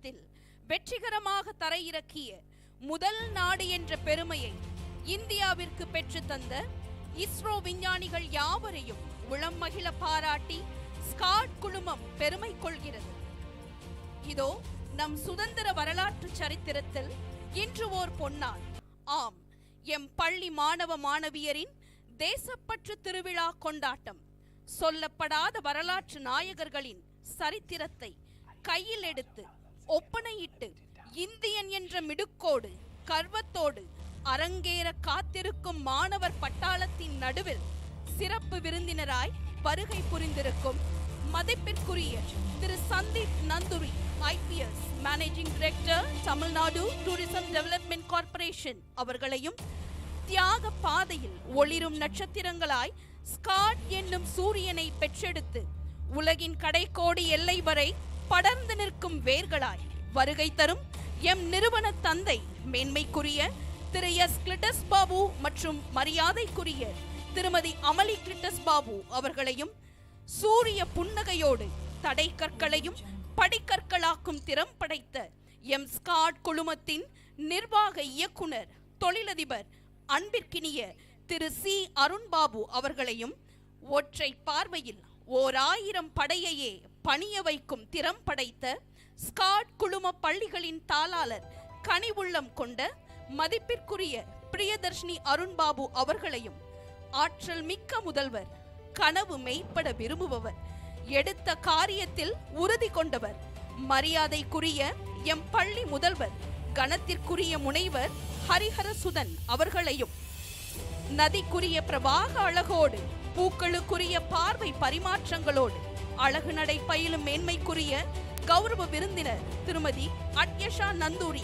விண்கலத்தில் வெற்றிகரமாக தரையிறக்கிய முதல் நாடு என்ற பெருமையை இந்தியாவிற்கு பெற்று தந்த இஸ்ரோ விஞ்ஞானிகள் யாவரையும் உளம் மகிழ பாராட்டி ஸ்காட் குழுமம் பெருமை கொள்கிறது. இதோ நம் சுதந்திர வரலாற்று சரித்திரத்தில் இன்று ஓர் பொன்னாள். ஆம், எம் பள்ளி மாணவ மாணவியரின் தேசப்பற்று திருவிழா கொண்டாட்டம். சொல்லப்படாத வரலாற்று நாயகர்களின் சரித்திரத்தை கையில் எடுத்து ஒப்பனையிட்டு இந்தியன் என்ற மிடுக்கோடு கர்வத்தோடு அரங்கேற காத்திருக்கும் மாணவர் பட்டாளத்தின் நடுவில் சிறப்பு விருந்தினராய் வருகை புரிந்திருக்கும் மதிப்பிற்குரிய Thiru Sandeep Nanduri, IPS managing director, Tamil Nadu tourism development corporation அவர்களையும், தியாக பாதையில் ஒளிரும் நட்சத்திரங்களாய் ஸ்காட் என்னும் சூரியனை பெற்றெடுத்து உலகின் கடைக்கோடி எல்லை வரை படர்ந்து நிற்கும் வேர்களாய் வருகை தரும் எம் நிறுவன தந்தை மேன்மைக்குரிய திரு S. கிளிட்டஸ் பாபு மற்றும் மரியாதைக்குரிய திருமதி அமளி கிளிட்டஸ் பாபு அவர்களையும், சூரிய புன்னகையோடு தடை கற்களையும் படிக்கற்களாக்கும் திறம் படைத்த எம் ஸ்காட் குழுமத்தின் நிர்வாக இயக்குனர் தொழிலதிபர் அன்பிற்கினிய திரு C. அருண்பாபு அவர்களையும், ஒற்றை பார்வையில் 1000 படையையே பணிய வைக்கும் திறம் படைத்த ஸ்காட் குழும பள்ளிகளின் தாளாளர் கனிவுள்ளம் கொண்ட மதிப்பிற்குரிய பிரியதர்ஷினி அருண்பாபு அவர்களையும், ஆற்றல் மிக்க முதல்வர், கனவு மெய்ப்பட விரும்புபவர், எடுத்த காரியத்தில் உறுதி கொண்டவர், மரியாதைக்குரிய எம் பள்ளி முதல்வர், கணத்திற்குரிய முனைவர் ஹரிஹரசுதன் அவர்களையும், நதிக்குரிய பிரவாக அழகோடு பூக்களுக்குரிய பார்வை பரிமாற்றங்களோடு அழகு நடை பயிலும் மேன்மைக்குரிய கௌரவ விருந்தினர் திருமதி அட்யஷா நந்தூரி,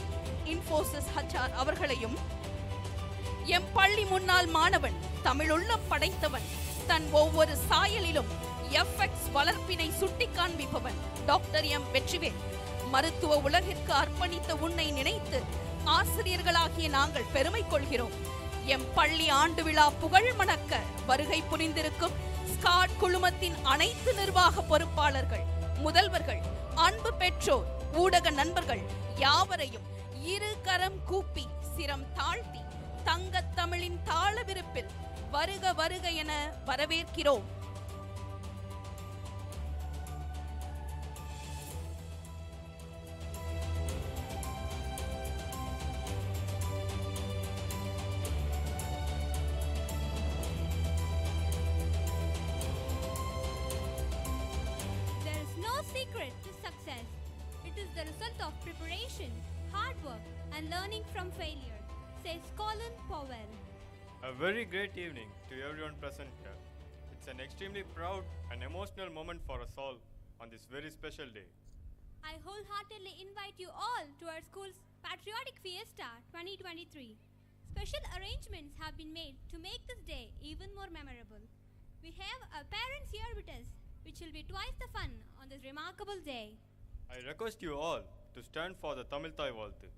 இன்ஃபோசிஸ் HR அவர்களையும், எம் பள்ளி முன்னாள் மாணவன், தமிழுள்ளம் படைத்தவன், தன் ஒவ்வொரு சாயலிலும் FX வளர்ப்பினை சுட்டி காண்பிப்பவன் டாக்டர் M. வெற்றிவேல், மருத்துவ உலகிற்கு அர்ப்பணித்த உன்னை நினைத்து ஆசிரியர்களாகிய நாங்கள் பெருமை கொள்கிறோம். எம் பள்ளி ஆண்டு விழா புகழ் மணக்க வருகை புரிந்திருக்கும் ஸ்காட் குழுமத்தின் அனைத்து நிர்வாக பொறுப்பாளர்கள், முதல்வர்கள், அன்பு பெற்றோர், ஊடக நண்பர்கள் யாவரையும் இரு கரம் கூப்பி சிரம் தாழ்த்தி தங்கத் தமிழின் தாளவிருப்பில் வருக வருக என வரவேற்கிறோம். There is no secret to success. It is the result of preparation, hard work, and learning from failure, says Colin Powell. A very great evening to everyone present here. It's an extremely proud and emotional moment for us all on this very special day. I wholeheartedly invite you all to our school's Patriotic Fiesta 2023. Special arrangements have been made to make this day even more memorable. We have our parents here with us, which will be twice the fun on this remarkable day. I request you all to stand for the Tamil Thai Valthu.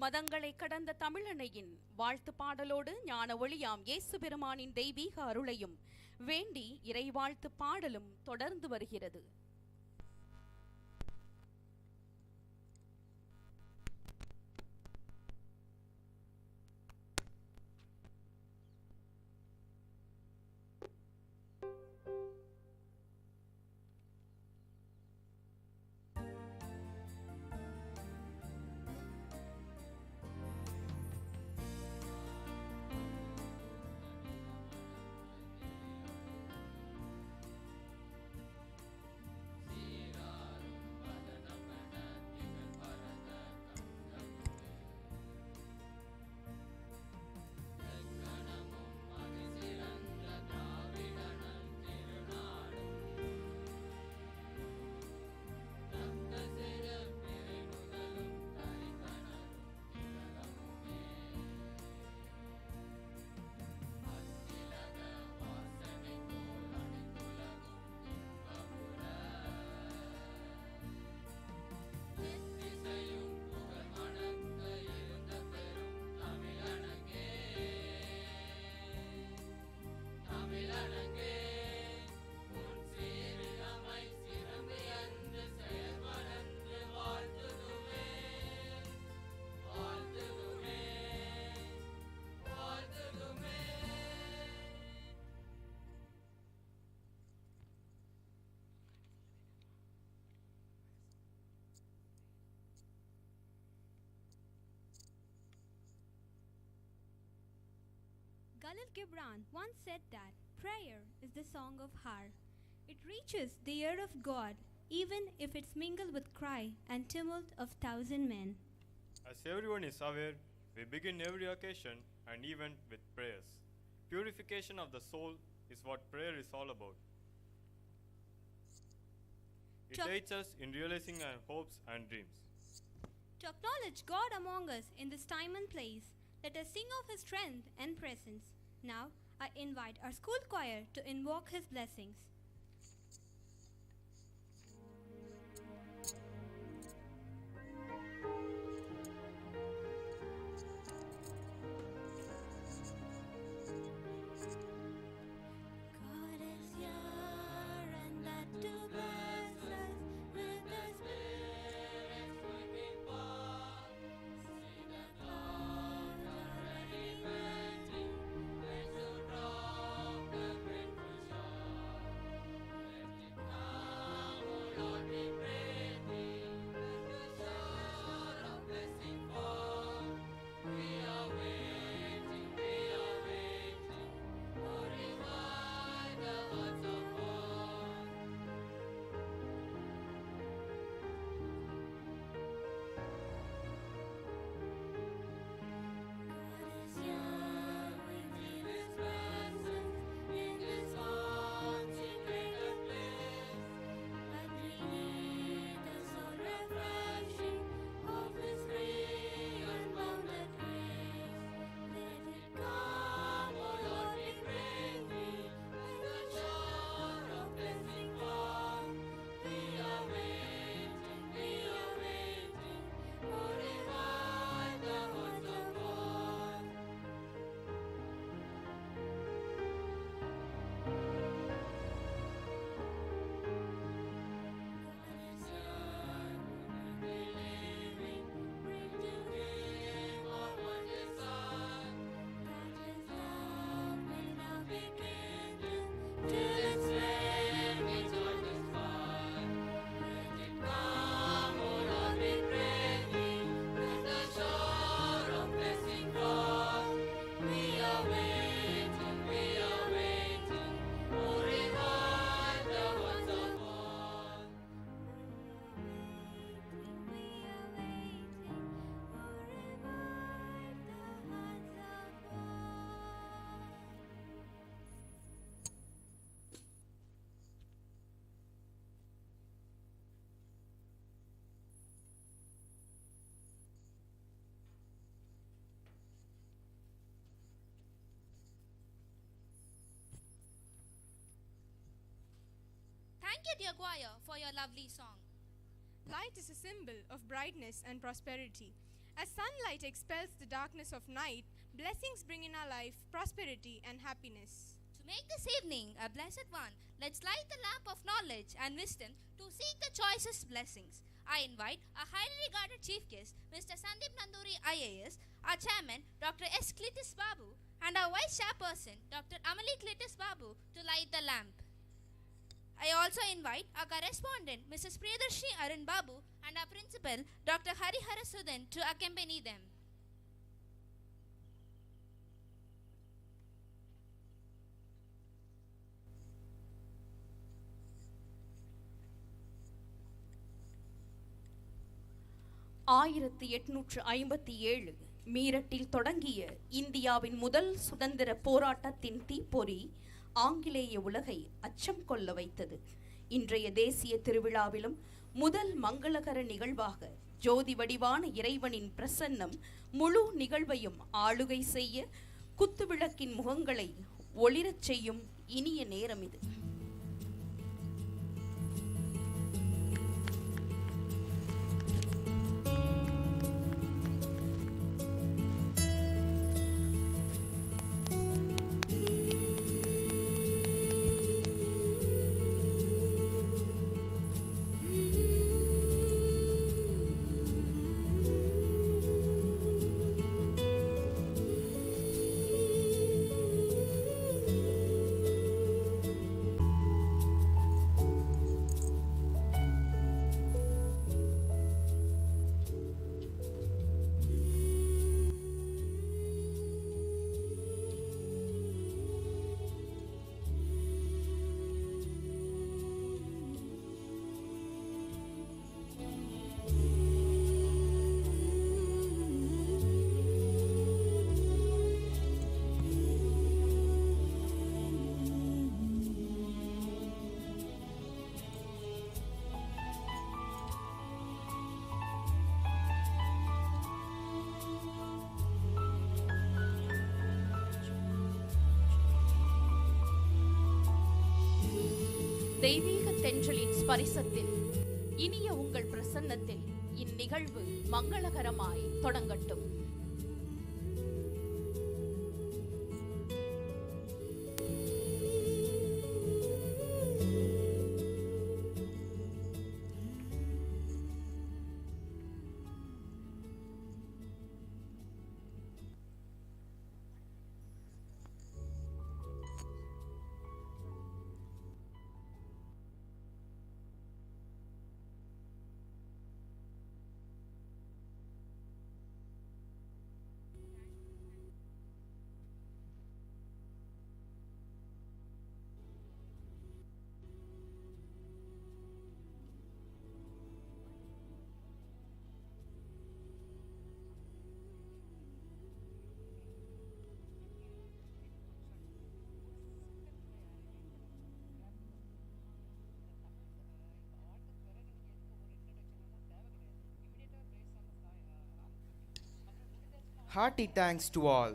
மதங்களை கடந்த தமிழனையின் வாழ்த்து பாடலோடு ஞான ஒளியாம் இயேசு பெருமானின் தெய்வீக அருளையும் வேண்டி இறைவாழ்த்து பாடலும் தொடர்ந்து வருகிறது. Khalil Gibran once said that prayer is the song of Har. It reaches the ear of God even if it's mingled with cry and tumult of thousand men. As everyone is aware, we begin every occasion and event with prayers. Purification of the soul is what prayer is all about. It aids us in realizing our hopes and dreams. To acknowledge God among us in this time and place, let us sing of His strength and presence. Now, I invite our school choir to invoke His blessings. God is here and that to bless us with the Spirit's working power. See the clouds already melting, there's no drop the grateful shower. Let it come, O Lord, we pray Thee. Let the shower of blessing fall. We are waiting, for revive the hearts of all. God is here, we feel His presence in this consecrated place. But we need the soul refreshing of His free unbounded grace. Let it come, O Lord, we pray Thee. Let the shower of blessing fall. We are waiting, for revive the hearts of all. God is here, believing, bring to Him all what is done. That His love may now be kindled till its flame its heart is fire. Let it come, O Lord, we pray Thee. Let the shower of blessing fall. We are waiting, for revive the hearts of all. We are waiting, for revive the hearts of all. Thank you, dear choir, for your lovely song. Light is a symbol of brightness and prosperity. As sunlight expels the darkness of night, blessings bring in our life prosperity and happiness. To make this evening a blessed one, let's light the lamp of knowledge and wisdom to seek the choicest blessings. I invite our highly regarded chief guest, Mr. Sandeep Nanduri IAS, our chairman, Dr. S. Klitis Babu, and our vice chairperson, Dr. Amali Klitis Babu, to light the lamp. I also invite our correspondent, Mrs. Priyadarshini Arun Babu, and our principal, Dr. Harihara Sudan, to accompany them. ஆயிரத்து 857 மீரட்டில் தொடங்கிய இந்தியாவின் முதல் சுதந்திர போராட்டத்தின் தீப்பொறி ஆங்கிலேய உலகை அச்சம் கொள்ள வைத்தது. இன்றைய தேசிய திருவிழாவிலும் முதல் மங்களகர நிகழ்வாக ஜோதி வடிவான இறைவனின் பிரசன்னம் முழு நிகழ்வையும் ஆளுகை செய்ய குத்துவிளக்கின் முகங்களை ஒளிரச் செய்யும் இனிய நேரம் இது. தெய்வீக தென்றலின் ஸ்பரிசத்தில் இனிய உங்கள் பிரசன்னத்தில் இந்நிகழ்வு மங்களகரமாய் தொடங்கட்டும். Hearty thanks to all.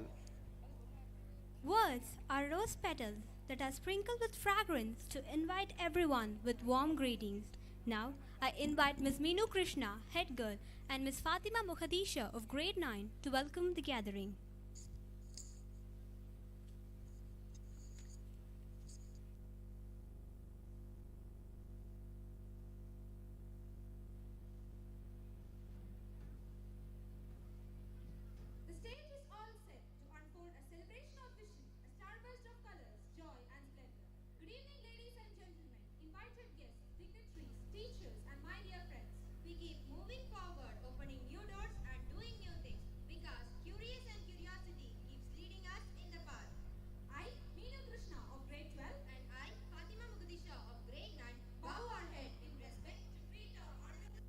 Words are rose petals that are sprinkled with fragrance to invite everyone with warm greetings. Now, I invite Ms. Meenu Krishna, head girl, and Ms. Fatima Mukhadisha of grade 9 to welcome the gathering. The stage is all set to unfold a celebration of vision, a starburst of colors, joy and splendor. Good evening, ladies and gentlemen, invited guests, dignitaries, teachers and my dear friends. We keep moving forward, opening new doors and doing new things because curious and curiosity keeps leading us in the path. I, Meenu Krishna of grade 12 and I, Fatima Mukhadisha of grade 9 bow our head in respect to greet our honorable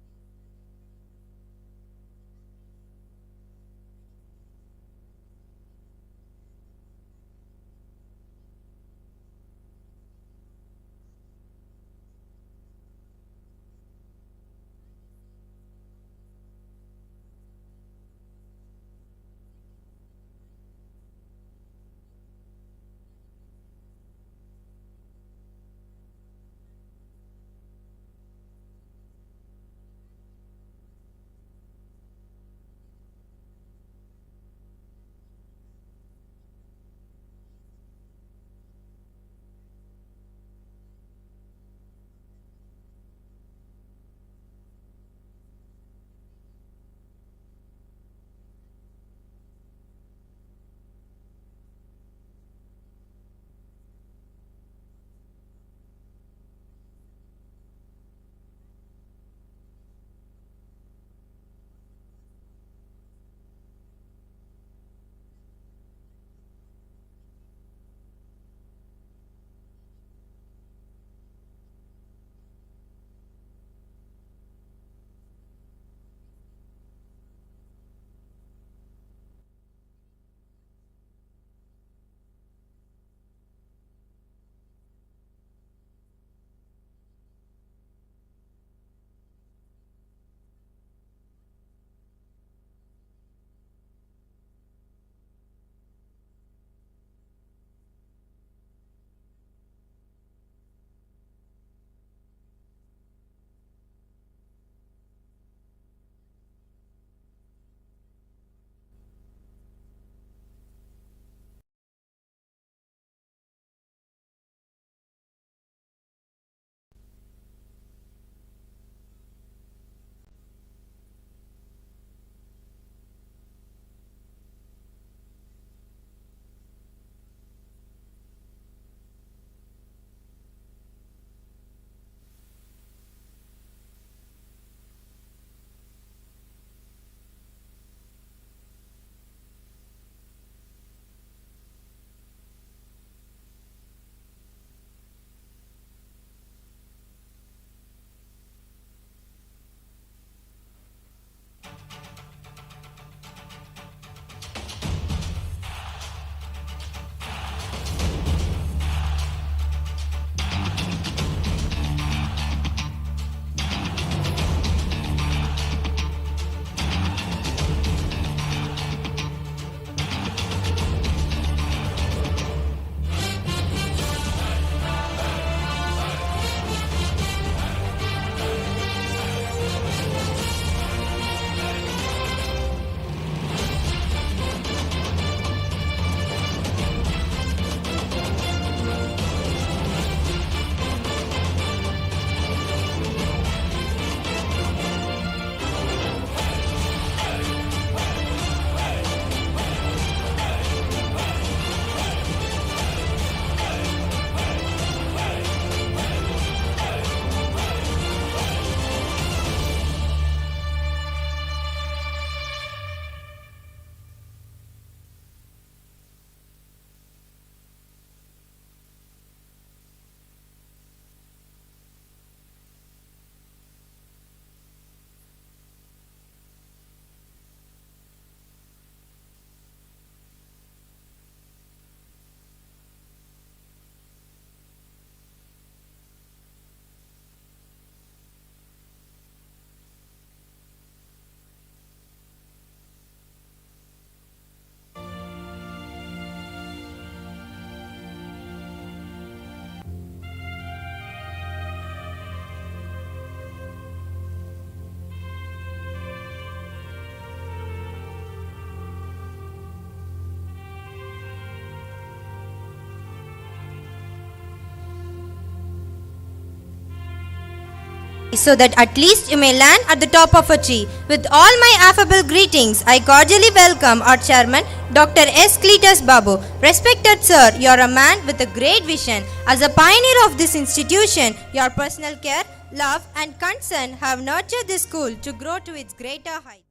so that at least you may land at the top of a tree. With all my affable greetings, I cordially welcome our chairman, Dr. S. Cletus Babu. Respected sir, you are a man with a great vision. As a pioneer of this institution, your personal care, love and concern have nurtured this school to grow to its greater height.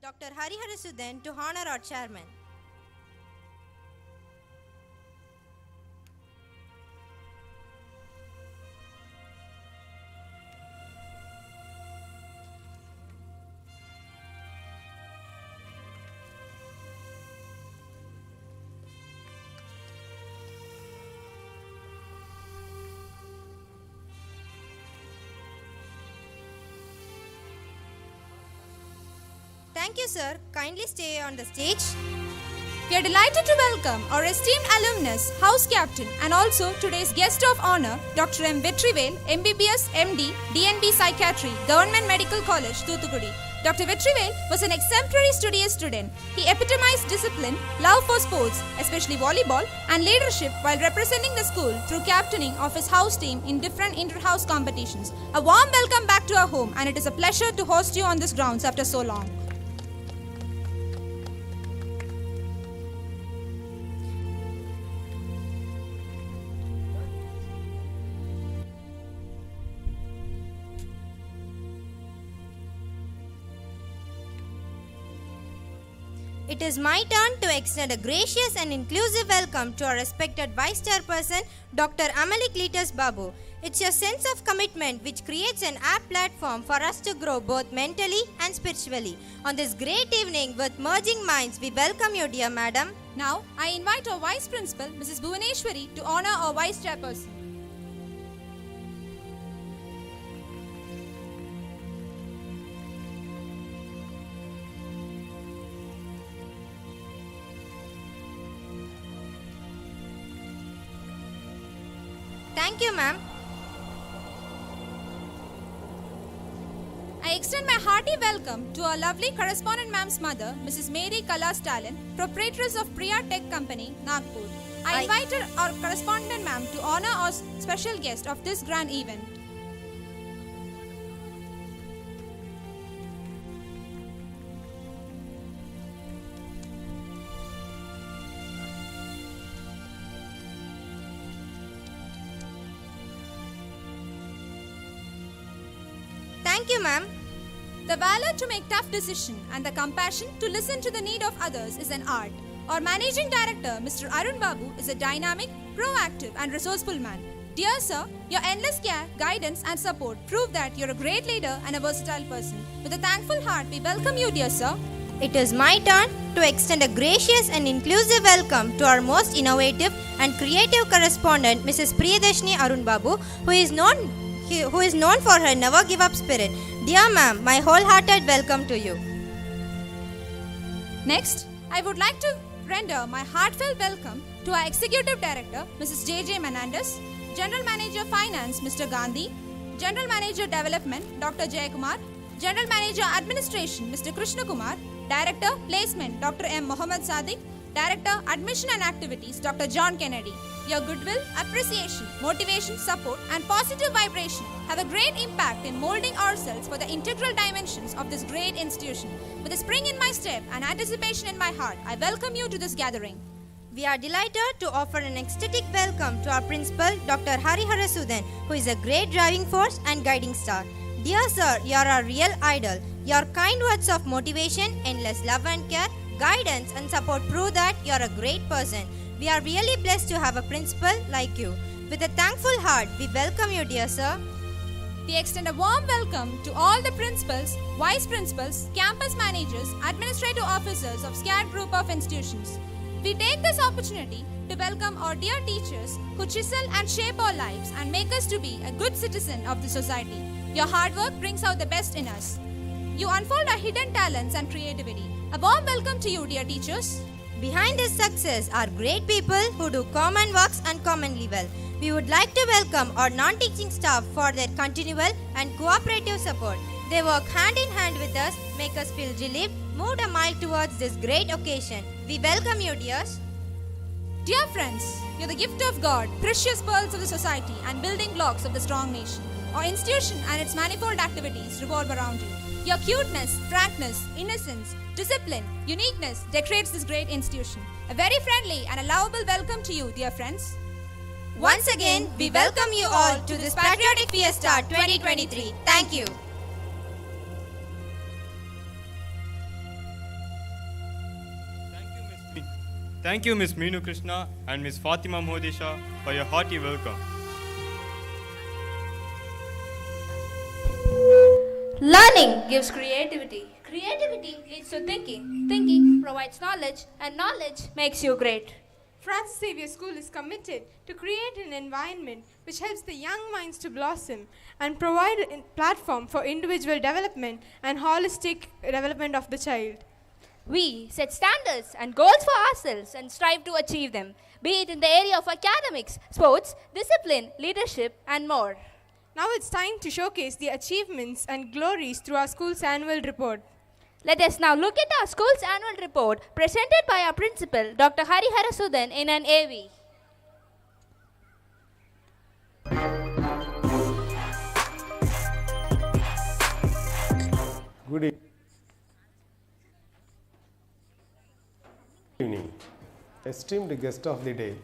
Dr. Hariharasudan to honor our chairman. Thank you, sir. Kindly stay on the stage. We are delighted to welcome our esteemed alumnus, House Captain, and also today's guest of honor, Dr. M. Vetrivel, MBBS, MD, DNB Psychiatry, Government Medical College, Thuthukudi. Dr. Vetrivel was an exemplary studious student. He epitomized discipline, love for sports, especially volleyball, and leadership while representing the school through captaining of his house team in different inter-house competitions. A warm welcome back to our home, and it is a pleasure to host you on this grounds after so long. It is my turn to extend a gracious and inclusive welcome to our respected Vice Chairperson, Dr. Amali Cletus Babu. It's your sense of commitment which creates an apt platform for us to grow both mentally and spiritually. On this great evening with merging minds, we welcome you, dear madam. Now, I invite our Vice Principal, Mrs. Bhuvaneshwari, to honor our Vice Chairperson. Thank you, ma'am. I extend my hearty welcome to our lovely correspondent ma'am's mother, Mrs. Mary Kala Stalin, proprietress of Priya Tech Company, Nagpur. I invited our correspondent ma'am to honor our special guest of this grand event. Thank you, ma'am. The valor to make tough decisions and the compassion to listen to the need of others is an art. Our Managing Director, Mr. Arun Babu, is a dynamic, proactive and resourceful man. Dear sir, your endless care, guidance and support prove that you're a great leader and a versatile person. With a thankful heart, we welcome you, dear sir. It is my turn to extend a gracious and inclusive welcome to our most innovative and creative correspondent, Mrs. Priyadashni Arun Babu, who is known for her never-give-up spirit. Dear ma'am, my wholehearted welcome to you. Next, I would like to render my heartfelt welcome to our Executive Director, Mrs. J.J. Menendez, General Manager Finance, Mr. Gandhi, General Manager Development, Dr. Jayakumar, General Manager Administration, Mr. Krishna Kumar, Director Placement, Dr. M. Mohammad Sadiq, Director Admission and Activities, Dr. John Kennedy. Your goodwill, appreciation, motivation, support, and positive vibration have a great impact in molding ourselves for the integral dimensions of this great institution. With a spring in my step and anticipation in my heart, I welcome you to this gathering. We are delighted to offer an ecstatic welcome to our principal, Dr. Hariharasudan, who is a great driving force and guiding star. Dear sir, you are our real idol. Your kind words of motivation, endless love and care, guidance and support prove that you are a great person. We are really blessed to have a principal like you. With a thankful heart, we welcome you, dear sir. We extend a warm welcome to all the principals, vice principals, campus managers, administrative officers of SCAD group of institutions. We take this opportunity to welcome our dear teachers who chisel and shape our lives and make us to be a good citizen of the society. Your hard work brings out the best in us. You unfold our hidden talents and creativity. A warm welcome to you, dear teachers. Behind this success are great people who do common works and commonly well. We would like to welcome our non-teaching staff for their continual and cooperative support. They work hand in hand with us, make us feel relieved, moved a mile towards this great occasion. We welcome you, dears. Dear friends, you're the gift of God, precious pearls of the society, and building blocks of the strong nation. Our institution and its manifold activities revolve around you. Your cuteness, frankness, innocence, discipline, uniqueness decorates this great institution. A very friendly and a lovable welcome to you, dear friends. Once again, we welcome you all to this Patriotic Fiesta 2023. Thank you. Thank you, Miss Meenu Krishna and Miss Fatima Modisha, for your hearty welcome. Learning gives creativity. Creativity leads to thinking. Thinking provides knowledge, and knowledge makes you great. Francis Xavier School is committed to create an environment which helps the young minds to blossom and provide a platform for individual development and holistic development of the child. We set standards and goals for ourselves and strive to achieve them, be it in the area of academics, sports, discipline, leadership, and more. Now it's time to showcase the achievements and glories through our school's annual report. Let us now look at our school's annual report presented by our principal, Dr. Hari Harasudan, in an AV. Good evening, esteemed guest of the day,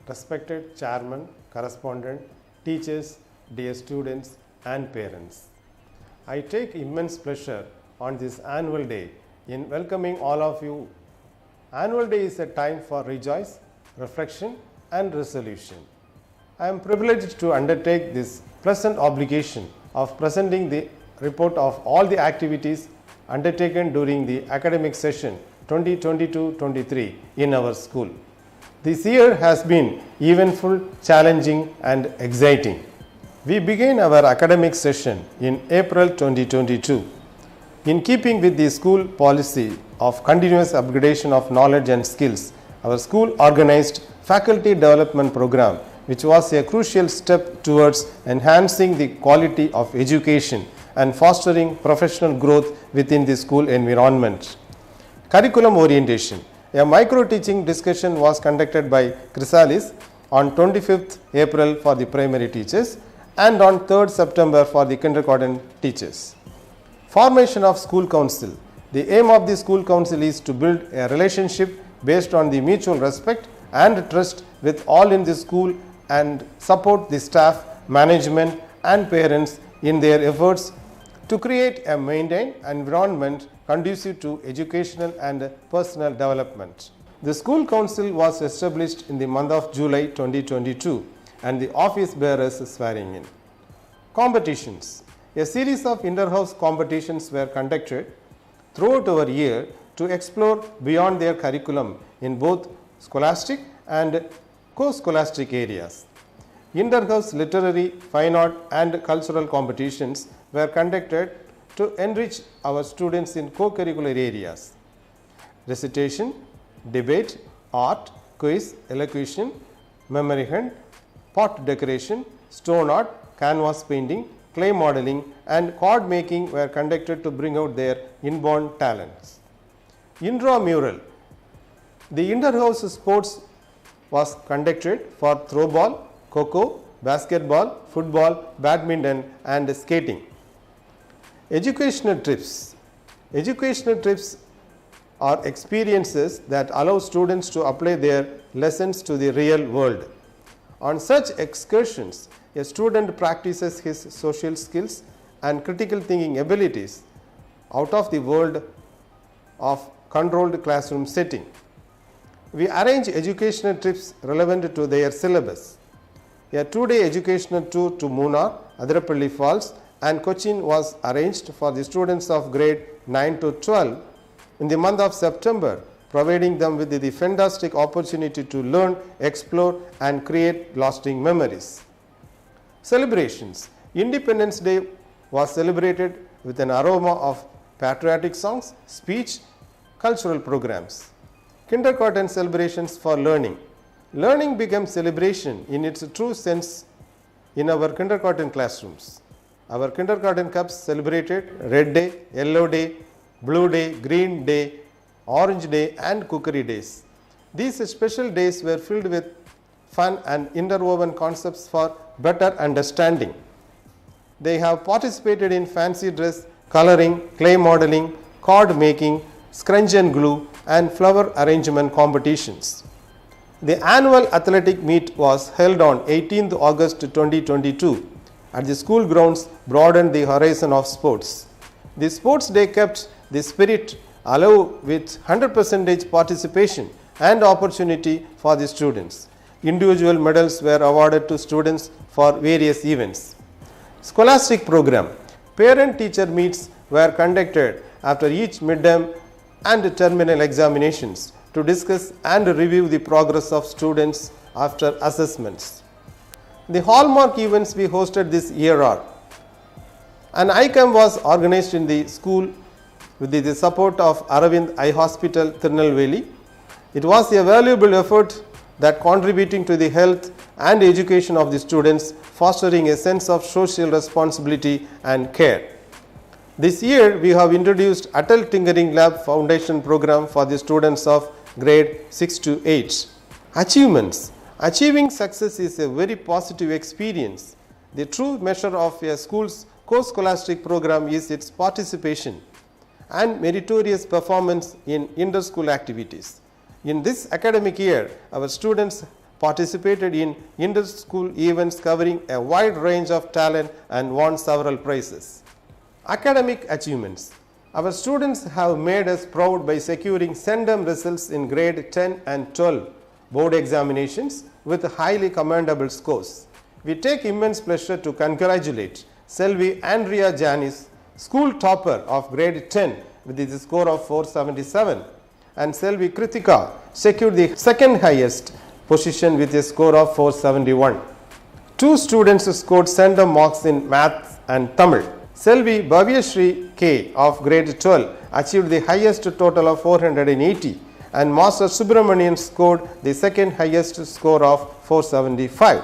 respected chairman, correspondent, teachers, dear students and parents. I take immense pleasure on this annual day in welcoming all of you. Annual day is a time for rejoice, reflection and resolution. I am privileged to undertake this pleasant obligation of presenting the report of all the activities undertaken during the academic session 2022-23 in our school. This year has been eventful, challenging and exciting. We began our academic session in April 2022. In keeping with the school policy of continuous upgradation of knowledge and skills, our school organized faculty development program, which was a crucial step towards enhancing the quality of education and fostering professional growth within the school environment. Curriculum orientation. A micro-teaching discussion was conducted by Chrysalis on 25th April for the primary teachers and on 3rd September for the kindergarten teachers. Formation of school council. The aim of the school council is to build a relationship based on the mutual respect and trust with all in the school and support the staff, management and parents in their efforts to create a maintained environment conducive to educational and personal development. The school council was established in the month of July 2022 and the office bearers swearing in. Competitions. A series of inter-house competitions were conducted throughout our year to explore beyond their curriculum in both scholastic and co-scholastic areas. Inter-house literary, fine art and cultural competitions were conducted to enrich our students in co-curricular areas. Recitation, debate, art, quiz, elocution, memory hunt, pot decoration, stone art, canvas painting, clay modeling and card making were conducted to bring out their inborn talents. Intramural. The inter-house sports was conducted for throwball, kho-kho, basketball, football, badminton and skating. Educational trips. Educational trips are experiences that allow students to apply their lessons to the real world. On such excursions, a student practices his social skills and critical thinking abilities out of the world of controlled classroom setting. We arrange educational trips relevant to their syllabus. A 2-day educational tour to Munnar, Adirapalli Falls and Cochin was arranged for the students of grade 9 to 12 in the month of September, providing them with the fantastic opportunity to learn, explore and create lasting memories. Celebrations. Independence Day was celebrated with an aroma of patriotic songs, speech, cultural programs. Kindergarten celebrations for learning. Learning became celebration in its true sense in our kindergarten classrooms. Our kindergarten cups celebrated Red Day, Yellow Day, Blue Day, Green Day, Orange Day and Cookery Days. These special days were filled with fun and interwoven concepts for better understanding. They have participated in fancy dress, coloring, clay modeling, card making, scrunch and glue, and flower arrangement competitions. The annual athletic meet was held on 18th August 2022 at the school grounds, broadened the horizon of sports. The sports day kept the spirit alive with 100% participation and opportunity for the students. Individual medals were awarded to students for various events. Scholastic program. Parent-teacher meets were conducted after each midterm and terminal examinations to discuss and review the progress of students after assessments. The hallmark events we hosted this year are: an ICAM was organized in the school with the support of Aravind Eye Hospital, Tirunelveli. It was a valuable effort that contributing to the health and education of the students, fostering a sense of social responsibility and care. This year, we have introduced Atal Tinkering Lab Foundation program for the students of grade 6 to 8. Achievements. Achieving success is a very positive experience. The true measure of a school's co-scholastic program is its participation and meritorious performance in inter-school activities. In this academic year, our students participated in inter-school events covering a wide range of talent and won several prizes. Academic achievements. Our students have made us proud by securing CENDEM results in grade 10 and 12 board examinations with highly commendable scores. We take immense pleasure to congratulate Selvi Andrea Janis, school topper of grade 10 with the score of 477, and Selvi Kritika secured the second highest position with a score of 471. Two students scored CENDEM marks in maths and Tamil. Selvi Bhavyashri K of grade 12 achieved the highest total of 480, and Master Subramanian scored the second highest score of 475.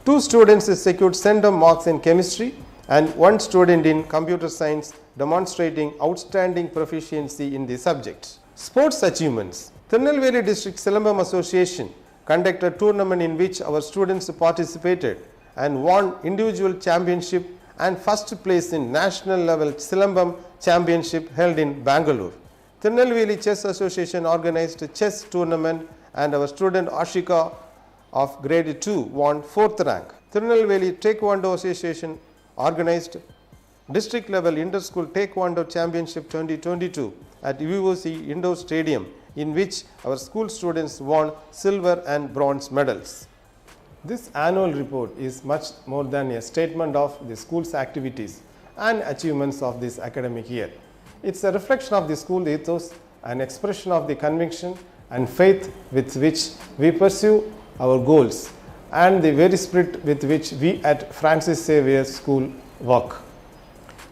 Two students secured CENDEM marks in chemistry and one student in computer science, demonstrating outstanding proficiency in the subject. Sports achievements. Tirunelveli District Silambam Association conducted a tournament in which our students participated and won individual championship and first place in national level Silambam championship held in Bangalore. Tirunelveli Chess Association organized a chess tournament and our student Ashika of grade 2 won 4th rank. Tirunelveli Taekwondo Association organized district level inter-school Taekwondo Championship 2022 at UVOC Indoor Stadium, in which our school students won silver and bronze medals. This annual report is much more than a statement of the school's activities and achievements of this academic year. It's a reflection of the school ethos, an expression of the conviction and faith with which we pursue our goals, and the very spirit with which we at Francis Xavier School work.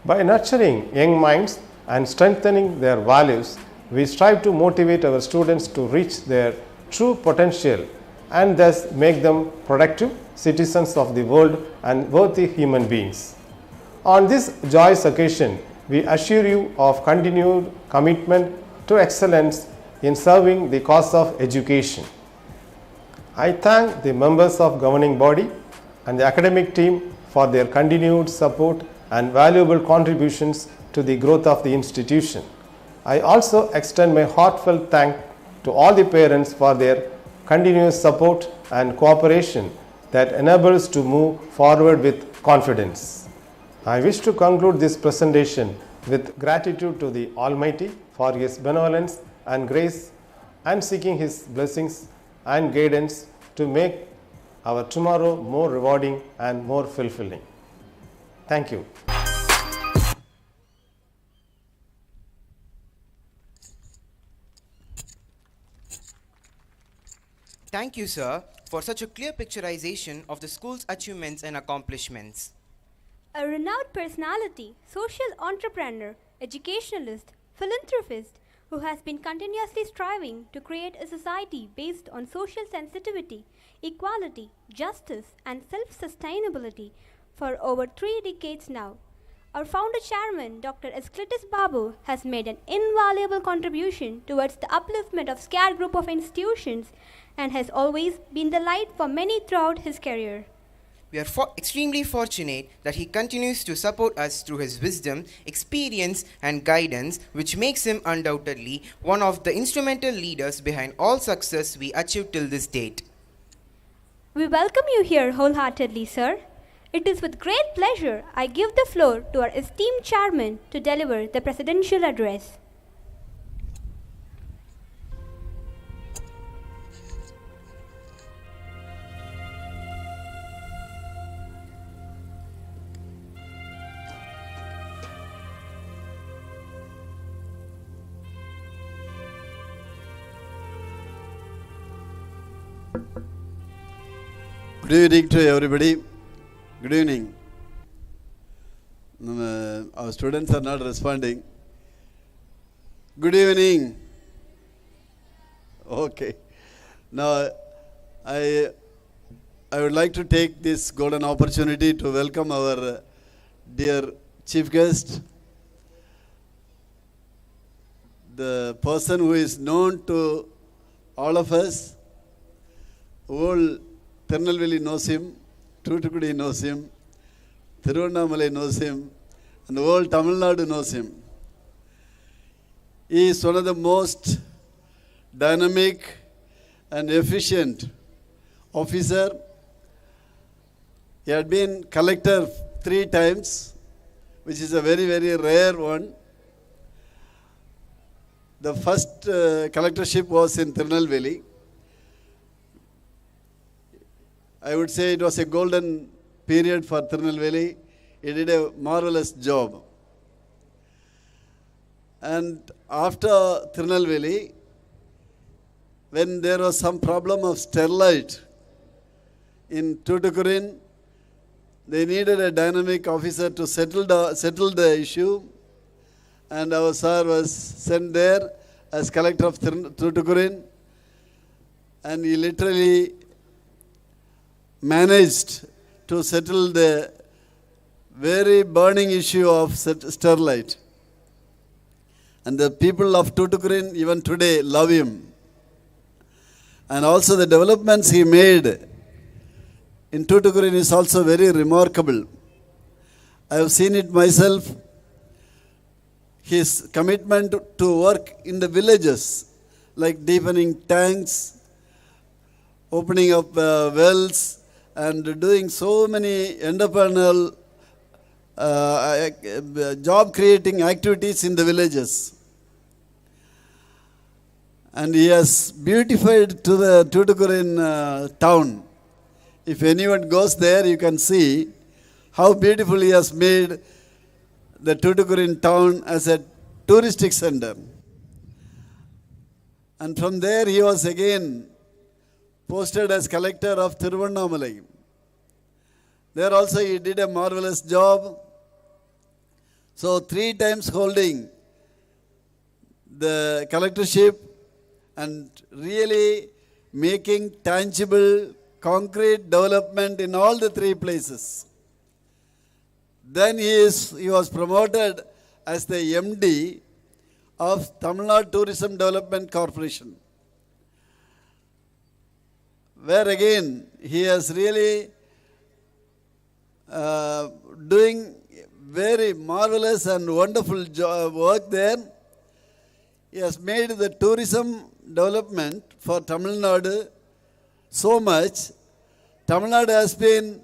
By nurturing young minds and strengthening their values, we strive to motivate our students to reach their true potential and thus make them productive citizens of the world and worthy human beings. On this joyous occasion, we assure you of continued commitment to excellence in serving the cause of education. I thank the members of governing body and the academic team for their continued support and valuable contributions to the growth of the institution. I also extend my heartfelt thanks to all the parents for their continuous support and cooperation that enables us to move forward with confidence. I wish to conclude this presentation with gratitude to the Almighty for His benevolence and grace, and seeking His blessings and guidance to make our tomorrow more rewarding and more fulfilling. Thank you. Thank you, sir, for such a clear picturization of the school's achievements and accomplishments. A renowned personality, social entrepreneur, educationalist, philanthropist, who has been continuously striving to create a society based on social sensitivity, equality, justice, and self-sustainability for over 3 decades now. Our founder chairman, Dr. Esclitus Babu, has made an invaluable contribution towards the upliftment of scared group of institutions and has always been the light for many throughout his career. We are extremely fortunate that he continues to support us through his wisdom, experience, and guidance, which makes him undoubtedly one of the instrumental leaders behind all success we achieved till this date. We welcome you here wholeheartedly, sir. It is with great pleasure I give the floor to our esteemed chairman to deliver the presidential address. Good evening to everybody. Good evening. Our students are not responding. Good evening. Okay. Now, I would like to take this golden opportunity to welcome our dear chief guest, the person who is known to all of us. All Tirunelveli knows him, Thoothukudi knows him, Tirunelveli knows him, and the whole Tamil Nadu knows him. He is one of the most dynamic and efficient officer. He had been collector 3 times, which is a very, very rare one. The first collectorship was in Tirunelveli. I would say it was a golden period for Tirunelveli. He did a marvelous job. And after Tirunelveli, when there was some problem of sterlite in Tuticorin, they needed a dynamic officer to settle the issue. And our sir was sent there as collector of Tuticorin. And he literally managed to settle the very burning issue of sterlite. And the people of Tuticorin even today love him. And also the developments he made in Tuticorin is also very remarkable. I have seen it myself. His commitment to work in the villages, like deepening tanks, opening up wells, and doing so many entrepreneurial job creating activities in the villages. And he has beautified to the Tuticorin town. If anyone goes there, you can see how beautiful he has made the Tuticorin town as a touristic center. And from there he was again posted as collector of Tirunelveli. There also he did a marvelous job. So 3 times holding the collectorship and really making tangible, concrete development in all the 3 places. Then he was promoted as the MD of Tamil Nadu Tourism Development Corporation, where again he has really doing very marvelous and wonderful work there. He has made the tourism development for Tamil Nadu so much. Tamil Nadu has been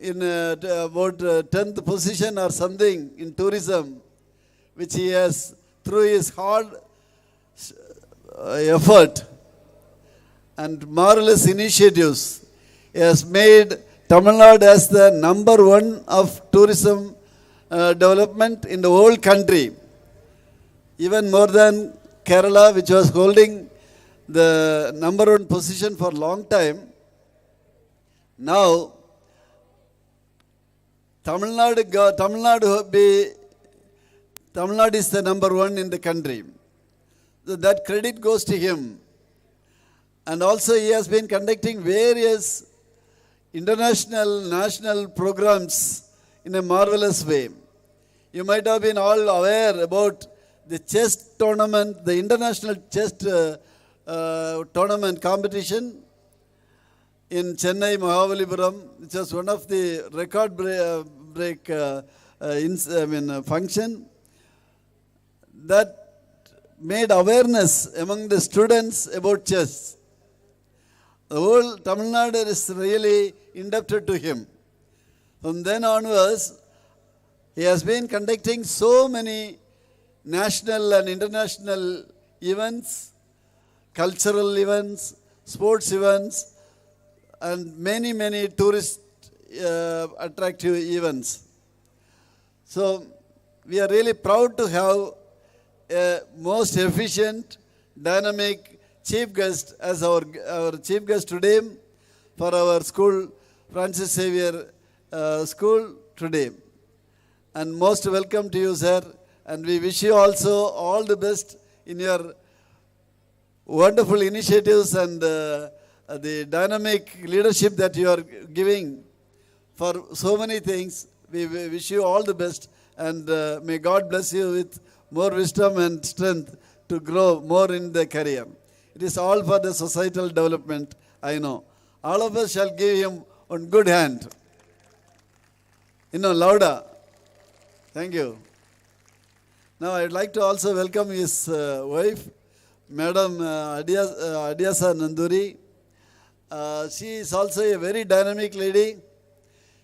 in about 10th position or something in tourism, which he has, through his hard effort and marvelous initiatives, he has made Tamil Nadu as the #1 of tourism development in the whole country, even more than Kerala, which was holding the #1 position for a long time. Now, Tamil Nadu is the #1 in the country. So that credit goes to him. And also he has been conducting various international, national programs in a marvelous way. You might have been all aware about the chess tournament, the international chess tournament competition in Chennai, Mahabalipuram, which was one of the record break function that made awareness among the students about chess. The whole Tamil Nadu is really indebted to him. From then onwards, he has been conducting so many national and international events, cultural events, sports events, and many, many tourist attractive events. So, we are really proud to have a most efficient, dynamic chief guest as our chief guest today for our school, Francis Xavier School today. And most welcome to you, sir. And we wish you also all the best in your wonderful initiatives and the dynamic leadership that you are giving for so many things. We wish you all the best, and may God bless you with more wisdom and strength to grow more in the career. It is all for the societal development, I know. All of us shall give him on good hand. Louder. Thank you. Now I would like to also welcome his wife, Madam Adiasa Nanduri. She is also a very dynamic lady.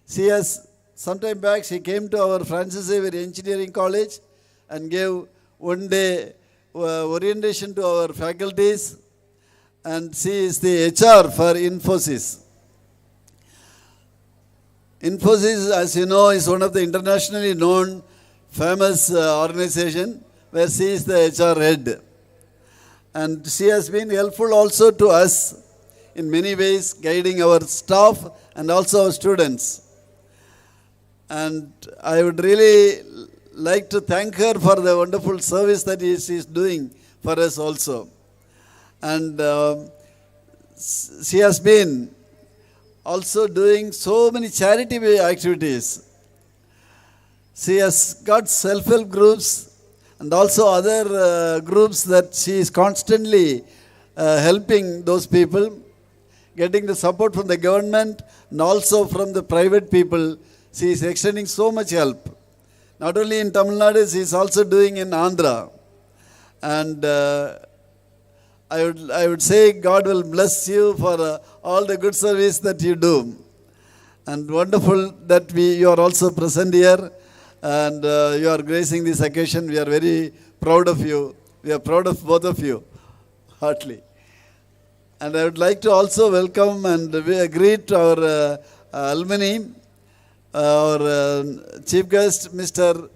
She has, sometime back, she came to our Francis Xavier Engineering College and gave one day orientation to our faculties, and she is the HR for Infosys. Infosys, as you know, is one of the internationally known famous organization where she is the HR head. And she has been helpful also to us in many ways, guiding our staff and also our students. And I would really like to thank her for the wonderful service that she is doing for us also. And she has been also doing so many charity activities. She has got self-help groups and also other groups that she is constantly helping those people, getting the support from the government and also from the private people. She is extending so much help. Not only in Tamil Nadu, she is also doing in Andhra. And I would say God will bless you for all the good service that you do. And wonderful that you are also present here and you are gracing this occasion. We are very proud of you. We are proud of both of you, heartily. And I would like to also welcome and greet our alumni, our chief guest, Mr.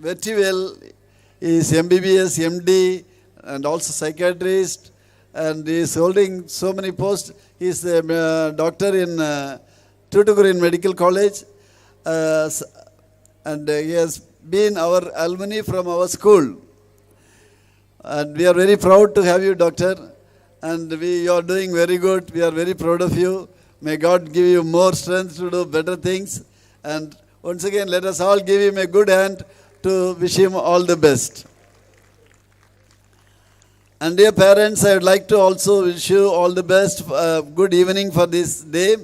Vettivel. He is MBBS, MD, and also psychiatrist, and he is holding so many posts. He is a doctor in Tuticorin Medical College, and he has been our alumni from our school. And we are very proud to have you, doctor, and you are doing very good. We are very proud of you. May God give you more strength to do better things. And once again, let us all give him a good hand to wish him all the best. And dear parents, I would like to also wish you all the best. Good evening for this day.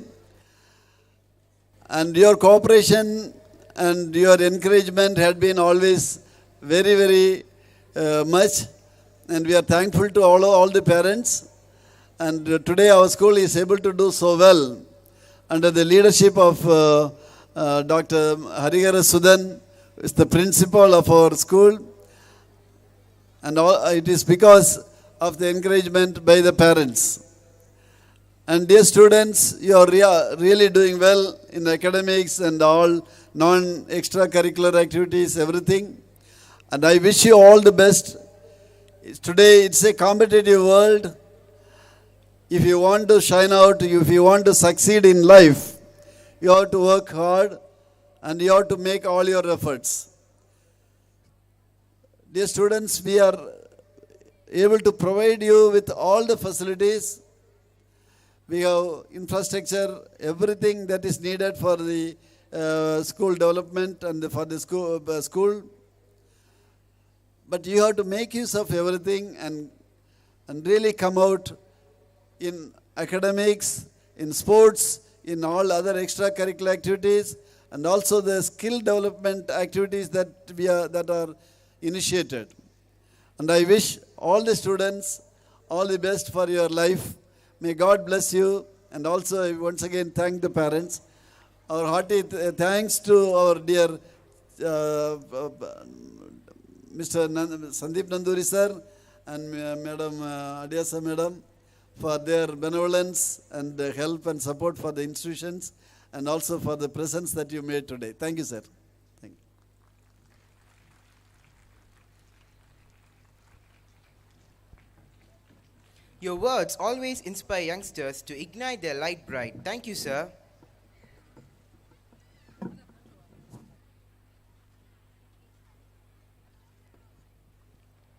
And your cooperation and your encouragement had been always very, very much. And we are thankful to all the parents. And today our school is able to do so well under the leadership of Dr. Harihara Sudan, who is the principal of our school. And it is because of the encouragement by the parents. And dear students, you are really doing well in academics and all non-extracurricular activities, everything. And I wish you all the best. Today it's a competitive world. If you want to shine out, if you want to succeed in life, you have to work hard and you have to make all your efforts. Dear students, we are able to provide you with all the facilities. We have infrastructure, everything that is needed for the school development and for the school. But you have to make use of everything and really come out in academics, in sports, in all other extracurricular activities, and also the skill development activities that are initiated. And I wish all the students all the best for your life. May God bless you. And also I once again thank the parents. Our hearty thanks to our dear Mr. Sandeep Nanduri sir and Madam Adiasa Madam for their benevolence and help and support for the institutions, and also for the presence that you made today. Thank you, sir. Thank you. Your words always inspire youngsters to ignite their light bright. Thank you, sir.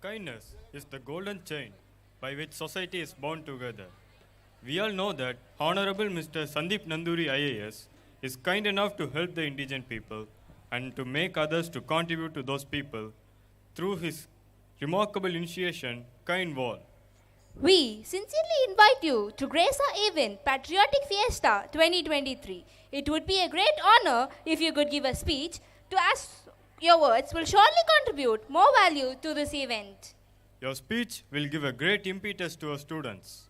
Kindness is the golden chain by which society is bound together. We all know that Honorable Mr. Sandeep Nanduri IAS is kind enough to help the indigent people and to make others to contribute to those people through his remarkable initiation, Kind Wall. We sincerely invite you to grace our event, Patriotic Fiesta 2023. It would be a great honor if you could give a speech to us. Your words will surely contribute more value to this event. Your speech will give a great impetus to our students.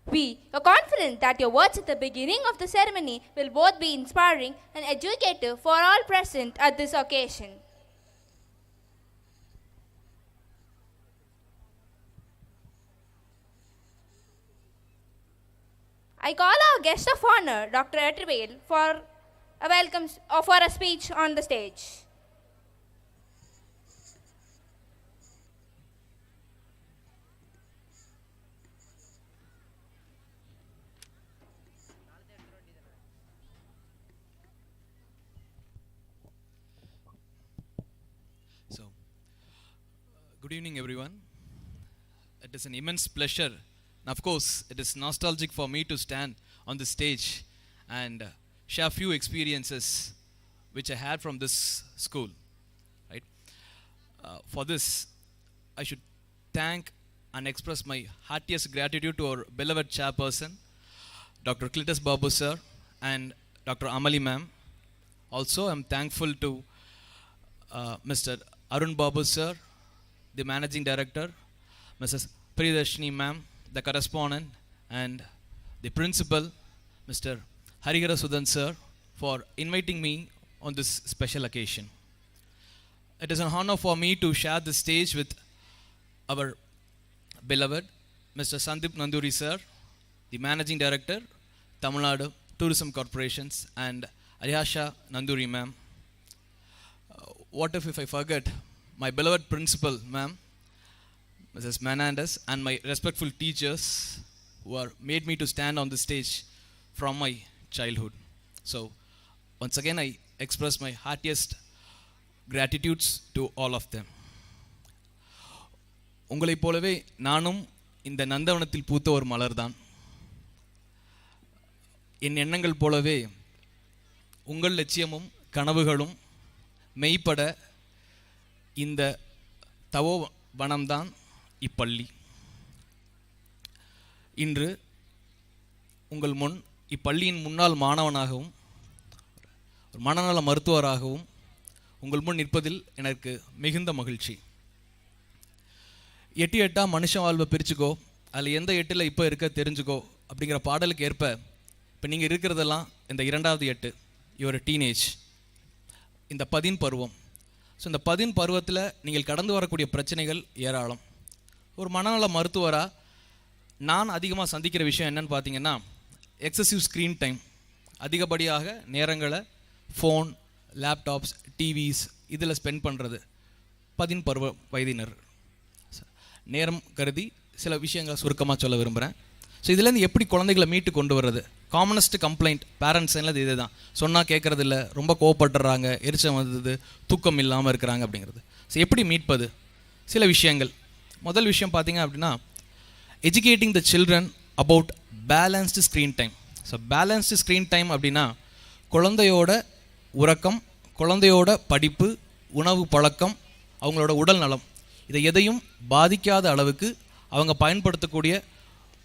We are confident that your words at the beginning of the ceremony will both be inspiring and educative for all present at this occasion. I call our guest of honor, Dr. Xavier, for a speech on the stage. Good evening, everyone. It is an immense pleasure, and of course, it is nostalgic for me to stand on the stage and share a few experiences which I had from this school. Right? For this, I should thank and express my heartiest gratitude to our beloved chairperson, Dr. Klitus Babu sir, and Dr. Amali ma'am. Also, I am thankful to Mr. Arun Babu sir, the managing director, Mrs. Priyadarshini ma'am, the correspondent, and the principal, Mr. Harihara Sudan sir, for inviting me on this special occasion. It is an honor for me to share the stage with our beloved Mr. Sandeep Nanduri sir, the managing director, Tamil Nadu Tourism Corporations, and Arihasha Nanduri ma'am. What if I forget my beloved principal, ma'am, Mrs. Menendez, and my respectful teachers who are made me to stand on the stage from my childhood. So, once again, I express my heartiest gratitudes to all of them. உங்களைப் போலவே நானும் இந்த நந்தவனத்தில் பூத்த ஒரு மலர்தான். என் எண்ணங்கள் போலவே உங்கள் லட்சியமும் கனவுகளும் மெய்ப்பட இந்த தவோ வனம்தான் இப்பள்ளி. இன்று உங்கள் முன் இப்பள்ளியின் முன்னாள் மாணவனாகவும் ஒரு மனநல மருத்துவராகவும் உங்கள் முன் நிற்பதில் எனக்கு மிகுந்த மகிழ்ச்சி. 8 8 மனுஷன் வாழ்வை பிரிச்சுக்கோ, அதில் எந்த 8ல் இப்போ இருக்க தெரிஞ்சுக்கோ அப்படிங்கிற பாடலுக்கு ஏற்ப இப்போ நீங்கள் இருக்கிறதெல்லாம் இந்த 2வது 8, யுவர் டீனேஜ், இந்த 13 பருவம். ஸோ இந்த 13 பருவத்தில் நீங்கள் கடந்து வரக்கூடிய பிரச்சனைகள் ஏராளம். ஒரு மனநல மருத்துவராக நான் அதிகமாக சந்திக்கிற விஷயம் என்னன்னு பார்த்தீங்கன்னா, எக்ஸசிவ் ஸ்க்ரீன் டைம், அதிகப்படியாக நேரங்களை ஃபோன், லேப்டாப்ஸ், டிவிஸ் இதில் ஸ்பெண்ட் பண்ணுறது 13 பருவ வயதினர். நேரம் கருதி சில விஷயங்களை சுருக்கமாக சொல்ல விரும்புகிறேன். ஸோ இதுலேருந்து எப்படி குழந்தைகளை மீட்டு கொண்டு வர்றது? காமனஸ்ட் கம்ப்ளைண்ட் பேரண்ட்ஸ் எல்லாம் இதே தான், சொன்னால் கேட்குறது இல்லை, ரொம்ப கோவப்படுறாங்க, எரிச்சல் வந்தது, தூக்கம் இல்லாமல் இருக்கிறாங்க அப்படிங்கிறது. ஸோ எப்படி மீட்பது? சில விஷயங்கள். முதல் விஷயம் பார்த்திங்க அப்படின்னா, educating the children about balanced screen time. So balanced screen time அப்படின்னா குழந்தையோட உறக்கம், குழந்தையோட படிப்பு, உணவு பழக்கம், அவங்களோட உடல் நலம், இதை எதையும் பாதிக்காத அளவுக்கு அவங்க பயன்படுத்தக்கூடிய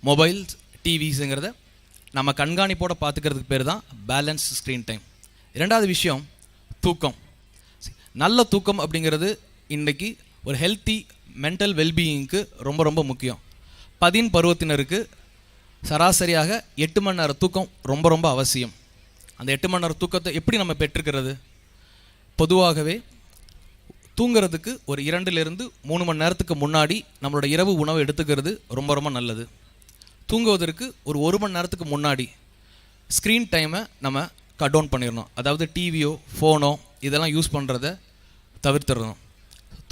மொபைல்ஸ், டிவிஸுங்கிறத நம்ம கண்காணிப்போடு பார்த்துக்கிறதுக்கு பேர் தான் பேலன்ஸ் ஸ்க்ரீன் டைம். இரண்டாவது விஷயம் தூக்கம். நல்ல தூக்கம் அப்படிங்கிறது இன்றைக்கி ஒரு ஹெல்த்தி மென்டல் வெல்பீயிங்க்கு ரொம்ப ரொம்ப முக்கியம். பருவத்தினருக்கு சராசரியாக 8 மணி நேரம் தூக்கம் ரொம்ப ரொம்ப அவசியம். அந்த 8 மணி நேரம் தூக்கத்தை எப்படி நம்ம பெற்றுக்கிறது? பொதுவாகவே தூங்கிறதுக்கு ஒரு 2-3 மணி நேரத்துக்கு முன்னாடி நம்மளோட இரவு உணவு எடுத்துக்கிறது ரொம்ப ரொம்ப நல்லது. தூங்குவதற்கு ஒரு 1 மணி நேரத்துக்கு முன்னாடி ஸ்க்ரீன் டைமை நம்ம கட் டவுன் பண்ணிடணும். அதாவது டிவியோ ஃபோனோ இதெல்லாம் யூஸ் பண்ணுறத தவிர்த்துடணும்.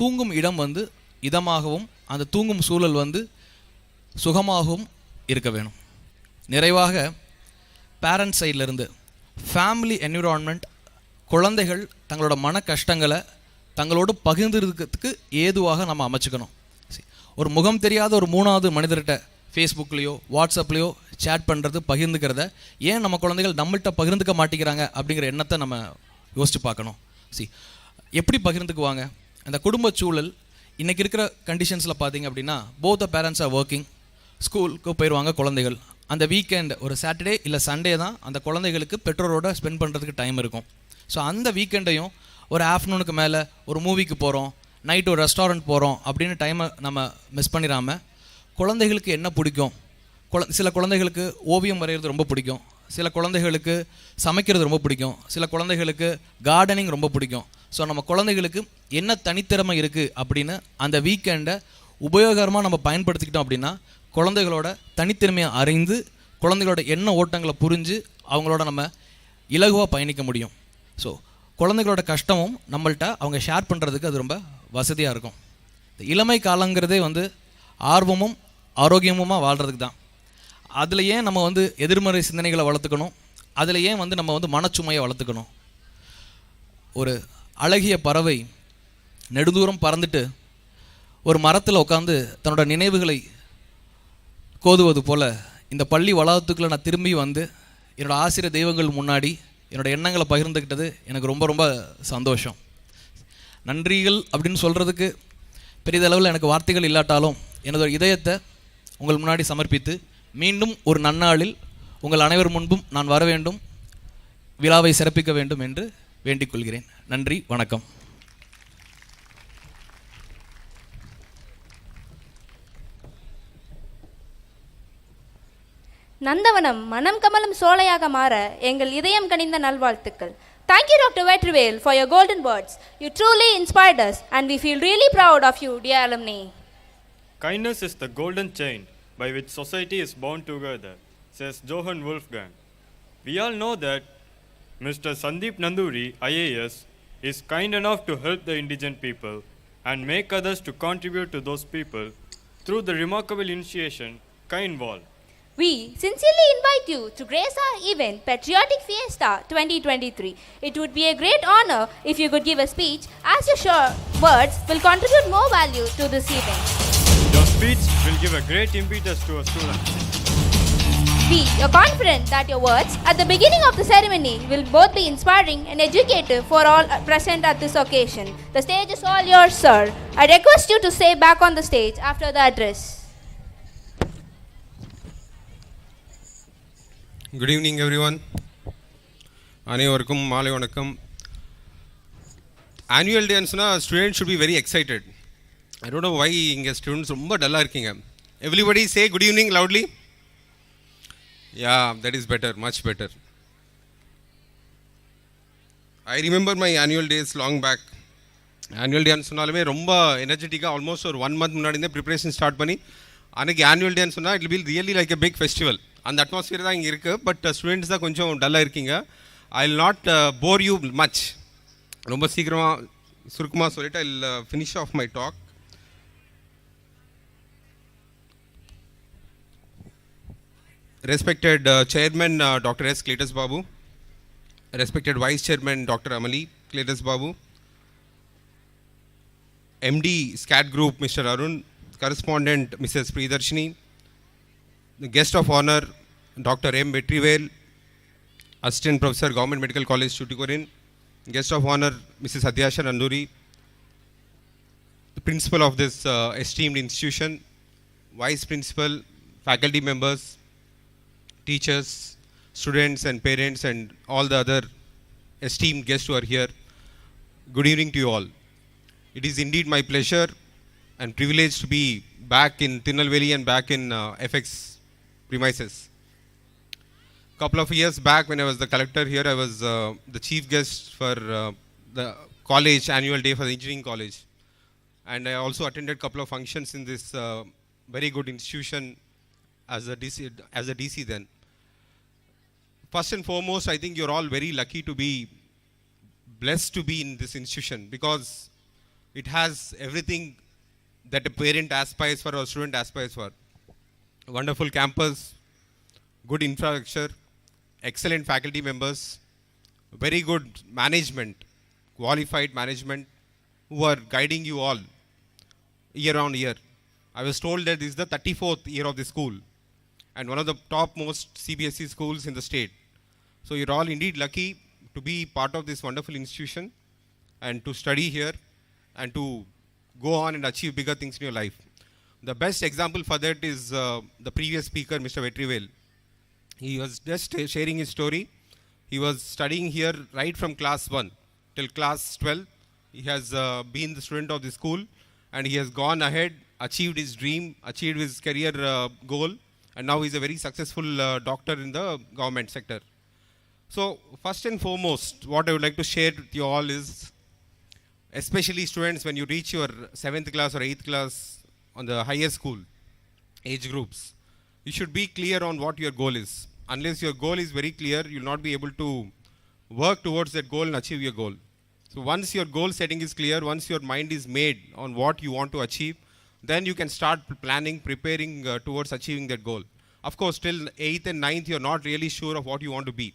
தூங்கும் இடம் இதமாகவும் அந்த தூங்கும் சூழல் சுகமாகவும் இருக்க வேணும். நிறைவாக பேரண்ட்ஸ் சைட்லேருந்து ஃபேமிலி என்விரான்மெண்ட், குழந்தைகள் தங்களோட மன கஷ்டங்களை தங்களோடு பகிர்ந்துக்கிறதுக்கு ஏதுவாக நம்ம அமைச்சுக்கணும். ஒரு முகம் தெரியாத ஒரு 3வது மனிதர்கிட்ட ஃபேஸ்புக்லேயோ வாட்ஸ்அப்லேயோ சேட் பண்ணுறது, பகிர்ந்துக்கிறத ஏன் நம்ம குழந்தைகள் நம்மள்கிட்ட பகிர்ந்துக்க மாட்டேங்கிறாங்க அப்படிங்கிற எண்ணத்தை நம்ம யோசித்து பார்க்கணும். எப்படி பகிர்ந்துக்குவாங்க? அந்த குடும்ப சூழல் இன்றைக்கி இருக்கிற கண்டிஷன்ஸில் பார்த்தீங்க அப்படின்னா both the parents are working, ஸ்கூலுக்கு போயிடுவாங்க குழந்தைகள். அந்த வீக்கெண்ட் ஒரு சாட்டர்டே இல்லை சண்டே தான் அந்த குழந்தைகளுக்கு பெற்றோரோட ஸ்பெண்ட் பண்ணுறதுக்கு டைம் இருக்கும். ஸோ அந்த வீக்கெண்டையும் ஒரு ஆஃப்டர்நூனுக்கு மேலே ஒரு மூவிக்கு போகிறோம், நைட் ஒரு ரெஸ்டாரண்ட் போகிறோம் அப்படின்னு டைமை நம்ம மிஸ் பண்ணிடாமல் குழந்தைகளுக்கு என்ன பிடிக்கும்? சில குழந்தைகளுக்கு ஓவியம் வரைகிறது ரொம்ப பிடிக்கும், சில குழந்தைகளுக்கு சமைக்கிறது ரொம்ப பிடிக்கும், சில குழந்தைகளுக்கு கார்டனிங் ரொம்ப பிடிக்கும். ஸோ நம்ம குழந்தைகளுக்கு என்ன தனித்திறமை இருக்குது அப்படின்னு அந்த வீக்கெண்டை உபயோகரமாக நம்ம பயன்படுத்திக்கிட்டோம் அப்படின்னா குழந்தைகளோட தனித்திறமையை அறிந்து குழந்தைகளோட எண்ண ஓட்டங்களை புரிஞ்சு அவங்களோட நம்ம இலகுவாக பயணிக்க முடியும். ஸோ குழந்தைகளோட கஷ்டமும் நம்மள்கிட்ட அவங்க ஷேர் பண்ணுறதுக்கு அது ரொம்ப வசதியாக இருக்கும். இளமை காலங்கிறதே ஆர்வமும் ஆரோக்கியமுமாக வாழ்கிறதுக்கு தான். அதில் ஏன் நம்ம எதிர்மறை சிந்தனைகளை வளர்த்துக்கணும்? அதில் ஏன் நம்ம மனச்சுமையை வளர்த்துக்கணும்? ஒரு அழகிய பறவை நெடுதூரம் பறந்துட்டு ஒரு மரத்தில் உட்காந்து தன்னோட நினைவுகளை கோதுவது போல் இந்த பள்ளி வளாகத்துக்குள்ளே நான் திரும்பி என்னோடய ஆசிரியர் தெய்வங்கள் முன்னாடி என்னோடய எண்ணங்களை பகிர்ந்துக்கிட்டது எனக்கு ரொம்ப ரொம்ப சந்தோஷம். நன்றிகள் அப்படின்னு சொல்கிறதுக்கு பெரிதளவில் எனக்கு வார்த்தைகள் இல்லாட்டாலும் எனது இதயத்தை உங்கள் முன்னாடி சமர்ப்பித்து மீண்டும் ஒரு நன்னாளில் உங்கள் அனைவர் முன்பும் நான் வர வேண்டும், விழாவை சிறப்பிக்க வேண்டும் என்று வேண்டிக் கொள்கிறேன். நன்றி, வணக்கம். நந்தவனம் மனம் கமலும் சோலையாக மாற எங்கள் இதயம் கனிந்த நல்வாழ்த்துக்கள். Thank you, Dr. Vetrivale, for your golden words. You truly inspired us and we feel really proud of you, dear alumni. Kindness is the golden chain by which society is bound together, says Johann Wolfgang. We all know that Mr. Sandeep Nanduri, IAS, is kind enough to help the indigent people and make others to contribute to those people through the remarkable initiation, Kind Wall. We sincerely invite you to grace our event, Patriotic Fiesta 2023. It would be a great honor if you could give a speech, as your sure words will contribute more value to this event. Your speech will give a great impetus to our students. We are confident that your words at the beginning of the ceremony will both be inspiring and educative for all present at this occasion. The stage is all yours, sir. I request you to stay back on the stage after the address. Good evening, everyone. அனைவருக்கும் மாலை வணக்கம். Annual டேன்ஸ்னா students should be very excited. I don't know why இங்கே students ரொம்ப டல்லாக இருக்கீங்க. Everybody say good evening loudly. Yeah, that is better, much better. I remember my annual days long back. Annual day சொன்னாலுமே ரொம்ப எனர்ஜெட்டிக்காக almost ஒரு 1 month முன்னாடி இருந்தே ப்ரிப்பரேஷன் ஸ்டார்ட் பண்ணி அன்றைக்கி ஆனுவல் டேன்னு சொன்னால் it will really like a big festival. அந்த அட்மாஸ்பியர் தான் இங்கே இருக்குது. பட் ஸ்டூடெண்ட்ஸ் தான் கொஞ்சம் டல்லாக இருக்கீங்க. I will not bore you much. ரொம்ப சீக்கிரமாக சுருக்கமாக சொல்லிவிட்டு I will finish off my talk. Respected Chairman Dr. S. Cletus Babu, Respected Vice Chairman Dr. Amali Cletus Babu, MD SCAT Group Mr. Arun, Correspondent Mrs. Priyadarshini, the guest of honor, Dr. M. Vetrivel, Assistant Professor, Government Medical College, Tuticorin. Guest of honor, Mrs. Satyasha Nanduri, the principal of this esteemed institution, vice principal, faculty members, teachers, students and parents, and all the other esteemed guests who are here. Good evening to you all. It is indeed my pleasure and privilege to be back in Tirunelveli and back in FX premises. Couple of years back, when I was the collector here, I was the chief guest for the college annual day for the engineering college, and I also attended a couple of functions in this very good institution as a DC then. First and foremost, I think you're all very lucky to be blessed to be in this institution, because it has everything that a parent aspires for or a student aspires for. A wonderful campus, good infrastructure, excellent faculty members, very good management, qualified management who are guiding you all year on year. I was told that this is the 34th year of the school and one of the topmost CBSE schools in the state. So you're all indeed lucky to be part of this wonderful institution and to study here and to go on and achieve bigger things in your life. The best example for that is the previous speaker, Mr. Vetrivel. He was just sharing his story. He was studying here right from class 1 till class 12. He has been the student of the school, and he has gone ahead, achieved his dream, achieved his career goal, and now he's a very successful doctor in the government sector. So first and foremost, what I would like to share with you all is, especially students, when you reach your 7th class or 8th class on the higher school age groups, you should be clear on what your goal is. Unless your goal is very clear, you will not be able to work towards that goal and achieve your goal. So once your goal setting is clear, once your mind is made on what you want to achieve, then you can start planning, preparing towards achieving that goal. Of course, till 8th and 9th, you're not really sure of what you want to be.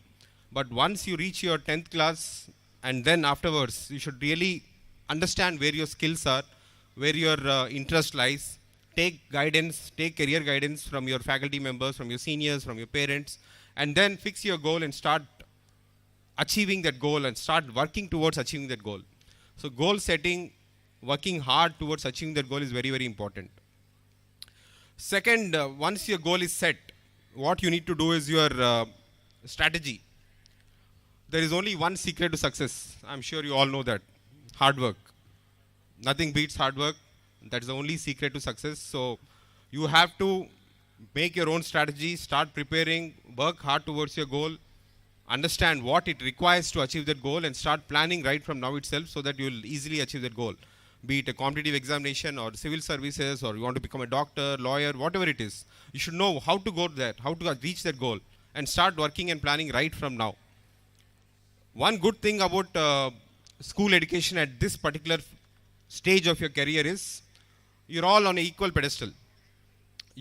But once you reach your 10th class, and then afterwards, you should really understand where your skills are, where your interest lies. Take guidance, take career guidance from your faculty members, from your seniors, from your parents, and then fix your goal and start achieving that goal and start working towards achieving that goal. So goal setting, working hard towards achieving that goal is very, very important. Second, once your goal is set, what you need to do is your strategy. There is only one secret to success. I'm sure you all know that. Hard work. Nothing beats hard work. That's the only secret to success. So you have to make your own strategy, start preparing, work hard towards your goal, understand what it requires to achieve that goal, and start planning right from now itself so that you will easily achieve that goal. Be it a competitive examination or civil services, or you want to become a doctor, lawyer, whatever it is. You should know how to go there, how to reach that goal, and start working and planning right from now. One good thing about school education at this particular stage of your career is you're all on an equal pedestal.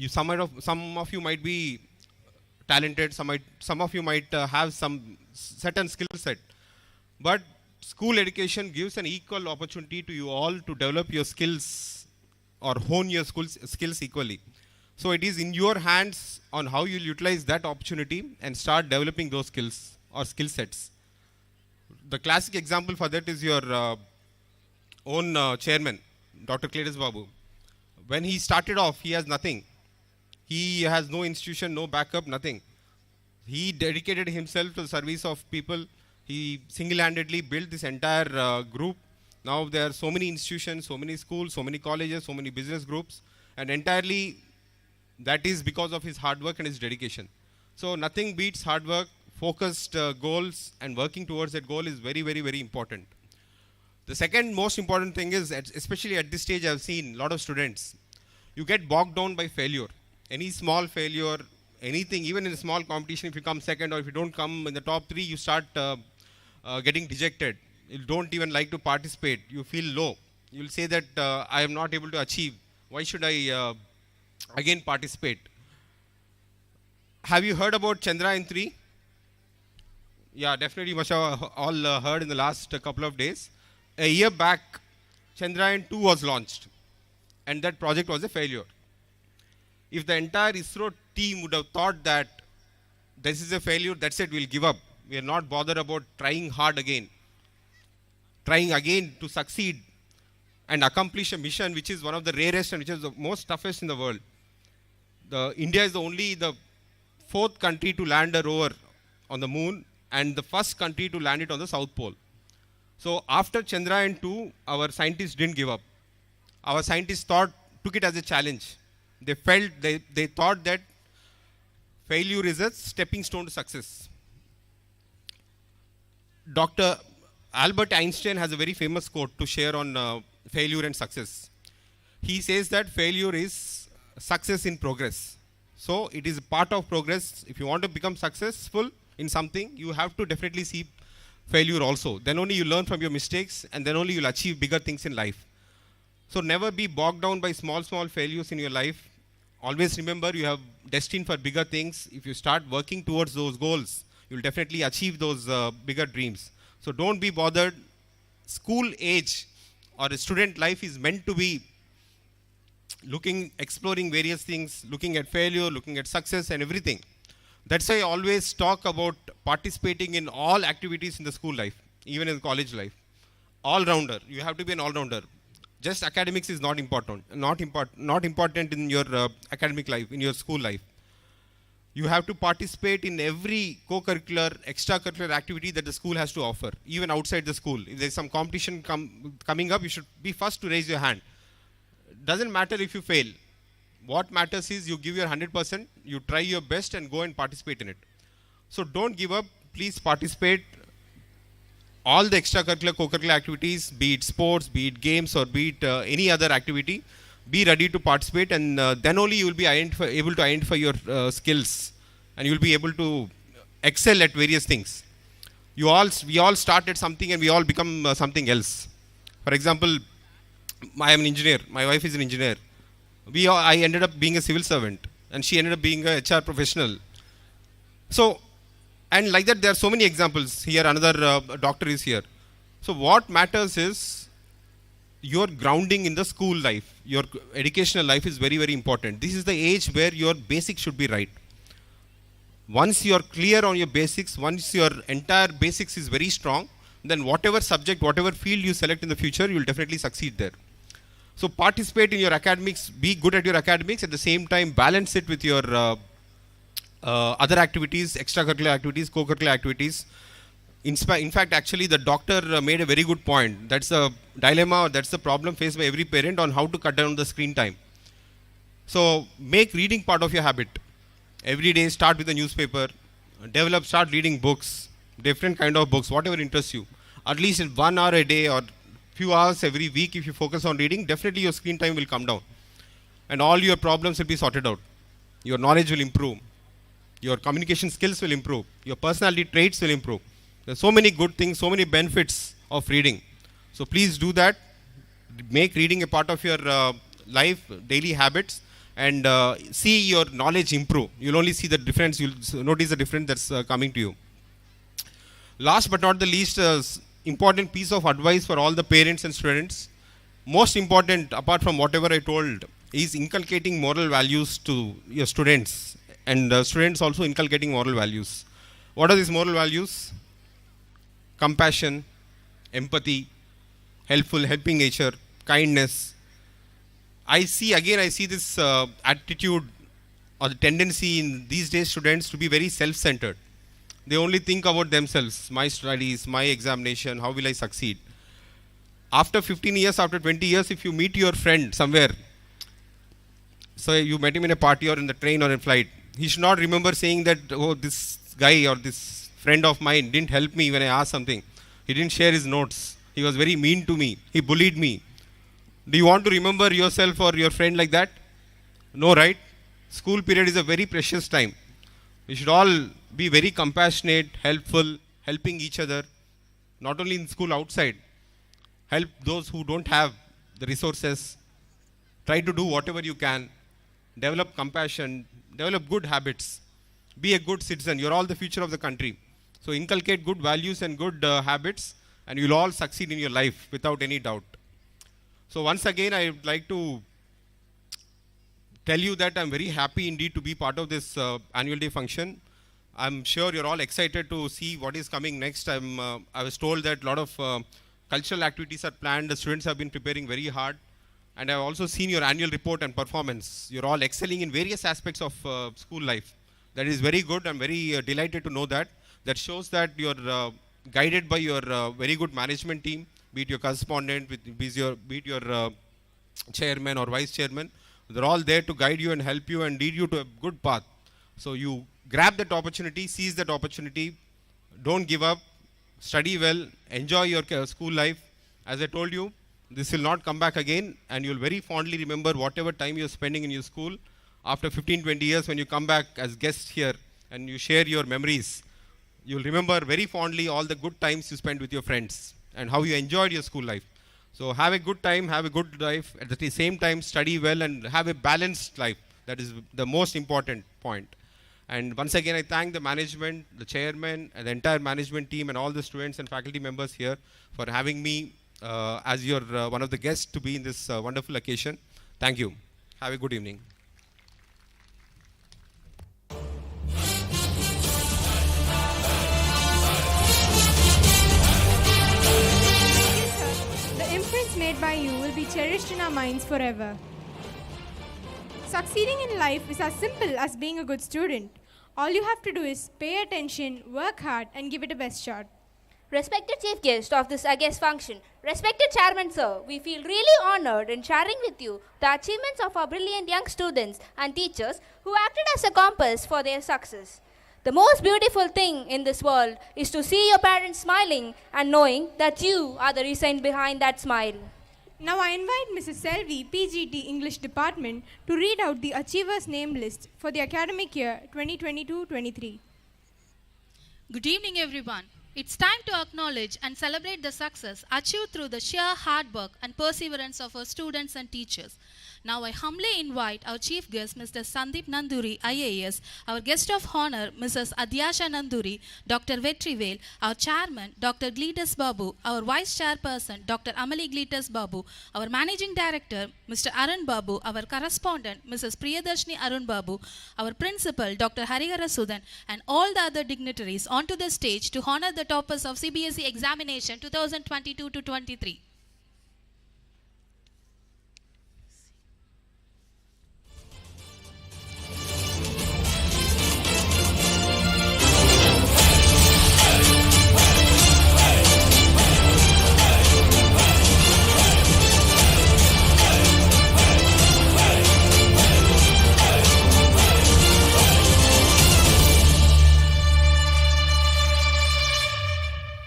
Some of you might be talented, some of you might have some certain skill set, but school education gives an equal opportunity to you all to develop your skills or hone your skills equally. So it is in your hands on how you utilize that opportunity and start developing those skills or skill sets. The classic example for that is your own chairman, Dr. Cletus Babu. When he started off, he has nothing. He has no institution, no backup, nothing. He dedicated himself to the service of people. He single-handedly built this entire group. Now there are so many institutions, so many schools, so many colleges, so many business groups, and entirely that is because of his hard work and his dedication. So nothing beats hard work, focused goals, and working towards that goal is very, very, very important. The second most important thing is, especially at this stage, I've seen a lot of students, you get bogged down by failure. Any small failure, anything, even in a small competition, if you come second or if you don't come in the top 3, you start getting dejected. You don't even like to participate. You feel low. You'll say that I am not able to achieve. Why should I again participate? Have you heard about Chandrayaan 3? Yeah, definitely you must have all heard in the last couple of days. A year back, Chandrayaan 2 was launched, and that project was a failure. If the entire ISRO team would have thought that this is a failure, that's it, we'll give up. We are not bothered about trying hard again. Trying again to succeed and accomplish a mission which is one of the rarest and which is the most toughest in the world. India is the fourth country to land a rover on the moon and the first country to land it on the South Pole. So after Chandrayaan-2, our scientists didn't give up. Our scientists took it as a challenge. They thought that failure is a stepping stone to success. Dr. Albert Einstein has a very famous quote to share on failure and success. He says that failure is success in progress. So it is part of progress. If you want to become successful in something, you have to definitely see failure also. Then only you learn from your mistakes, and then only you'll achieve bigger things in life. So never be bogged down by small failures in your life. Always remember you have destined for bigger things. If you start working towards those goals, you'll definitely achieve those bigger dreams. So don't be bothered. School age or a student life is meant to be exploring various things, looking at failure, looking at success and everything. That's why I always talk about participating in all activities in the school life, even in college life. All-rounder. You have to be an all-rounder. Just academics is not important. Not important in your academic life, in your school life. You have to participate in every co-curricular, extracurricular activity that the school has to offer, even outside the school. If there's some competition coming up, you should be first to raise your hand. Doesn't matter if you fail. What matters is you give your 100%, you try your best and go and participate in it. So don't give up. Please participate. All the extracurricular, co-curricular activities, be it sports, be it games, or be it any other activity, be ready to participate, and then only you will be able to identify your skills, and you will be able to excel at various things. We all start at something and we all become something else. For example, I am an engineer. My wife is an engineer. I ended up being a civil servant, and she ended up being a HR professional. So, and like that, there are so many examples. Here, another doctor is here. So, what matters is your grounding in the school life. Your educational life is very, very important. This is the age where your basics should be right. Once you are clear on your basics, once your entire basics is very strong, then whatever subject, whatever field you select in the future, you will definitely succeed there. So participate in your academics, be good at your academics, at the same time balance it with your other activities, extracurricular activities, co-curricular activities. In fact, actually the doctor made a very good point. That's the dilemma, that's the problem faced by every parent on how to cut down the screen time. So make reading part of your habit. Every day start with a newspaper, start reading books, different kind of books, whatever interests you. At least in 1 hour a day or few hours every week, if you focus on reading, definitely your screen time will come down. And all your problems will be sorted out. Your knowledge will improve. Your communication skills will improve. Your personality traits will improve. There's so many good things, so many benefits of reading. So please do that. Make reading a part of your life, daily habits, and see your knowledge improve. You'll only see the difference. You'll notice the difference that's coming to you. Last but not the least, important piece of advice for all the parents and students. Most important, apart from whatever I told, is inculcating moral values to your students, and students also inculcating moral values. What are these moral values? Compassion, empathy, helping nature, kindness. I see this attitude or the tendency in these days students to be very self-centered. They only think about themselves, my studies, my examination, how will I succeed. After 15 years, after 20 years, if you meet your friend somewhere, so you met him in a party or in the train or in flight, he should not remember saying that, oh, this guy or this friend of mine didn't help me when I asked something. He didn't share his notes. He was very mean to me. He bullied me. Do you want to remember yourself or your friend like that? No, right? School period is a very precious time. We should all be very compassionate, helpful, helping each other, not only in school, outside. Help those who don't have the resources. Try to do whatever you can. Develop compassion, develop good habits. Be a good citizen. You're all the future of the country. So inculcate good values and good habits, and you'll all succeed in your life without any doubt. So once again, I would like to tell you that I'm very happy indeed to be part of this annual day function. I'm sure you're all excited to see what is coming next. I was told that a lot of cultural activities are planned. The students have been preparing very hard. And I've also seen your annual report and performance. You're all excelling in various aspects of school life. That is very good. I'm very delighted to know that. That shows that you're guided by your very good management team, be it your correspondent, be it your chairman or vice chairman. They're all there to guide you and help you and lead you to a good path. So you grab that opportunity, seize that opportunity, don't give up, study well, enjoy your school life. As I told you, this will not come back again, and you'll very fondly remember whatever time you're spending in your school. After 15-20 years, when you come back as guests here and you share your memories, you'll remember very fondly all the good times you spent with your friends and how you enjoyed your school life. So have a good time, have a good life. At the same time, study well and have a balanced life. That is the most important point. And once again, I thank the management, the chairman, and the entire management team and all the students and faculty members here for having me as your one of the guests to be in this wonderful occasion. Thank you. Have a good evening. The imprints made by you will be cherished in our minds forever. Succeeding in life is as simple as being a good student. All you have to do is pay attention, work hard, and give it a best shot. Respected chief guest of this august function, respected chairman sir, we feel really honored in sharing with you the achievements of our brilliant young students and teachers who acted as a compass for their success. The most beautiful thing in this world is to see your parents smiling and knowing that you are the reason behind that smile. Now I invite Mrs. Selvi, PGT English Department, to read out the Achievers Name List for the academic year 2022-23. Good evening, everyone. It's time to acknowledge and celebrate the success achieved through the sheer hard work and perseverance of our students and teachers. Now I humbly invite our chief guest, Mr. Sandeep Nanduri, IAS, our guest of honor, Mrs. Adyasha Nanduri, Dr. Vetrivel, our chairman, Dr. Gletus Babu, our vice chairperson, Dr. Amali Gletus Babu, our managing director, Mr. Arun Babu, our correspondent, Mrs. Priyadarshini Arun Babu, our principal, Dr. Harihara Sudan, and all the other dignitaries onto the stage to honor the toppers of CBSE examination 2022-23.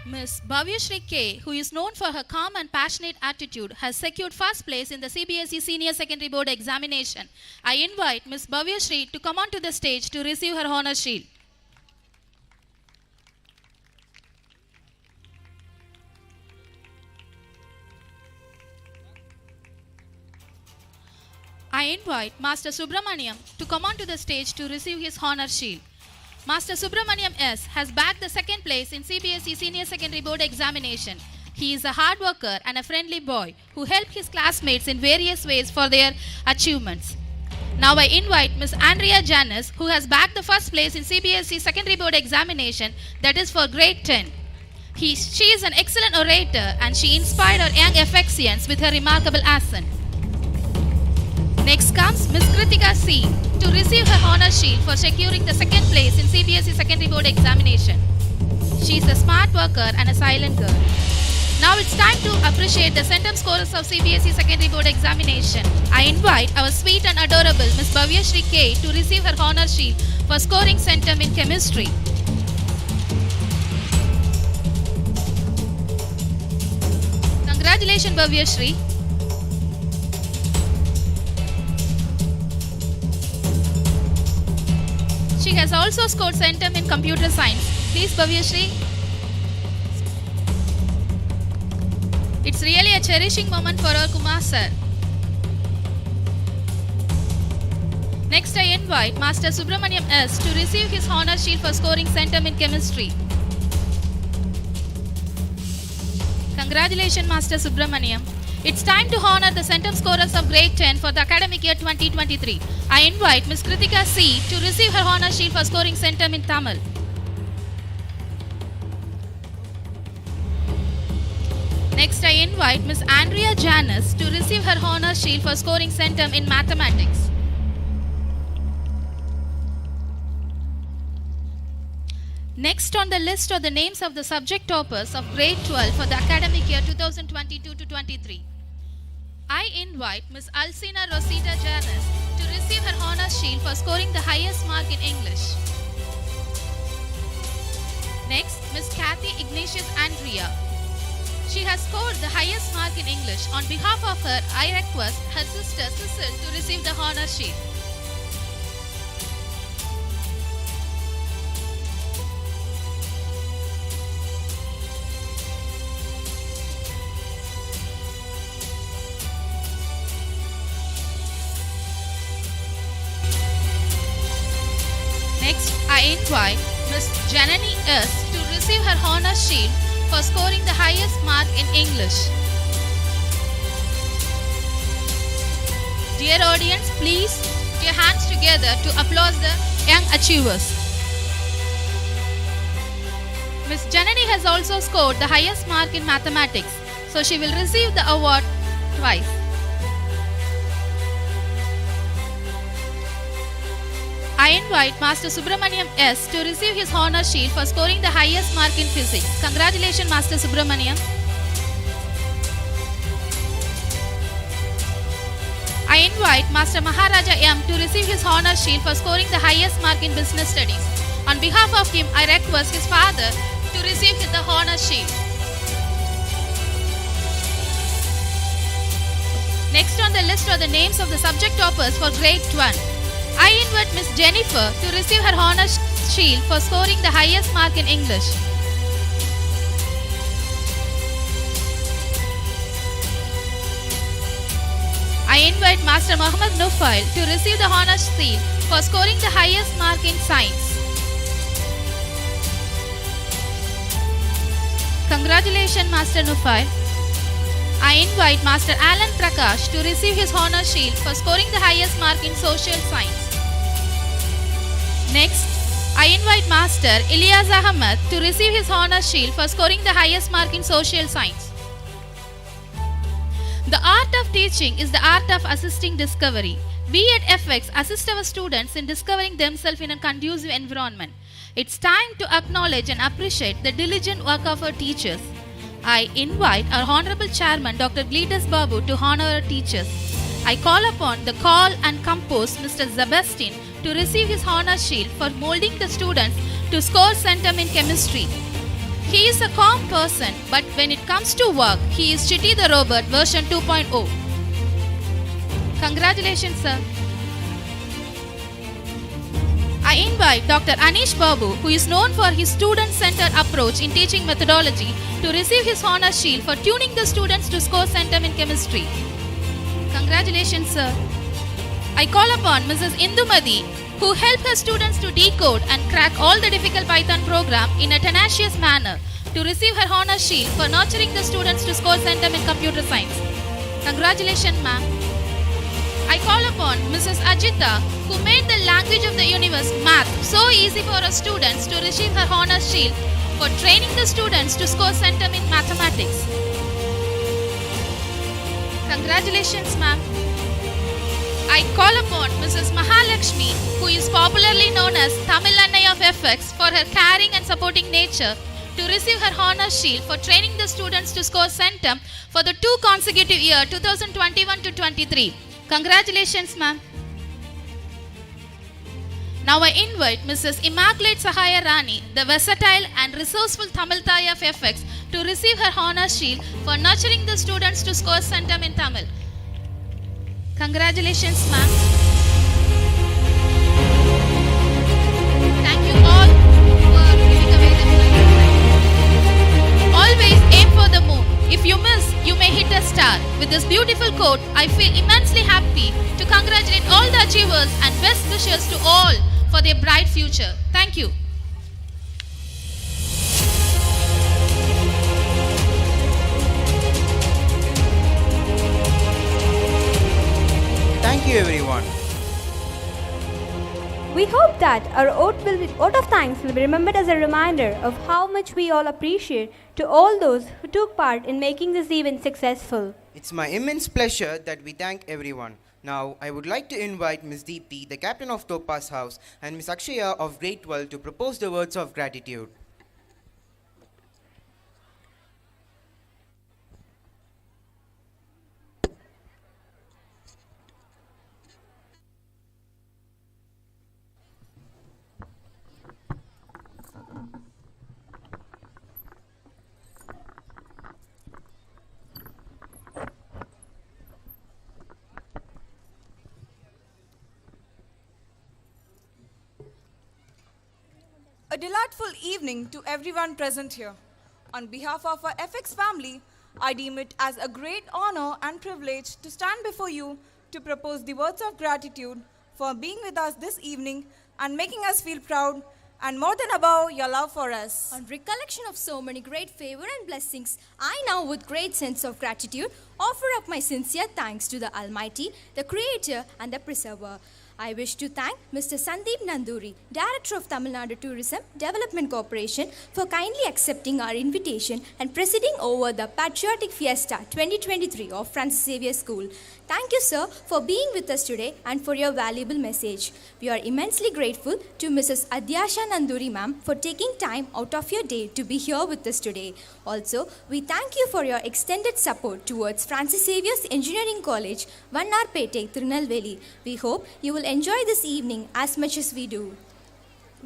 Ms. Bhavyashri K, who is known for her calm and passionate attitude, has secured first place in the CBSE Senior Secondary Board examination. I invite Ms. Bhavyashri to come onto the stage to receive her honor shield. I invite Master Subramaniam to come onto the stage to receive his honor shield. Master Subramaniam S. has bagged the second place in CBSE Senior Secondary Board examination. He is a hard worker and a friendly boy who helped his classmates in various ways for their achievements. Now I invite Ms. Andrea Janis, who has bagged the first place in CBSE Secondary Board examination, that is for grade 10. She is an excellent orator and she inspired our young Effexians with her remarkable accent. Next comes Ms. Kritika C. to receive her honor shield for securing the second place in CBSE Secondary Board examination. She is a smart worker and a silent girl. Now it's time to appreciate the centum scorers of CBSE Secondary Board examination. I invite our sweet and adorable Ms. Bhavyashri K. to receive her honor shield for scoring centum in chemistry. Congratulations, Bhavyashri. She has also scored centum in computer science. Please, Bhavyashri. It's really a cherishing moment for our Kumar sir. Next, I invite Master Subramaniam S. to receive his honor shield for scoring centum in chemistry. Congratulations, Master Subramaniam. It's time to honor the centum scorers of grade 10 for the academic year 2023. I invite Ms. Kritika C. to receive her honor shield for scoring centum in Tamil. Next, I invite Ms. Andrea Janice to receive her honor shield for scoring centum in mathematics. Next on the list are the names of the subject toppers of grade 12 for the academic year 2022-23. I invite Ms. Alcina Rosita Janice to receive her honor shield for scoring the highest mark in English. Next, Ms. Kathy Ignatius Andrea. She has scored the highest mark in English. On behalf of her, I request her sister Cecil to receive the honor shield. Next, I invite Ms. Janani S. to receive her honor shield for scoring the highest mark in English. Dear audience, please put your hands together to applaud the young achievers. Ms. Janani has also scored the highest mark in mathematics, so she will receive the award twice. I invite Master Subramaniam S. to receive his honor shield for scoring the highest mark in physics. Congratulations, Master Subramaniam. I invite Master Maharaja M. to receive his honor shield for scoring the highest mark in business studies. On behalf of him, I request his father to receive the honor shield. Next on the list are the names of the subject toppers for grade 12. I invite Miss Jennifer to receive her honor shield for scoring the highest mark in English. I invite Master Muhammad Nufail to receive the honor shield for scoring the highest mark in science. Congratulations, Master Nufail. I invite Master Alan Prakash to receive his honor shield for scoring the highest mark in social science. Next, I invite Master Ilyas Ahmed to receive his honor shield for scoring the highest mark in social science. The art of teaching is the art of assisting discovery. We at FX assist our students in discovering themselves in a conducive environment. It's time to acknowledge and appreciate the diligent work of our teachers. I invite our Honorable Chairman Dr. Gletus Babu to honor our teachers. I call upon the call and compose Mr. Sebastian to receive his honor shield for molding the students to score centum in chemistry. He is a calm person, but when it comes to work, he is Chitty the Robot version 2.0. Congratulations, sir. I invite Dr. Anish Babu, who is known for his student-centered approach in teaching methodology, to receive his honor shield for tuning the students to score centum in chemistry. Congratulations, sir. I call upon Mrs. Indumadi, who helped her students to decode and crack all the difficult Python program in a tenacious manner, to receive her honor shield for nurturing the students to score centum in computer science. Congratulations, ma'am. I call upon Mrs. Ajita, who made the language of the universe, math, so easy for her students to receive her honor shield for training the students to score centum in mathematics. Congratulations, ma'am. I call upon Mrs. Mahalakshmi, who is popularly known as Tamil Annai of FX, for her caring and supporting nature, to receive her honor shield for training the students to score centum for the 2 consecutive year 2021-23. Congratulations, ma'am. Now I invite Mrs. Immaculate Sahaya Rani, the versatile and resourceful Tamil Thai of FX, to receive her honor shield for nurturing the students to score centum in Tamil. Congratulations, ma'am. Thank you all for giving away the prize. Always aim for the moon. If you miss, you may hit a star. With this beautiful quote, I feel immensely happy to congratulate all the achievers and best wishes to all for their bright future. Thank you. We hope that our vote of thanks will be remembered as a reminder of how much we all appreciate to all those who took part in making this event successful. It's my immense pleasure that we thank everyone. Now, I would like to invite Ms. Deepthi, the captain of Topaz House, and Ms. Akshaya of Grade 12 to propose the words of gratitude. A delightful evening to everyone present here. On behalf of our FX family, I deem it as a great honor and privilege to stand before you to propose the words of gratitude for being with us this evening and making us feel proud and more than above your love for us. On recollection of so many great favor and blessings, I now with great sense of gratitude offer up my sincere thanks to the Almighty, the Creator and the Preserver. I wish to thank Mr. Sandeep Nanduri, Director of Tamil Nadu Tourism Development Corporation, for kindly accepting our invitation and presiding over the Patriotic Fiesta 2023 of Francis Xavier School. Thank you, sir, for being with us today and for your valuable message. We are immensely grateful to Mrs. Adyasha Nanduri, ma'am, for taking time out of your day to be here with us today. Also, we thank you for your extended support towards Francis Xavier's Engineering College, Vannarpete, Tirunelveli. We hope you will enjoy this evening as much as we do.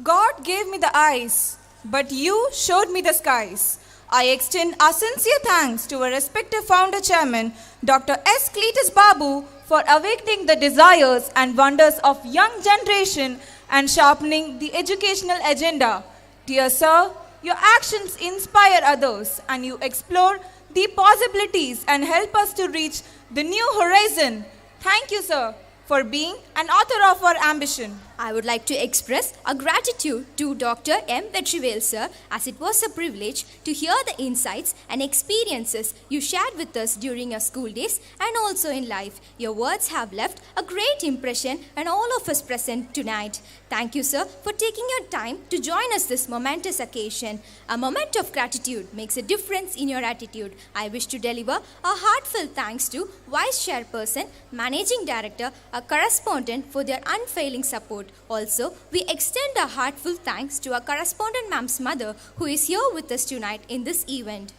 God gave me the eyes, but you showed me the skies. I extend our sincere thanks to our respected founder chairman, Dr. S. Cletus Babu, for awakening the desires and wonders of young generation and sharpening the educational agenda. Dear sir, your actions inspire others and you explore the possibilities and help us to reach the new horizon. Thank you, sir, for being an author of our ambition. I would like to express our gratitude to Dr. M. Vetrivel, sir, as it was a privilege to hear the insights and experiences you shared with us during your school days and also in life. Your words have left a great impression on all of us present tonight. Thank you, sir, for taking your time to join us this momentous occasion. A moment of gratitude makes a difference in your attitude. I wish to deliver a heartfelt thanks to Vice Chairperson, Managing Director, a correspondent for their unfailing support. Also, we extend our heartfelt thanks to our correspondent ma'am's mother who is here with us tonight in this event.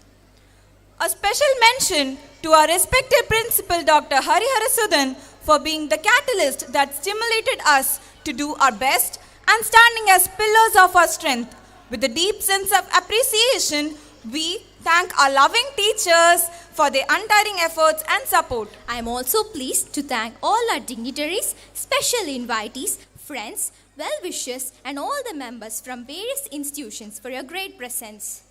A special mention to our respected principal Dr. Hari Harasudan for being the catalyst that stimulated us to do our best and standing as pillars of our strength. With a deep sense of appreciation, we thank our loving teachers for their untiring efforts and support. I am also pleased to thank all our dignitaries, special invitees, friends, well-wishers and all the members from various institutions for your great presence.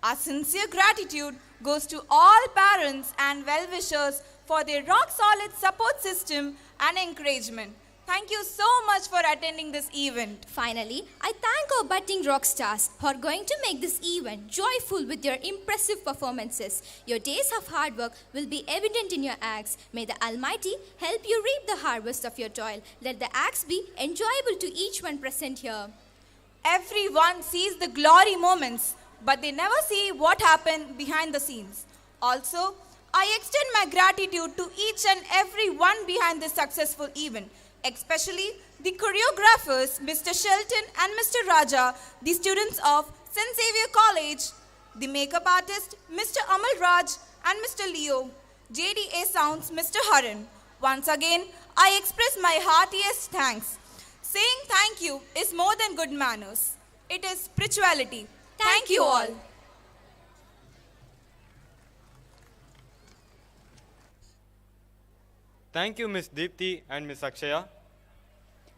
Our sincere gratitude goes to all parents and well-wishers for their rock-solid support system and encouragement. Thank you so much for attending this event. Finally, I thank our budding rock stars who are going to make this event joyful with your impressive performances. Your days of hard work will be evident in your acts. May the Almighty help you reap the harvest of your toil. Let the acts be enjoyable to each one present here. Everyone sees the glory moments, but they never see what happened behind the scenes. Also, I extend my gratitude to each and every one behind this successful event, especially the choreographers, Mr. Shelton and Mr. Raja, the students of St. Xavier College, the makeup artist, Mr. Amal Raj and Mr. Leo, JDA Sounds, Mr. Haran. Once again, I express my heartiest thanks. Saying thank you is more than good manners. It is spirituality. Thank you all. Thank you, Ms. Deepthi and Ms. Akshaya.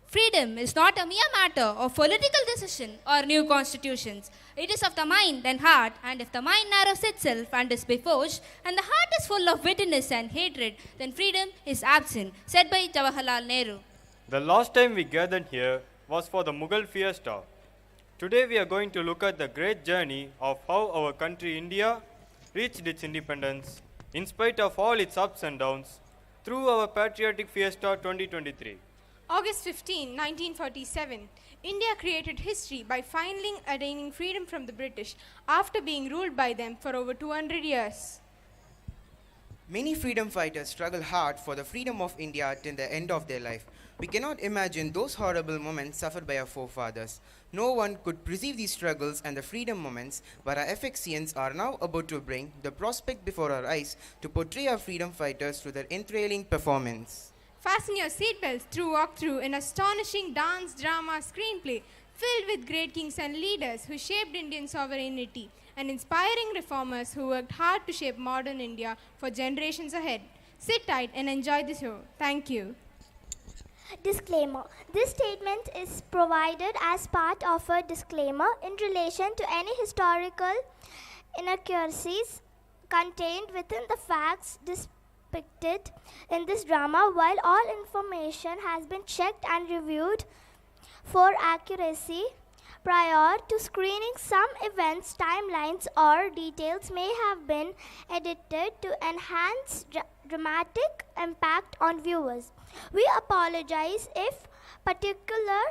Freedom is not a mere matter of political decision or new constitutions. It is of the mind and heart, and if the mind narrows itself and is beforged, and the heart is full of bitterness and hatred, then freedom is absent, said by Jawaharlal Nehru. The last time we gathered here was for the Mughal Fiesta. Today we are going to look at the great journey of how our country India reached its independence in spite of all its ups and downs through our Patriotic Fiesta 2023. August 15, 1947, India created history by finally attaining freedom from the British after being ruled by them for over 200 years. Many freedom fighters struggle hard for the freedom of India till the end of their life. We cannot imagine those horrible moments suffered by our forefathers. No one could perceive these struggles and the freedom moments, but our FXCNs are now about to bring the prospect before our eyes to portray our freedom fighters through their enthralling performance. Fasten your seatbelts through walkthrough an astonishing dance drama screenplay filled with great kings and leaders who shaped Indian sovereignty and inspiring reformers who worked hard to shape modern India for generations ahead. Sit tight and enjoy the show. Thank you. Disclaimer. This statement is provided as part of a disclaimer in relation to any historical inaccuracies contained within the facts depicted in this drama. While all information has been checked and reviewed for accuracy prior to screening, some events, timelines, or details may have been edited to enhance dramatic impact on viewers. We apologize if particular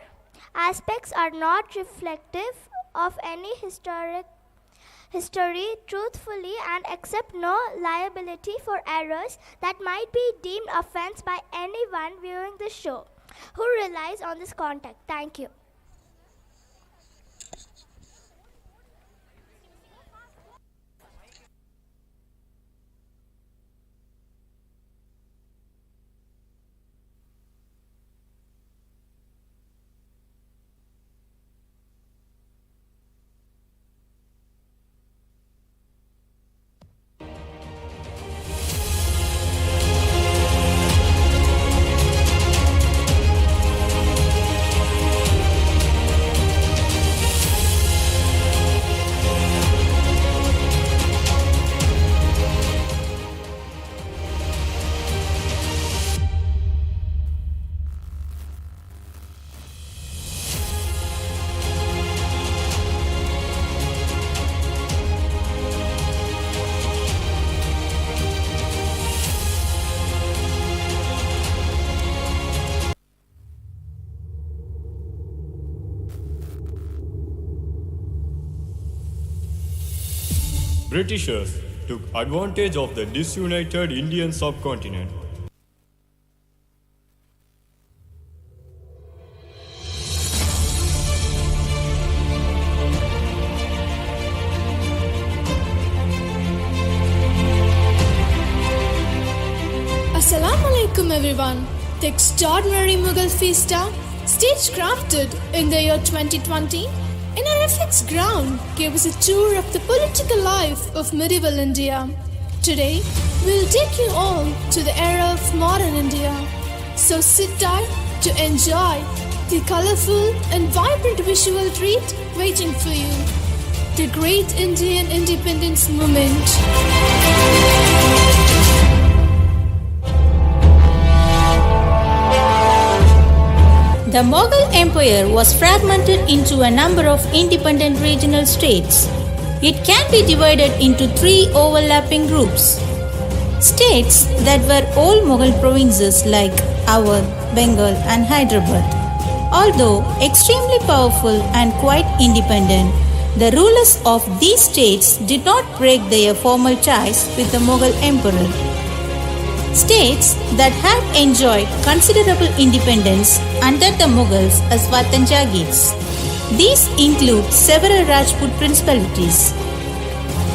aspects are not reflective of any history truthfully and accept no liability for errors that might be deemed offense by anyone viewing the show who relies on this content. Thank you. Britishers took advantage of the disunited Indian subcontinent. Assalamu alaikum everyone. The extraordinary Mughal Fiesta, stagecrafted in the year 2020, in our FX ground gave us a tour of the political life of medieval India. Today, we'll take you all to the era of modern India. So sit tight to enjoy the colorful and vibrant visual treat waiting for you. The Great Indian Independence Movement. The Mughal Empire was fragmented into a number of independent regional states. It can be divided into three overlapping groups. States that were old Mughal provinces like Awadh, Bengal and Hyderabad. Although extremely powerful and quite independent, the rulers of these states did not break their formal ties with the Mughal Emperor. States that had enjoyed considerable independence under the Mughals as Watan Jagirs. These include several Rajput principalities.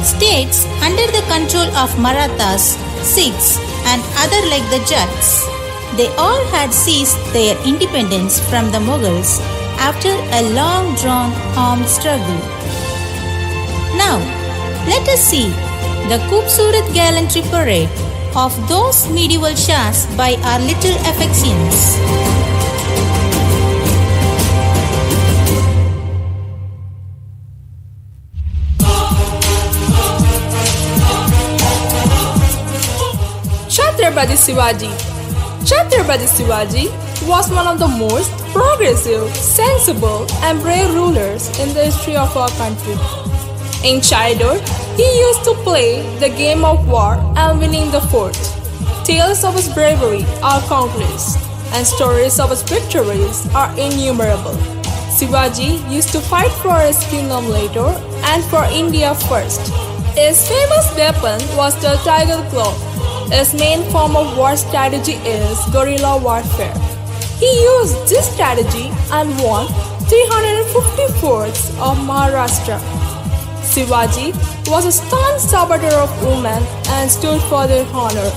States under the control of Marathas, Sikhs and other like the Jats. They all had seized their independence from the Mughals after a long drawn armed struggle. Now, let us see the Khoobsurat gallantry parade of those medieval Shahs by our little FXians. Chhatrapati Shivaji. Chhatrapati Shivaji was one of the most progressive, sensible and brave rulers in the history of our country. In childhood, he used to play the game of war and winning the fort. Tales of his bravery are countless. and stories of his victories are innumerable. Shivaji used to fight for his kingdom later and for India first. His famous weapon was the tiger claw. His main form of war strategy is guerrilla warfare. He used this strategy and won 350 forts of Maharashtra. Shivaji was a staunch supporter of women and stood for their honor.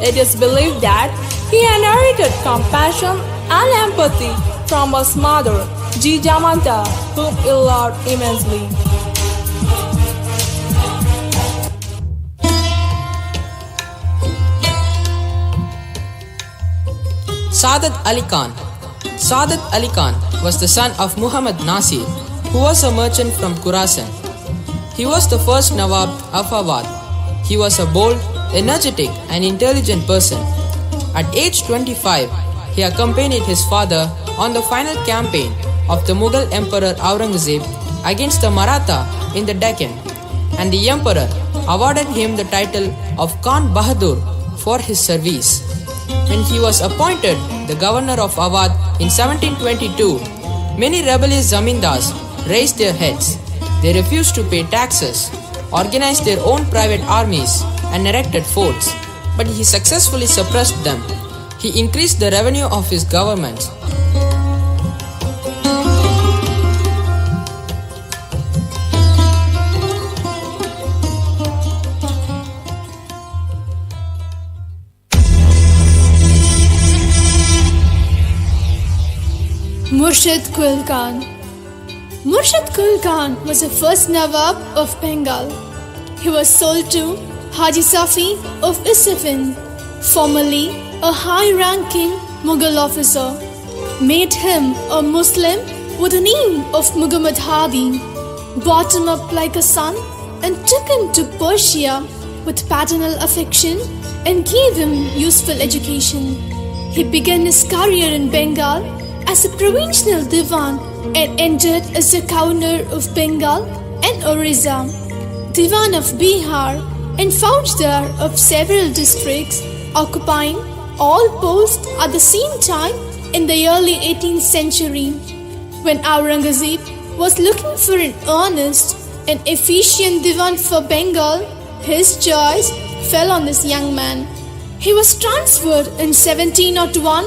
It is believed that he inherited compassion and empathy from his mother, Jijamanta, whom he loved immensely. Saadat Ali Khan. Saadat Ali Khan was the son of Muhammad Nasir, who was a merchant from Khurasan. He was the first Nawab of Awadh. He was a bold, energetic and intelligent person. At age 25, he accompanied his father on the final campaign of the Mughal Emperor Aurangzeb against the Maratha in the Deccan, and the emperor awarded him the title of Khan Bahadur for his service. When he was appointed the governor of Awadh in 1722, many rebellious zamindars raised their heads. They refused to pay taxes, organized their own private armies, and erected forts. But he successfully suppressed them. He increased the revenue of his government. Murshid Qul Khan. Murshid Qul Khan was the first Nawab of Bengal. He was sold to Haji Safi of Isfahan, formerly a high-ranking Mughal officer, made him a Muslim with the name of Muhammad Hadi, brought him up like a son and took him to Persia with paternal affection and gave him useful education. He began his career in Bengal as a provincial diwan and ended as the governor of Bengal and Orissa, diwan of Bihar, and faujdar of several districts, occupying all posts at the same time in the early 18th century. When Aurangzeb was looking for an honest and efficient diwan for Bengal, his choice fell on this young man. He was transferred in 1701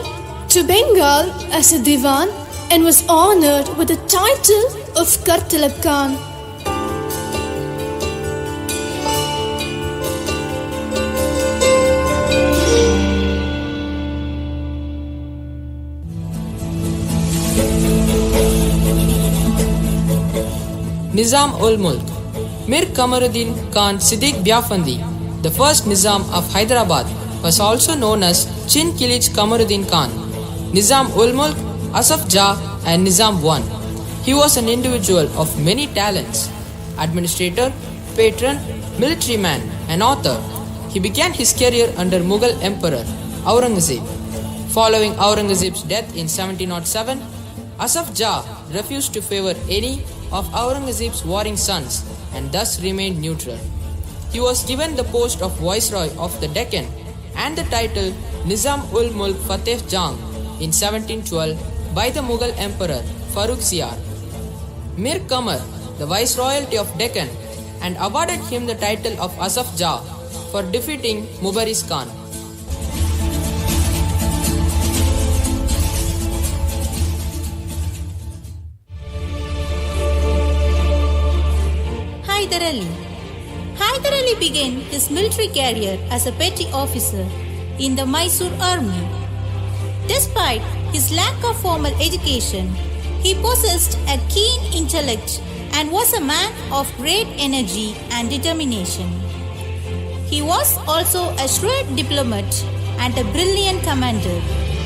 to Bengal as a diwan and was honored with the title of Kartalab Khan. Nizam-ul-Mulk. Mir Kamaruddin Khan Siddiq Biafandi, the first Nizam of Hyderabad, was also known as Chin Kilij Kamaruddin Khan, Nizam-ul-Mulk, Asaf Jah and Nizam I. He was an individual of many talents, administrator, patron, military man and author. He began his career under Mughal Emperor Aurangzeb. Following Aurangzeb's death in 1707, Asaf Jah refused to favor any of Aurangzeb's warring sons and thus remained neutral. He was given the post of Viceroy of the Deccan and the title Nizam-ul-Mulk Fateh Jang in 1712 by the Mughal Emperor Farrukhsiyar. Mir Kamar, the Viceroyalty of Deccan, and awarded him the title of Asaf Jah for defeating Mubaris Khan. Hyder Ali. Hyder Ali began his military career as a petty officer in the Mysore army. Despite his lack of formal education, he possessed a keen intellect and was a man of great energy and determination. He was also a shrewd diplomat and a brilliant commander.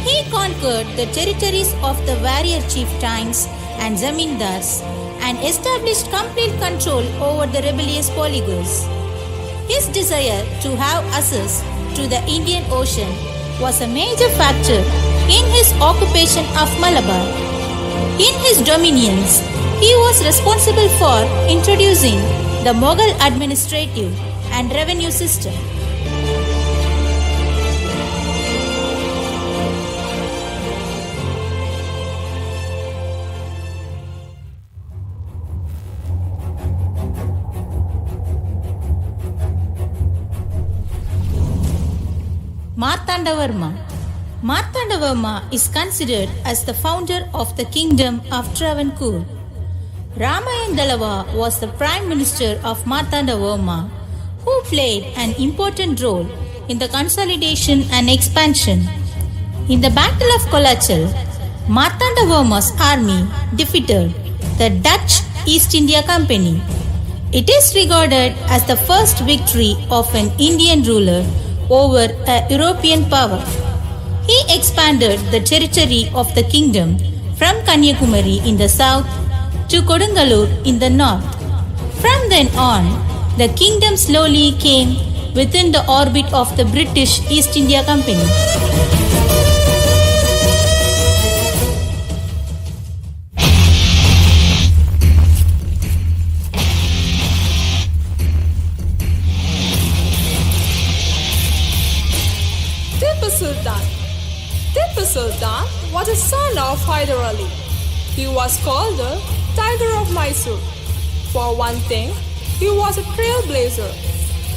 He conquered the territories of the warrior chieftains and zamindars and established complete control over the rebellious polygons. His desire to have access to the Indian Ocean was a major factor in his occupation of Malabar. In his dominions, he was responsible for introducing the Mughal administrative and revenue system. Martandavarma. Martandavarma is considered as the founder of the kingdom of Travancore. Ramayandalava was the prime minister of Martandavarma, who played an important role in the consolidation and expansion. In the Battle of Kolachal, Martandavarma's army defeated the Dutch East India Company. It is regarded as the first victory of an Indian ruler over a European power. He expanded the territory of the kingdom from Kanyakumari in the south to Kodungalur in the north. From then on, the kingdom slowly came within the orbit of the British East India Company. Tipu Sultan was a son of Hyder Ali. He was called the Tiger of Mysore. For one thing, he was a trailblazer.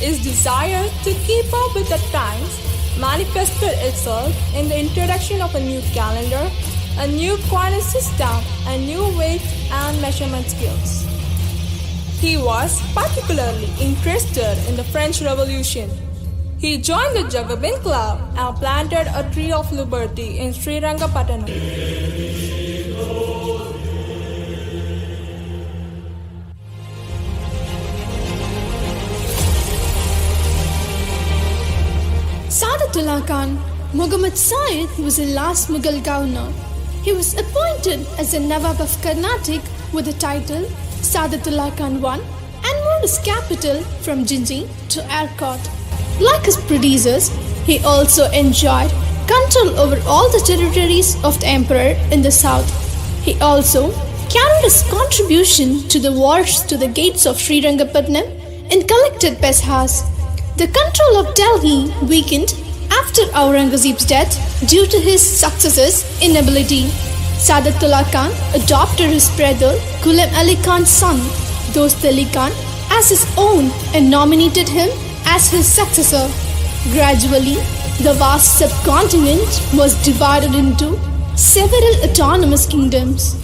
His desire to keep up with the times manifested itself in the introduction of a new calendar, a new coinage system, and new weight and measurement skills. He was particularly interested in the French Revolution. He joined the Jacobin Club and planted a tree of liberty in Srirangapattanam. Sadatullah Khan, Muhammad Said was the last Mughal governor. He was appointed as the Nawab of Carnatic with the title Sadatullah Khan I and moved his capital from Jinji to Arcot. Like his predecessors, he also enjoyed control over all the territories of the emperor in the south. He also carried his contribution to the wars to the gates of Srirangapatnam and collected pesahs. The control of Delhi weakened after Aurangzeb's death due to his successor's inability. Sadatullah Khan adopted his brother Ghulam Ali Khan's son, Dost Ali Khan, as his own and nominated him as his successor. Gradually, the vast subcontinent was divided into several autonomous kingdoms.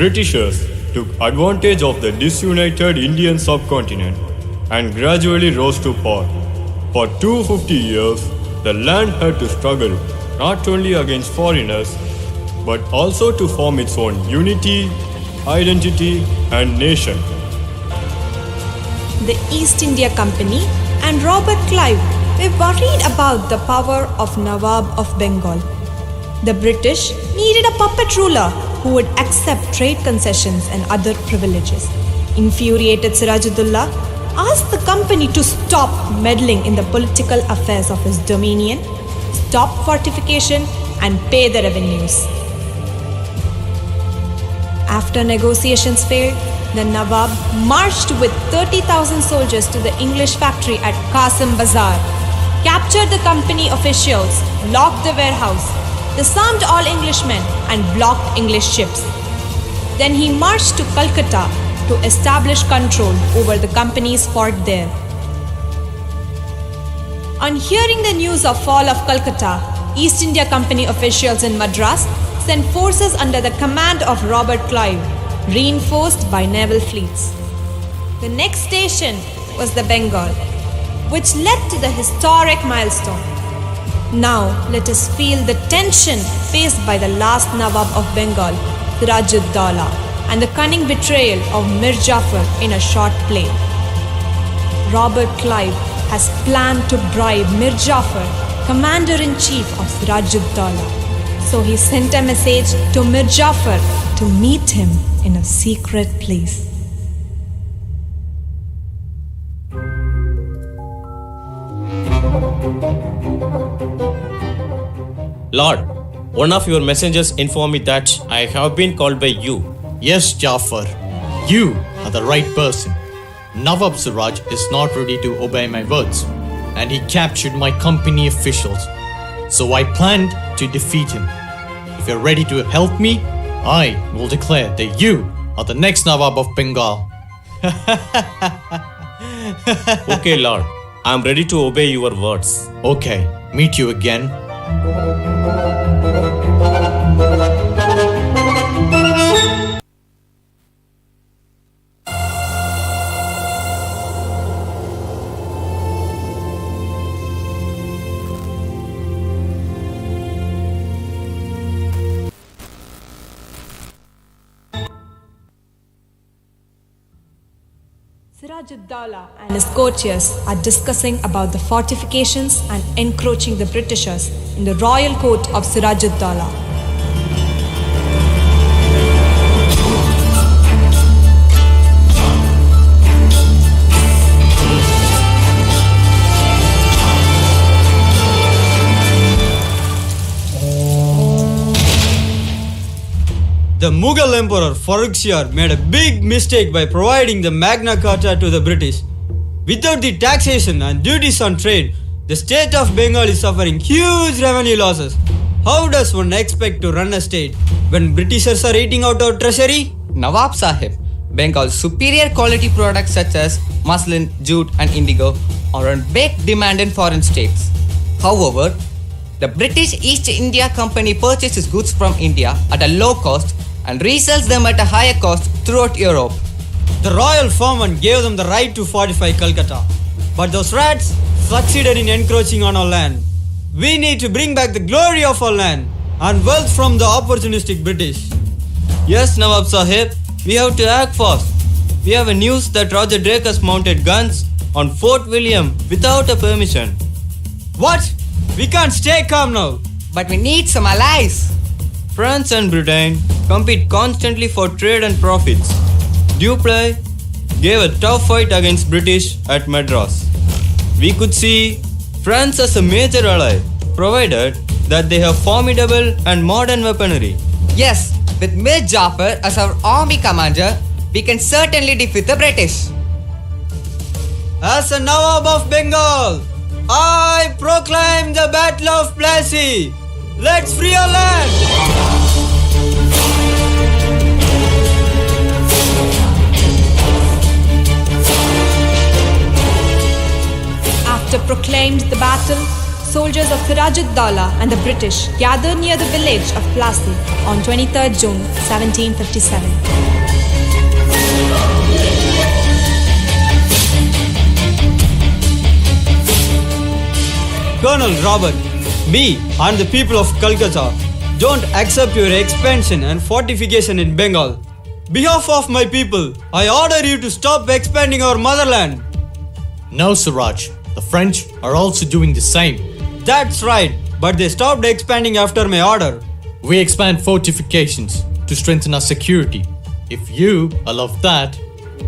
Britishers took advantage of the disunited Indian subcontinent and gradually rose to power. For 250 years, the land had to struggle not only against foreigners, but also to form its own unity, identity, and nation. The East India Company and Robert Clive were worried about the power of Nawab of Bengal. The British needed a puppet ruler who would accept trade concessions and other privileges. Infuriated Sirajuddaula asked the company to stop meddling in the political affairs of his dominion, stop fortification, and pay the revenues. After negotiations failed, the Nawab marched with 30,000 soldiers to the English factory at Qasim Bazar, captured the company officials, locked the warehouse, disarmed all Englishmen, and blocked English ships. Then he marched to Calcutta to establish control over the company's fort there. On hearing the news of fall of Calcutta, East India Company officials in Madras sent forces under the command of Robert Clive, reinforced by naval fleets. The next station was the Bengal, which led to the historic milestone. Now let us feel the tension faced by the last Nawab of Bengal, Sirajuddaula, and the cunning betrayal of Mir Jafar in a short play. Robert Clive has planned to bribe Mir Jafar, Commander-in-Chief of Sirajuddaula. So he sent a message to Mir Jafar to meet him in a secret place. Lord, one of your messengers informed me that I have been called by you. Yes, Jafar, you are the right person. Nawab Siraj is not ready to obey my words, and he captured my company officials. So I planned to defeat him. If you're ready to help me, I will declare that you are the next Nawab of Bengal. Okay, Lord, I am ready to obey your words. Okay, meet you again. Sirajuddaula and his courtiers are discussing about the fortifications and encroaching the Britishers in the royal court of Sirajuddaula. The Mughal Emperor Farrukhsiyar made a big mistake by providing the Magna Carta to the British. Without the taxation and duties on trade, the state of Bengal is suffering huge revenue losses. How does one expect to run a state when Britishers are eating out our treasury? Nawab Sahib, Bengal's superior quality products such as muslin, jute and indigo are on big demand in foreign states. However, the British East India Company purchases goods from India at a low cost and resells them at a higher cost throughout Europe. The royal foreman gave them the right to fortify Calcutta, but those rats succeeded in encroaching on our land. We need to bring back the glory of our land and wealth from the opportunistic British. Yes, Nawab Sahib, we have to act fast. We have a news that Roger Drake has mounted guns on Fort William without a permission. What? We can't stay calm now. But we need some allies. France and Britain compete constantly for trade and profits. Dupleix gave a tough fight against British at Madras. We could see France as a major ally, provided that they have formidable and modern weaponry. Yes, with Mir Jafar as our army commander, we can certainly defeat the British. As a Nawab of Bengal, I proclaim the Battle of Plassey. Let's free our land! After proclaimed the battle, soldiers of Sirajuddaula and the British gathered near the village of Plassey on 23rd June 1757. Colonel Robert, me and the people of Calcutta don't accept your expansion and fortification in Bengal. Behalf of my people, I order you to stop expanding our motherland. No, Siraj. The French are also doing the same. That's right, but they stopped expanding after my order. We expand fortifications to strengthen our security. If you allow that,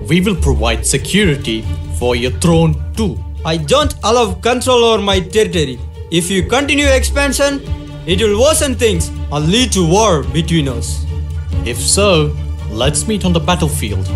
we will provide security for your throne too. I don't allow control over my territory. If you continue expansion, it will worsen things or lead to war between us. If so, let's meet on the battlefield.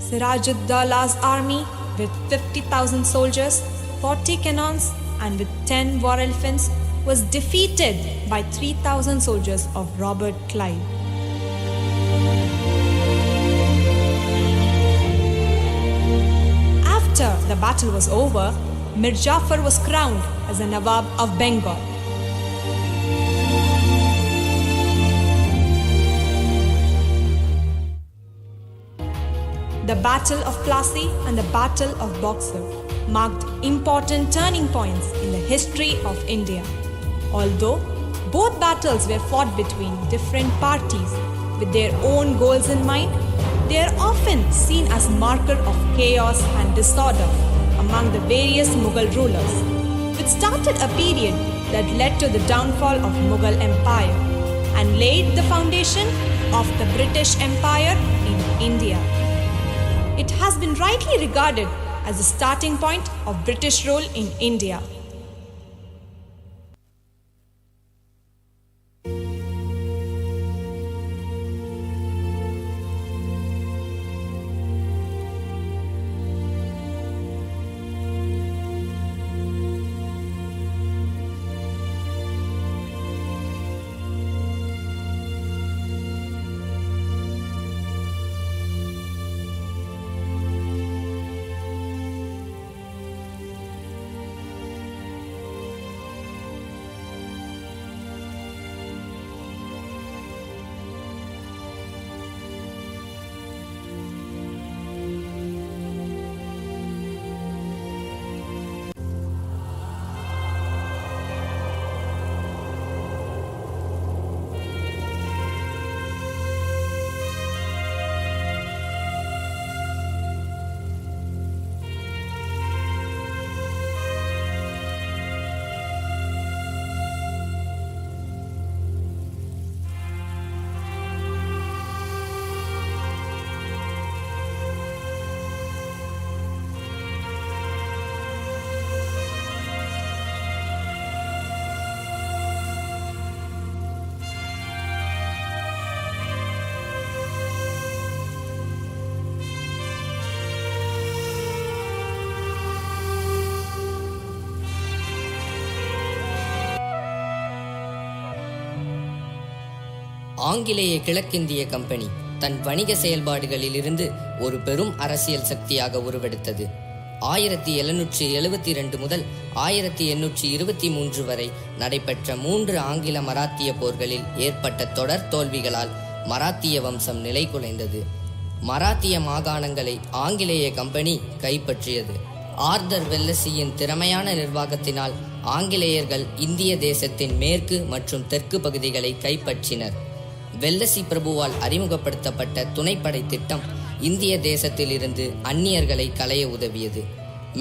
Siraj-ud-Dawla's army with 50,000 soldiers, 40 cannons and with 10 war elephants was defeated by 3,000 soldiers of Robert Clive. After the battle was over, Mir Jafar was crowned as the Nawab of Bengal. The Battle of Plassey and the Battle of Boxer marked important turning points in the history of India. Although both battles were fought between different parties with their own goals in mind, they are often seen as marker of chaos and disorder among the various Mughal rulers, which started a period that led to the downfall of Mughal Empire and laid the foundation of the British Empire in India. It has been rightly regarded as the starting point of British rule in India. ஆங்கிலேய கிழக்கிந்திய company தன் வணிக செயல்பாடுகளிலிருந்து ஒரு பெரும் அரசியல் சக்தியாக உருவெடுத்தது. 1772 முதல் 1823 வரை நடைபெற்ற 3 ஆங்கில மராத்திய போர்களில் ஏற்பட்ட தொடர் தோல்விகளால் மராத்திய வம்சம் நிலைகுலைந்தது. மராத்திய மாகாணங்களை ஆங்கிலேய கம்பெனி கைப்பற்றியது. ஆர்தர் வெல்லசியின் திறமையான நிர்வாகத்தினால் ஆங்கிலேயர்கள் இந்திய தேசத்தின் மேற்கு மற்றும் தெற்கு பகுதிகளை கைப்பற்றினர். வெல்லசி பிரபுவால் அறிமுகப்படுத்தப்பட்ட துணைப்படை திட்டம் இந்திய தேசத்தில் இருந்து அந்நியர்களை களைய உதவியது.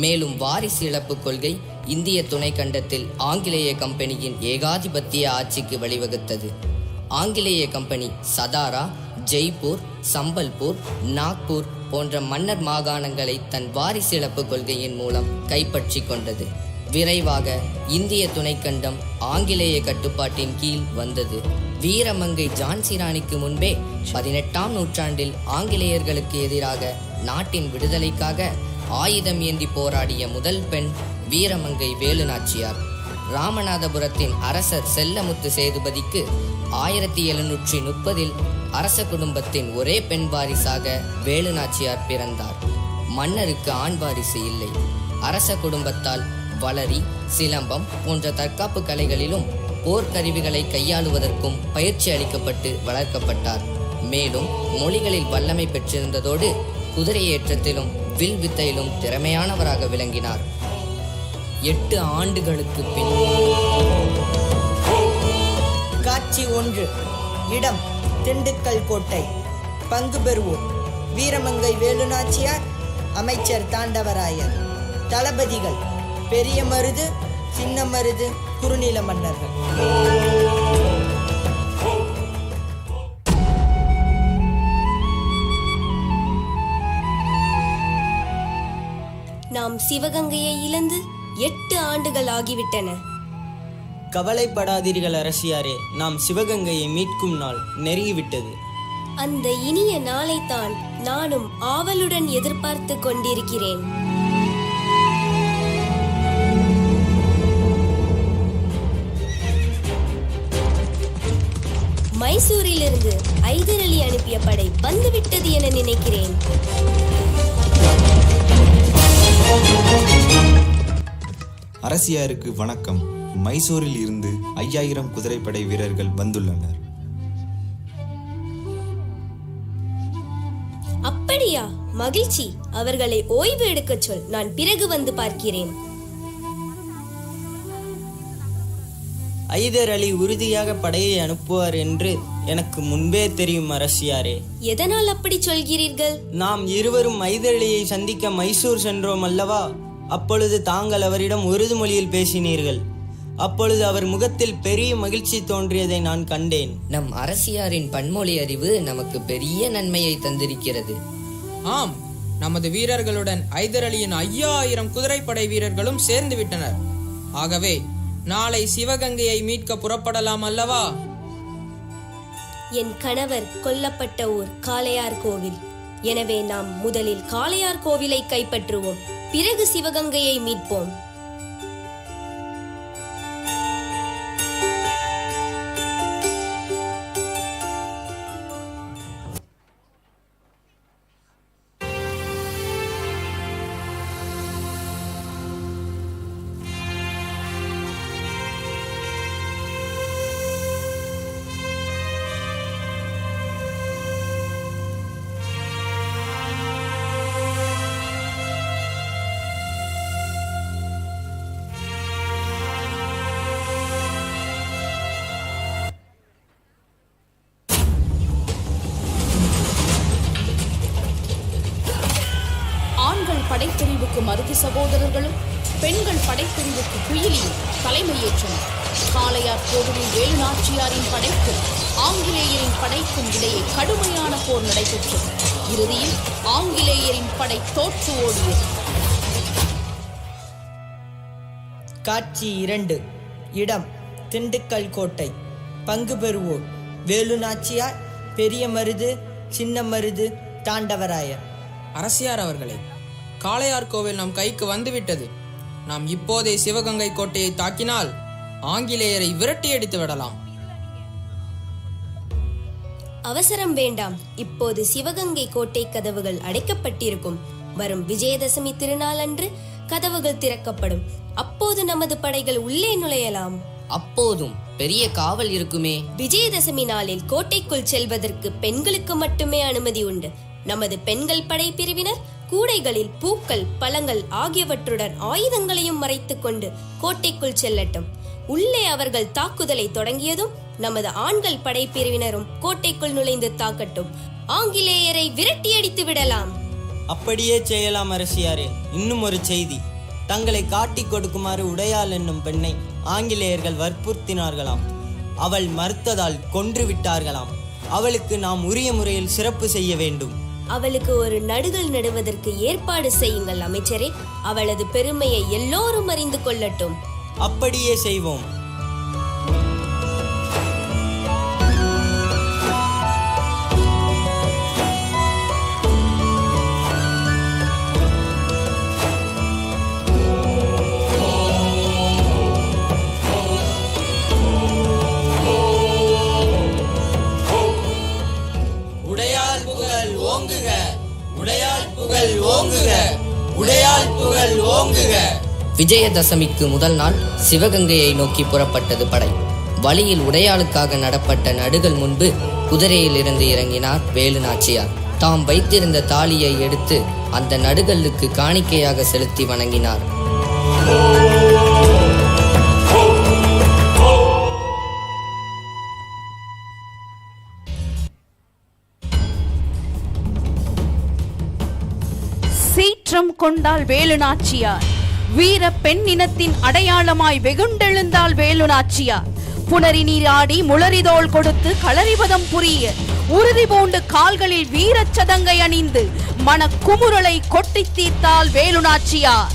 மேலும் வாரிசு இழப்பு கொள்கை இந்திய துணைக்கண்டத்தில் ஆங்கிலேய கம்பெனியின் ஏகாதிபத்திய ஆட்சிக்கு வழிவகுத்தது. ஆங்கிலேய கம்பெனி சதாரா, ஜெய்ப்பூர், சம்பல்பூர், நாக்பூர் போன்ற மன்னர் மாகாணங்களை தன் வாரிசிழப்பு கொள்கையின் மூலம் கைப்பற்றி கொண்டது. விரைவாக இந்திய துணைக்கண்டம் ஆங்கிலேய கட்டுப்பாட்டின் கீழ் வந்தது. வீரமங்கை ஜான்சி ராணிக்கு முன்பே 18ஆம் நூற்றாண்டில் ஆங்கிலேயர்களுக்கு எதிராக நாட்டின் விடுதலைக்காக ஆயுதம் ஏந்தி போராடிய முதல் பெண் வீரமங்கை வேலுநாச்சியார். ராமநாதபுரத்தின் அரசர் செல்லமுத்து சேதுபதிக்கு 1730 அரச குடும்பத்தின் ஒரே பெண் வாரிசாக வேலுநாச்சியார் பிறந்தார். மன்னருக்கு ஆண் வாரிசு இல்லை. அரச குடும்பத்தால் வளரி, சிலம்பம் போன்ற தற்காப்பு கலைகளிலும் போர்க்கருவிகளை கையாளுவதற்கும் பயிற்சி அளிக்கப்பட்டு வளர்க்கப்பட்டார். மேலும் மொழிகளில் வல்லமை பெற்றிருந்ததோடு குதிரை ஏற்றத்திலும் வில் வித்தையிலும் திறமையானவராக விளங்கினார். 8 ஆண்டுகளுக்கு பின் காட்சி 1. இடம் திண்டுக்கல் கோட்டை. பங்கு பெறுவோர் வீரமங்கை வேலுநாச்சியார், அமைச்சர் தாண்டவராயர். தளபதிகள் பெரிய மருது, சின்ன மருது, குறுநில மன்னர்கள். நாம் சிவகங்கையை இழந்து 8 ஆண்டுகள் ஆகிவிட்டன. கவலைப்படாதீர்கள் அரசியாரே, நாம் சிவகங்கையை மீட்கும் நாள் நெருங்கிவிட்டது. அந்த இனிய நாளைத்தான் நானும் ஆவலுடன் எதிர்பார்த்து கொண்டிருக்கிறேன். மைசூரிலிருந்து ஐதர் அலி அனுப்பிய படை வந்துவிட்டது என நினைக்கிறேன். அரசியாருக்கு வணக்கம். மைசூரில் இருந்து 5000 குதிரைப்படை வீரர்கள் வந்துள்ளனர். அப்படியா? மகிழ்ச்சி. அவர்களை ஓய்வு எடுக்கச் சொல், நான் பிறகு வந்து பார்க்கிறேன். ஐதர் அலி உறுதியாக படையை அனுப்புவார் என்று எனக்கு முன்பே தெரியும் அரசியாரே. எதனால் அப்படி சொல்கிறீர்கள்? நாம் இருவரும் ஐதர் அலியை சந்திக்க மைசூர் சென்றோம் அல்லவா? அப்பொழுது தாங்கள் அவரிடம் உருது மொழியில் பேசினீர்கள். அப்பொழுது அவர் முகத்தில் பெரிய மகிழ்ச்சி தோன்றியதை நான் கண்டேன். நம் அரசியாரின் பன்மொழி அறிவு நமக்கு பெரிய நன்மையை தந்திருக்கிறது. ஆம், நமது வீரர்களுடன் ஐதர் அலியின் 5000 குதிரைப்படை வீரர்களும் சேர்ந்து விட்டனர். ஆகவே நாளை சிவகங்கையை மீட்க புறப்படலாம் அல்லவா? என் கணவர் கொல்லப்பட்ட ஊர் காளையார் கோவில். எனவே நாம் முதலில் காளையார் கோவிலை கைப்பற்றுவோம், பிறகு சிவகங்கையை மீட்போம். படைப்பிரிவுக்கு மருது சகோதரர்களும் பெண்கள் படைப்பிரிவுக்கு குயிலியும் தலைமையேற்றனர். காளையார் கோவிலில் வேலுநாச்சியாரின் படைக்கும் ஆங்கிலேயரின் படைக்கும் இடையே கடுமையான போர் நடைபெற்றது. இறுதியில் ஆங்கிலேயரின் படை தோற்று ஓடியது. காட்சி 2. இடம் திண்டுக்கல் கோட்டை. பங்கு பெறுவோர் வேலுநாச்சியார், பெரிய மருது, சின்ன மருது, தாண்டவராயர். அரசியார் அவர்களே, காளையார் கோவில் நம் கைக்கு வந்துவிட்டது. நாம் இப்போதே சிவகங்கை கோட்டையை தாக்கினால் ஆங்கிலேயரை விரட்டி அடித்து விடலாம். அவசரம் வேண்டாம். இப்போது சிவகங்கை கோட்டை கதவுகள் அடைக்கப்பட்டிருக்கும். வரும் விஜயதசமி திருநாள் அன்று கதவுகள் திறக்கப்படும். அப்போது நமது படைகள் உள்ளே நுழையலாம். அப்போதும் பெரிய காவல் இருக்குமே. விஜயதசமி நாளில் கோட்டைக்குள் செல்வதற்கு பெண்களுக்கு மட்டுமே அனுமதி உண்டு. நமது பெண்கள் படை பிரிவினர் கூடைகளில் பூக்கள், பழங்கள் ஆகியவற்றுடன் ஆயுதங்களையும் மறைத்துக் கொண்டு கோட்டைக்குள் செல்லட்டும். உள்ளே அவர்கள் தாக்குதலை தொடங்கியதும் நமது ஆண்கள் படைப்பிரிவினரும் கோட்டைக்குள் நுழைந்து தாக்கட்டும். ஆங்கிலேயரை விரட்டி அடித்து விடலாம். அப்படியே செய்யலாம் அரசியாரே. இன்னும் ஒரு செய்தி. தங்களை காட்டிக் கொடுக்குமாறு உடையாள் என்னும் பெண்ணை ஆங்கிலேயர்கள் வற்புறுத்தினார்களாம். அவள் மறுத்ததால் கொன்று விட்டார்களாம். அவளுக்கு நாம் உரிய முறையில் சிறப்பு செய்ய வேண்டும். அவளுக்கு ஒரு நடுகள் நடுவதற்கு ஏற்பாடு செய்யுங்கள் அமைச்சரே. அவளது பெருமையை எல்லோரும் அறிந்து கொள்ளட்டும். அப்படியே செய்வோம். விஜயதசமிக்கு முதல் நாள் சிவகங்கையை நோக்கி புறப்பட்டது படை. வழியில் உடையாளுக்காக நடப்பட்ட நடுகள் முன்பு குதிரையில் இருந்து இறங்கினார் வேலு நாச்சியார். தாம் வைத்திருந்த தாலியை எடுத்து அந்த நடுகல்லுக்கு காணிக்கையாக செலுத்தி வணங்கினார். சீற்றம் கொண்டால் வேலு நாச்சியார், வீர பெண் இனத்தின் அடையாளமாய் வெகுண்டெழுந்தால் வேலு நாச்சியார். புனரி நீராடி முளரிதோள் கொடுத்து களறிவதம் புரிய உறுதி பூண்டு கால்களில் வீரச்சதங்கை அணிந்து மன குமுறலை கொட்டி தீர்த்தால் வேலு நாச்சியார்.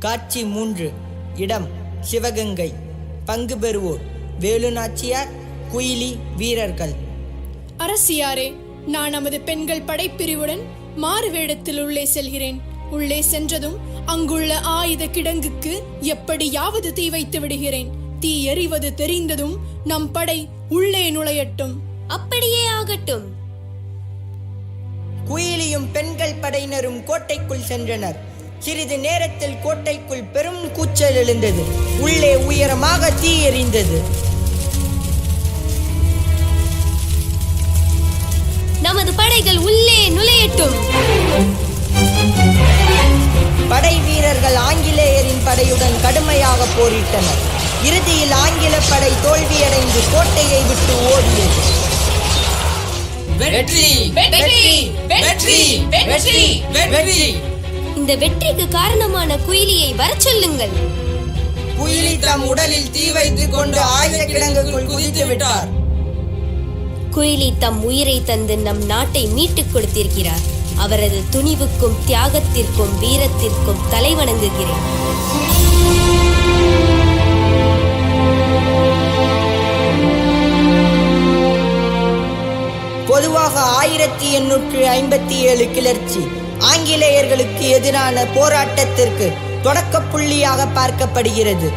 காட்சி 3. இடம் சிவகங்கை. பங்கு பெறுவோர் வேலு நாச்சியார், குயிலி வீரர்கள். அரசியாரே, நான் நமது பெண்கள் படைப்பிரிவுடன் மாறு வேடத்தில் உள்ளே செல்கிறேன். உள்ளே சென்றதும் அங்குள்ள ஆயுத கிடங்குக்கு எப்படியாவது தீ வைத்து விடுகிறேன். தீ எறிவது தெரிந்ததும் நம் படை உள்ளே நுழையட்டும். அப்படியே ஆகட்டும். குயிலியும் பெண்கள் படையினரும் கோட்டைக்குள் சென்றனர். சிறிது நேரத்தில் கோட்டைக்குள் பெரும் கூச்சல் எழுந்தது. உள்ளே உயரமாக தீ எரிந்தது. நமது படைகள் உள்ளே நுழையட்டும். படை வீரர்கள் ஆங்கிலேயரின் படையுடன் கடுமையாக போரிட்டனர். இறுதியில் ஆங்கில படை தோல்வியடைந்து கோட்டையை விட்டு ஓடியது. வெற்றி வெற்றி வெற்றி வெற்றி வெற்றி. இந்த வெற்றிக்கு காரணமான குயிலியை வரச் சொல்லுங்கள். குயிலி தம் உடலில் தீ வைத்துக் கொண்டு ஆயுத கிடங்குக்குள் குதித்து விட்டார். குயிலி தம் உயிரை தந்து நம் நாட்டை மீட்டுக் கொடுத்திருக்கிறார். அவரது துணிவுக்கும் தியாகத்திற்கும் வீரத்திற்கும் தலைவணங்குகிறேன். பொதுவாக 1857 கிளர்ச்சி ஆங்கிலேயர்களுக்கு எதிரான போராட்டத்திற்கு தொடக்க புள்ளியாக பார்க்கப்படுகிறது.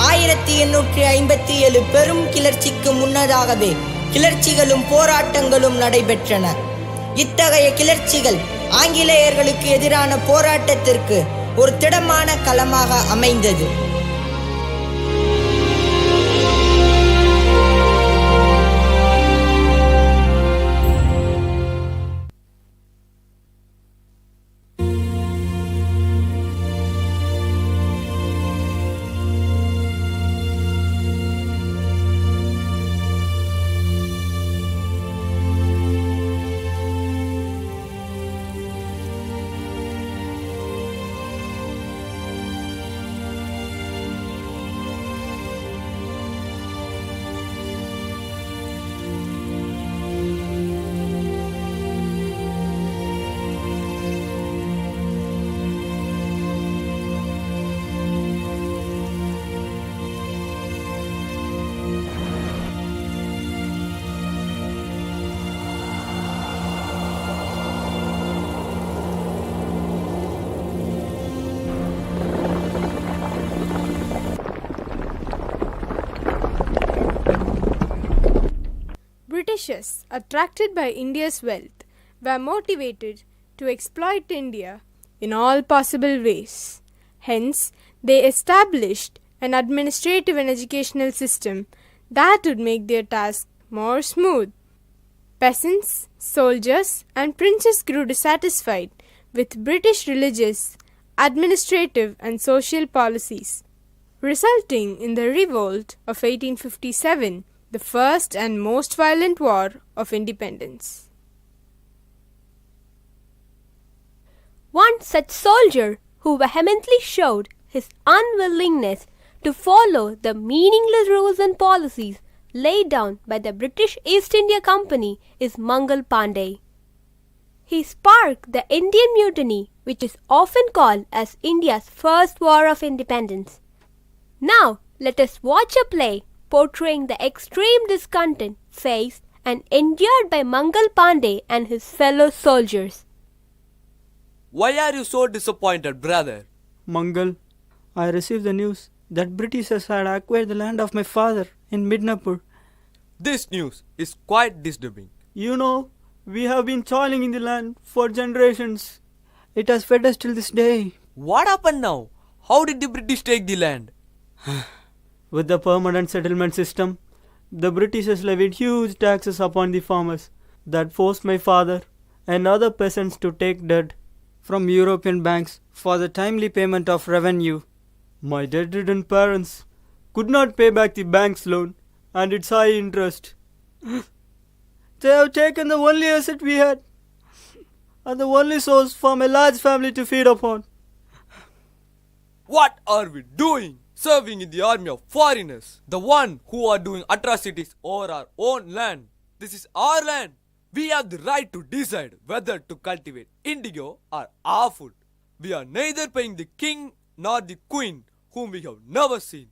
1857 பெரும் கிளர்ச்சிக்கு முன்னதாகவே கிளர்ச்சிகளும் போராட்டங்களும் நடைபெற்றன. இத்தகைய கிளர்ச்சிகள் ஆங்கிலேயர்களுக்கு எதிரான போராட்டத்திற்கு ஒரு திடமான களமாக அமைந்தது. Britishers, attracted by India's wealth, were motivated to exploit India in all possible ways. Hence, they established an administrative and educational system that would make their task more smooth. Peasants, soldiers, and princes grew dissatisfied with British religious, administrative, and social policies, resulting in the revolt of 1857, the first and most violent war of independence. One such soldier who vehemently showed his unwillingness to follow the meaningless rules and policies laid down by the British East India Company is Mangal Pandey. He sparked the Indian Mutiny, which is often called as India's first war of independence. Now, let us watch a play portraying the extreme discontent faced and endured by Mangal Pandey and his fellow soldiers. Why are you so disappointed, brother? Mangal, I received the news that Britishers had acquired the land of my father in Midnapur. This news is quite disturbing. You know, we have been toiling in the land for generations. It has fed us till this day. What happened now? How did the British take the land? With the permanent settlement system, the Britishers levied huge taxes upon the farmers that forced my father and other peasants to take debt from European banks for the timely payment of revenue. My debt-ridden parents could not pay back the bank's loan and its high interest. They have taken the only asset we had and the only source for my large family to feed upon. What are we doing? Serving in the army of foreigners, the one who are doing atrocities over our own land. This is our land. We have the right to decide whether to cultivate indigo or our food. We are neither paying the king nor the queen whom we have never seen.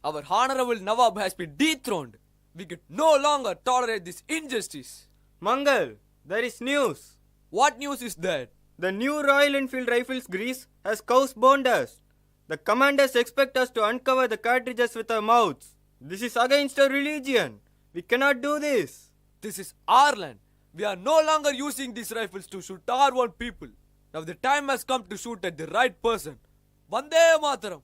Our honorable Nawab has been dethroned. We can no longer tolerate this injustice. Mangal, There is news. What news is that? The new Royal Enfield Rifles grease has cow's bone dust. The commanders expect us to uncover the cartridges with our mouths. This is against our religion. We cannot do this. This is our land. We are no longer using these rifles to shoot our own people. Now the time has come to shoot at the right person. Vande Mataram.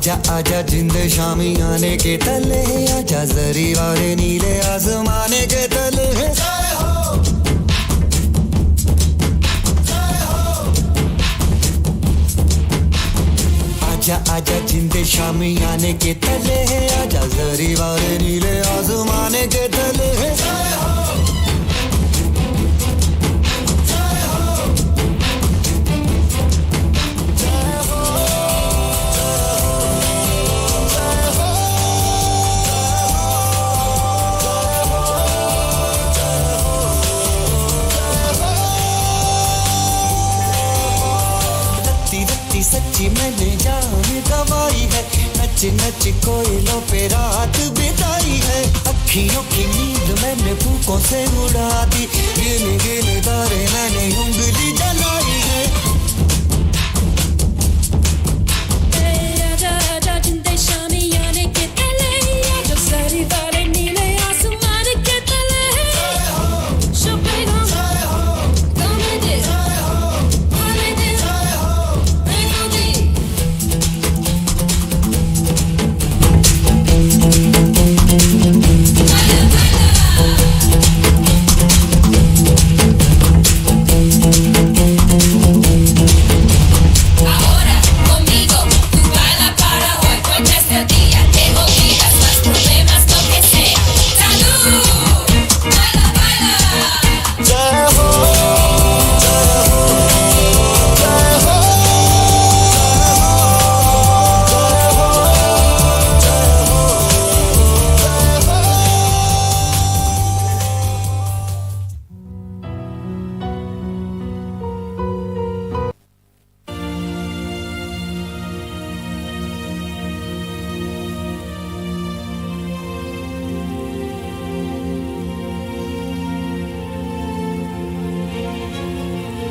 आजा आजा जिंद शामी आने के तले आजा जरी वाले नीले आसमाने के तले आजा आजा जिंद शामी आने के तले आजा जरी वाले नीले आसमाने के तले सच्ची मैंने जान गवाई है नच नच कोयलों पे रात बिताई है अखियों की नींद मैंने फूकों से उड़ा दी गिन गिन तारे मैंने उंगली जलाई है आजा आजा जिंदे शामी आने के तले आजा सारी वाले नीले आसमान के तले शुपेगा कमे दे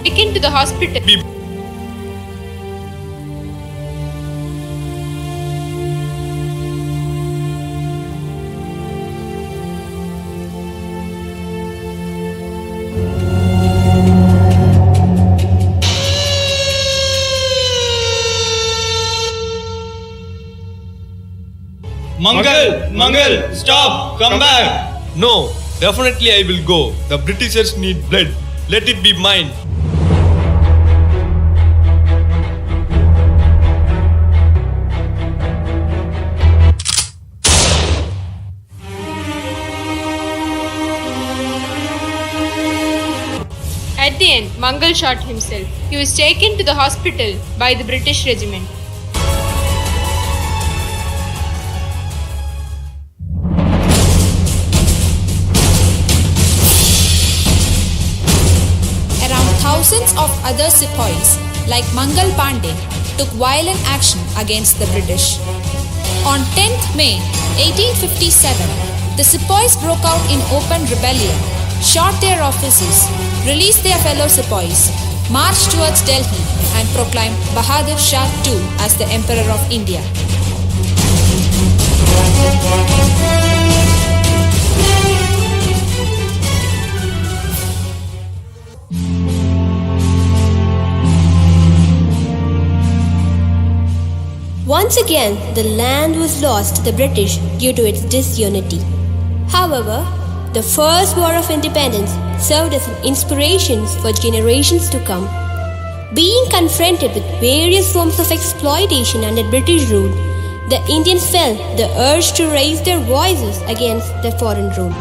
Taken to the hospital. Mangal, stop, come back. No, definitely I will go. The Britishers need blood. Let it be mine. At the end, Mangal shot himself. He was taken to the hospital by the British regiment. Around thousands of other sepoys, like Mangal Pandey, took violent action against the British. On 10th May 1857, the sepoys broke out in open rebellion, shot their officers, released their fellow sepoys, marched towards Delhi and proclaimed Bahadur Shah II as the Emperor of India. Once again, the land was lost to the British due to its disunity. However, the First War of Independence served as an inspiration for generations to come. Being confronted with various forms of exploitation under British rule, the Indians felt the urge to raise their voices against the foreign rule.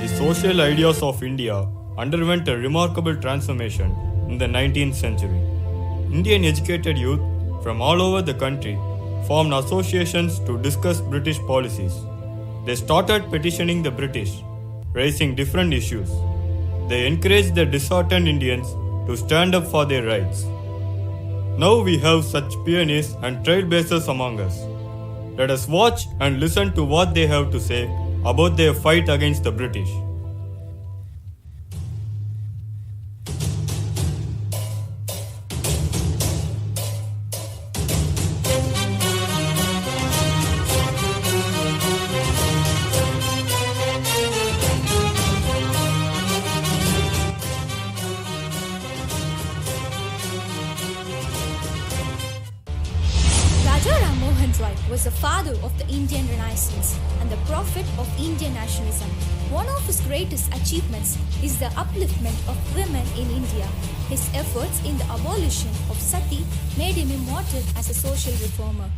The social ideas of India underwent a remarkable transformation in the 19th century. Indian educated youth from all over the country formed associations to discuss British policies. They started petitioning the British, raising different issues. They encouraged the disheartened Indians to stand up for their rights. Now we have such pioneers and trailblazers among us. Let us watch and listen to what they have to say about their fight against the British. Was the father of the Indian Renaissance and the prophet of Indian nationalism. One of his greatest achievements is the upliftment of women in India. His efforts in the abolition of sati made him immortal as a social reformer.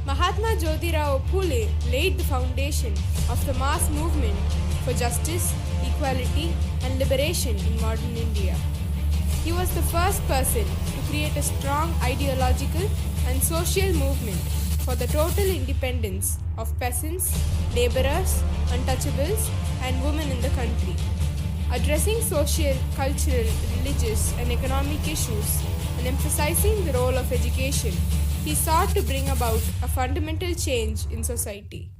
Mahatma Jyotirao Phule laid the foundation of the mass movement for justice, equality and liberation in modern India. He was the first person to create a strong ideological and social movement for the total independence of peasants, labourers, untouchables and women in the country. Addressing social, cultural, religious and economic issues and emphasizing the role of education, he sought to bring about a fundamental change in society.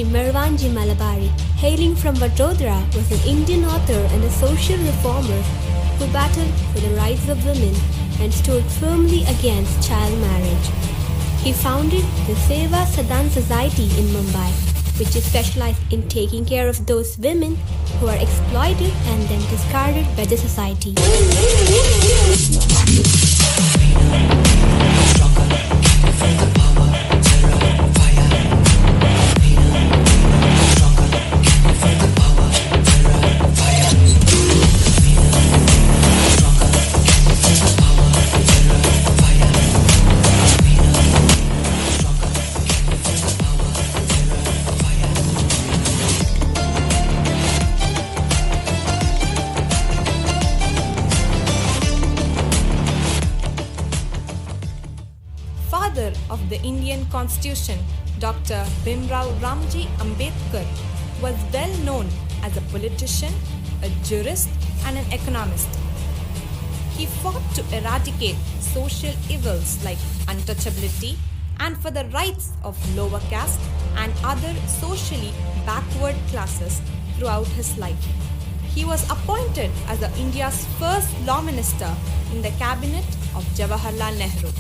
Mervanji Malabari, hailing from Vadodara, was an Indian author and a social reformer who battled for the rights of women and stood firmly against child marriage. He founded the Seva Sadan Society in Mumbai, which is specialized in taking care of those women who are exploited and then discarded by the society. Father of the Indian Constitution, Dr. Bhimrao Ramji Ambedkar, was well known as a politician, a jurist, and an economist. He fought to eradicate social evils like untouchability and for the rights of lower caste and other socially backward classes throughout his life. He was appointed as India's first law minister in the cabinet of Jawaharlal Nehru.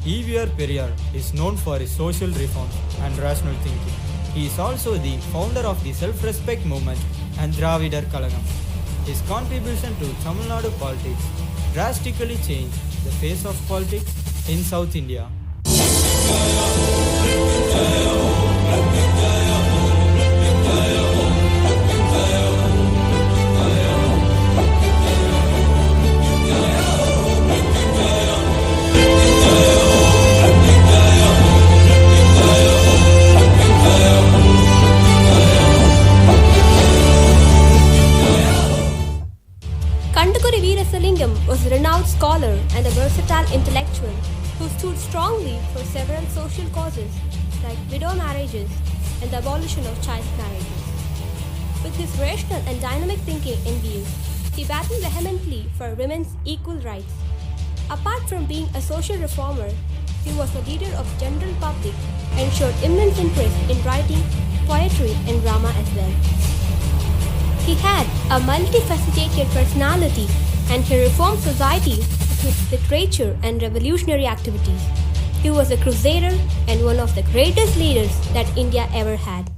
Xavier Periyar is known for his social reforms and rational thinking. He is also the founder of the self-respect movement and Dravidar Kalagam. His contribution to Tamil Nadu politics drastically changed the face of politics in South India. Was a renowned scholar and a versatile intellectual who stood strongly for several social causes like widow marriages and the abolition of child marriages. With his rational and dynamic thinking in view, he battled vehemently for women's equal rights. Apart from being a social reformer, he was a leader of the general public and showed immense interest in writing, poetry and drama as well. He had a multifaceted personality and he reformed society with literature and revolutionary activities. He was a crusader and one of the greatest leaders that India ever had.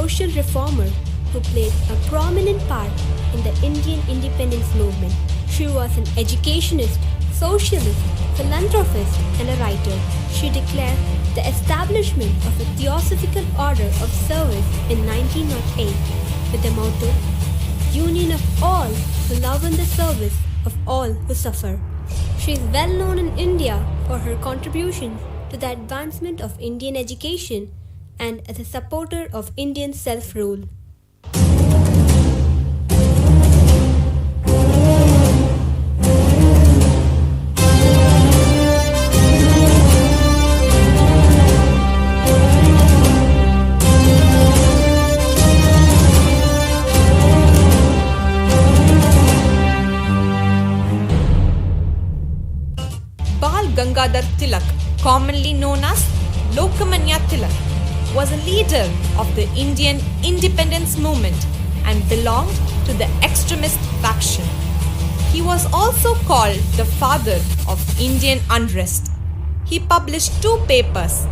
Social reformer who played a prominent part in the Indian independence movement. She was an educationist, socialist, philanthropist and a writer. She declared the establishment of a Theosophical Order of Service in 1908 with the motto, Union of all who love in the service of all who suffer. She is well known in India for her contributions to the advancement of Indian education and as a supporter of Indian self-rule. Bal Gangadhar Tilak, commonly known as Lokmanya Tilak, was a leader of the Indian independence movement and belonged to the extremist faction. He was also called the father of Indian unrest. He published 2 papers,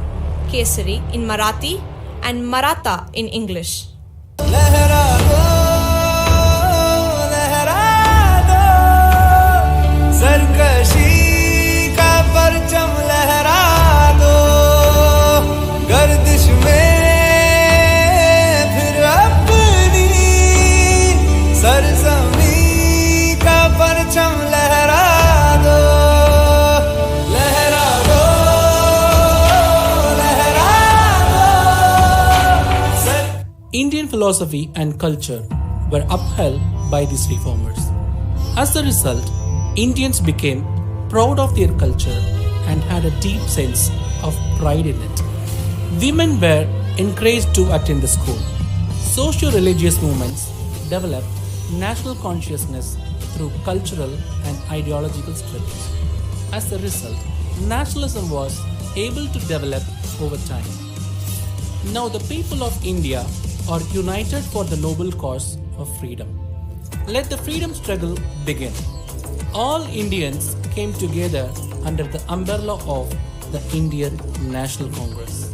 Kesari in Marathi and Maratha in English. Indian philosophy and culture were upheld by these reformers. As a result, Indians became proud of their culture and had a deep sense of pride in it. Women were encouraged to attend the school. Socio-religious movements developed national consciousness through cultural and ideological studies. As a result, nationalism was able to develop over time. Now the people of India are united for the noble cause of freedom. Let the freedom struggle begin. All Indians came together under the umbrella of the Indian National Congress.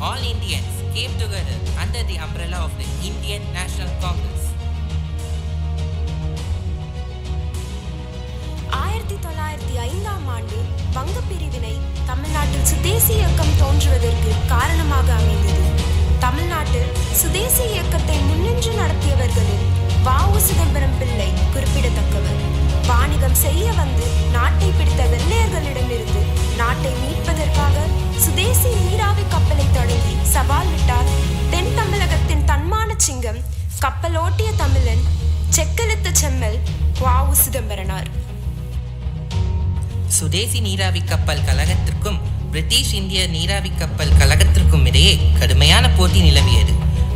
All Indians came together under the umbrella of the Indian National Congress. 1905ஆம் ஆண்டு வங்க பிரிவினை தமிழ்நாட்டில் சுதேசி இயக்கம் தோன்றுவதற்கு காரணமாக அமைந்தது. தமிழ்நாட்டில் சுதேசி இயக்கத்தை முன்னின்று நடத்தியவர்களில் வ.உ. சிதம்பரம் பிள்ளை குறிப்பிடத்தக்கவர். வாணிகம் செய்ய வந்து நாட்டை பிடித்த வெள்ளையர்களிடமிருந்து நாட்டை மீட்பதற்காக சுதேசி நீராவி கப்பலை தொடங்கி சவால் விட்டார் தென் தமிழகத்தின் தன்மான சிங்கம், கப்பலோட்டிய தமிழன், செக்கெழுத்த செம்மல் வ.உ. சிதம்பரனார். சுதேசி நீராவி கப்பல் கழகத்திற்கும் பிரிட்டிஷ் இந்திய நீராவி கப்பல் கழகத்திற்கும் இடையே கடுமையான போட்டி நிலவியது.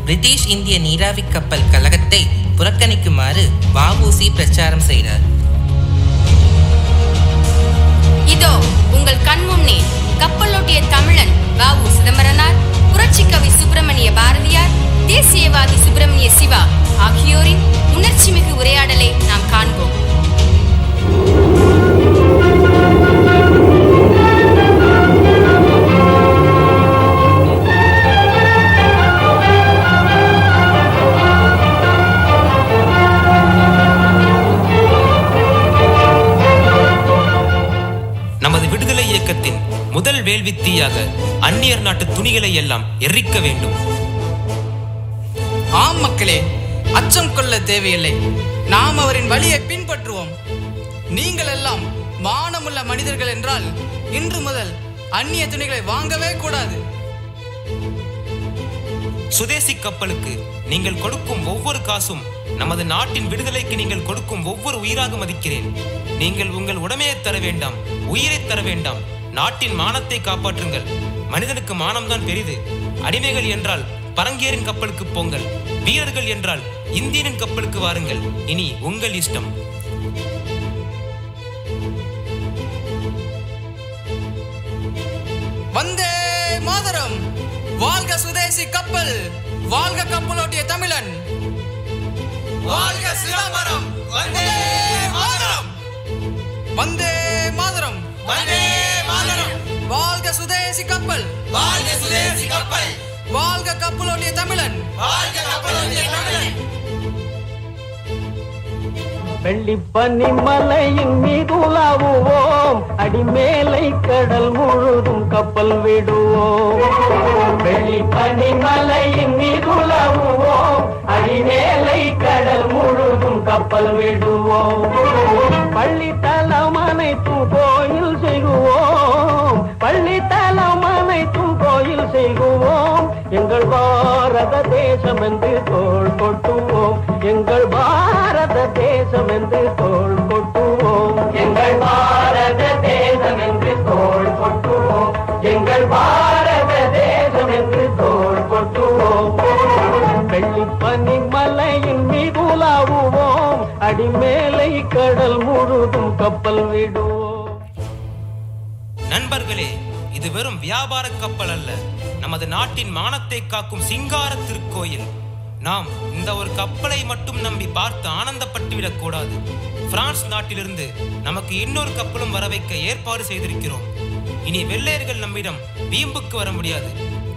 பிரிட்டிஷ் இந்திய நீராவி கப்பல் கழகத்தை புறக்கணிக்குமாறு வ.உ.சி. பிரச்சாரம் செய்தார். இதோ உங்கள் கண் முன்னே கப்பலோட்டிய தமிழன் வ.உ. சிதம்பரனார், புரட்சி கவி சுப்பிரமணிய பாரதியார், தேசியவாதி சுப்பிரமணிய சிவா ஆகியோரின் உணர்ச்சி மிகு உரையாடலை நாம் காண்போம். நமது விடுதலை இயக்கத்தின் முதல் வேள்வித்தீயாக அந்நியர் நாட்டு துணிகளை எல்லாம் எரிக்க வேண்டும். ஆம் மக்களே, அச்சம் கொள்ள தேவையில்லை. நாம் அவரின் வழியை பின்பற்றுவோம். நீங்கள் எல்லாம் மானமுள்ள மனிதர்கள் என்றால் இன்று முதல் அந்நிய துணிகளை வாங்கவே கூடாது. சுதேசி கப்பலுக்கு நீங்கள் கொடுக்கும் ஒவ்வொரு காசும் நமது நாட்டின் விடுதலைக்கு நீங்கள் கொடுக்கும் ஒவ்வொரு உயிராக மதிக்கிறேன். நீங்கள் உங்கள் உடமையை தர வேண்டாம், உயிரை தர வேண்டாம். நாட்டின் மானத்தை காப்பாற்றுங்கள். மனிதனுக்கு மானம்தான் பெரிது. அடிமைகள் என்றால் பரங்கியரின் கப்பலுக்கு போங்கள், வீரர்கள் என்றால் இந்தியனின் கப்பலுக்கு வாருங்கள். இனி உங்கள் இஷ்டம். வந்தே மாதரம்! வாழ்க சுதேசி கப்பல்! வாழ்க கப்பலோட்டிய தமிழன்! வாழ்க சிதம்பரம்! வந்தே மாதரம்! வந்தே மாதரம்! வந்தே மாதரம்! வாழ்க சுதேசி கப்பல்! வாழ்க சுதேசி கப்பல்! வாழ்க கப்பலோட்டிய தமிழன்! வாழ்க கப்பலோட்டிய தமிழன்! வெள்ளிப்பனி மலையின் மீதுலாவுவோம், அடிமேலை கடல் முழுதும் கப்பல் விடுவோம். வெள்ளிப்பனி மலையின் மீதுலாவுவோம், அடிமேலை கடல் முழுதும் கப்பல் விடுவோம். பள்ளித்தலம் அனைத்தும் கோயில் செய்குவோம், பள்ளித்தலம் அனைத்தும் கோயில் செய்குவோம். எங்கள் பாரத தேசம் என்று தோள் கொட்டுவோம், எங்கள் பாரத தேசம் என்று தோள் கொட்டுவோம். எங்கள் பாரத தேசம் என்று தோள் கொட்டுவோம், எங்கள் பாரத தேசம் என்று தோள் கொட்டுவோம். வெள்ளிப்பனி மலையின் மீதுலாவுவோம், அடிமேலை கடல் முழுதும் கப்பல் விடுவோம். நண்பர்களே, இது வெறும் வியாபார கப்பல் அல்ல, நமது நாட்டின் மானத்தை காக்கும் சிங்கார திருக்கோயில். நாம் இந்த ஒரு கப்பலை மட்டும் நம்பி பார்த்து ஆனந்தப்பட்டுவிடக் கூடாது. பிரான்ஸ் நாட்டிலிருந்து நமக்கு இன்னொரு கப்பலும் வர வைக்க ஏற்பாடு செய்திருக்கிறோம். இனி வெள்ளையர்கள் நம்மிடம் வீம்புக்கு வர முடியாது.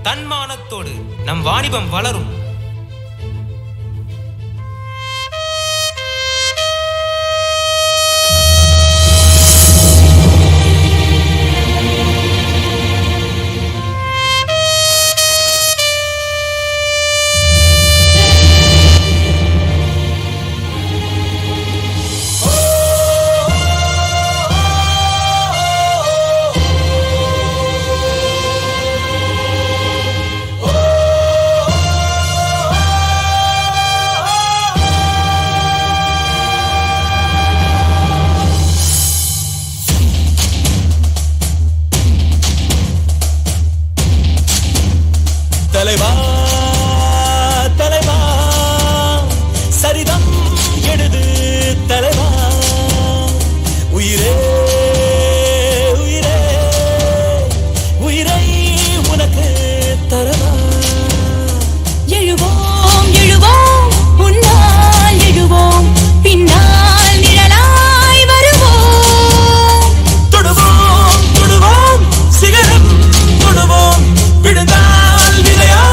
தன்மானத்தோடு நம் வாணிபம் வளரும். தலைவா தலைவா சரிதம் எழுது தலைவா, உயிரே உயிரே உயிரை உனக்கு தரவா. எழுவோம் எழுவோம், முன்னால் எழுவோம், பின்னால் நிழலாய் வருவோம். தொடுவோம் தொடுவோம், சிகரம் தொடுவோம், விழுந்தால் விளையா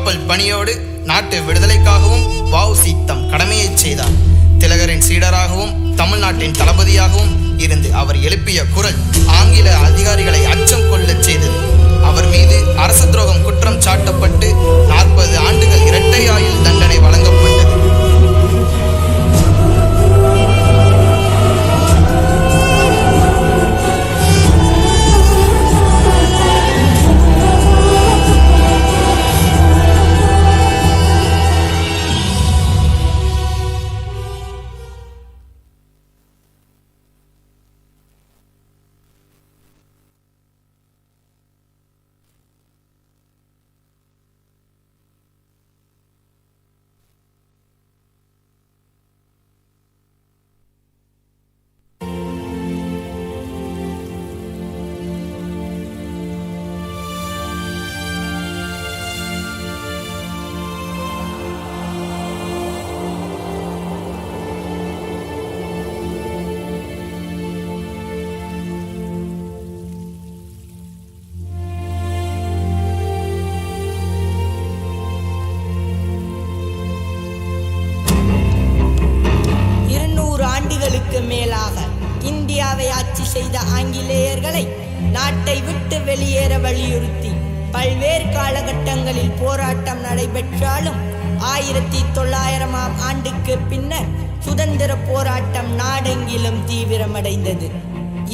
கப்பல் பணியோடு நாட்டு விடுதலைக்காகவும் வ.உ.சி. தம் கடமையை செய்தார். திலகரின் சீடராகவும் தமிழ்நாட்டின் தளபதியாகவும் இருந்து அவர் எழுப்பிய குரல் ஆங்கில அதிகாரிகளை அச்சம் கொள்ளச் செய்தது. அவர் மீது அரச துரோகம் குற்றம் சாட்டப்பட்டு 40 ஆண்டுகள் இரட்டை ஆயுள் தண்டனை வழங்கப்பட்டது. மேலாக இந்தியாவை ஆட்சி செய்த ஆங்கிலேயர்களை நாட்டை விட்டு வெளியேற வலியுறுத்தி பல்வேறு காலகட்டங்களில் போராட்டம் நடைபெற்றாலும் 1900ஆம் ஆண்டுக்கு பின்னர் சுதந்திர போராட்டம் நாடெங்கிலும் தீவிரமடைந்தது.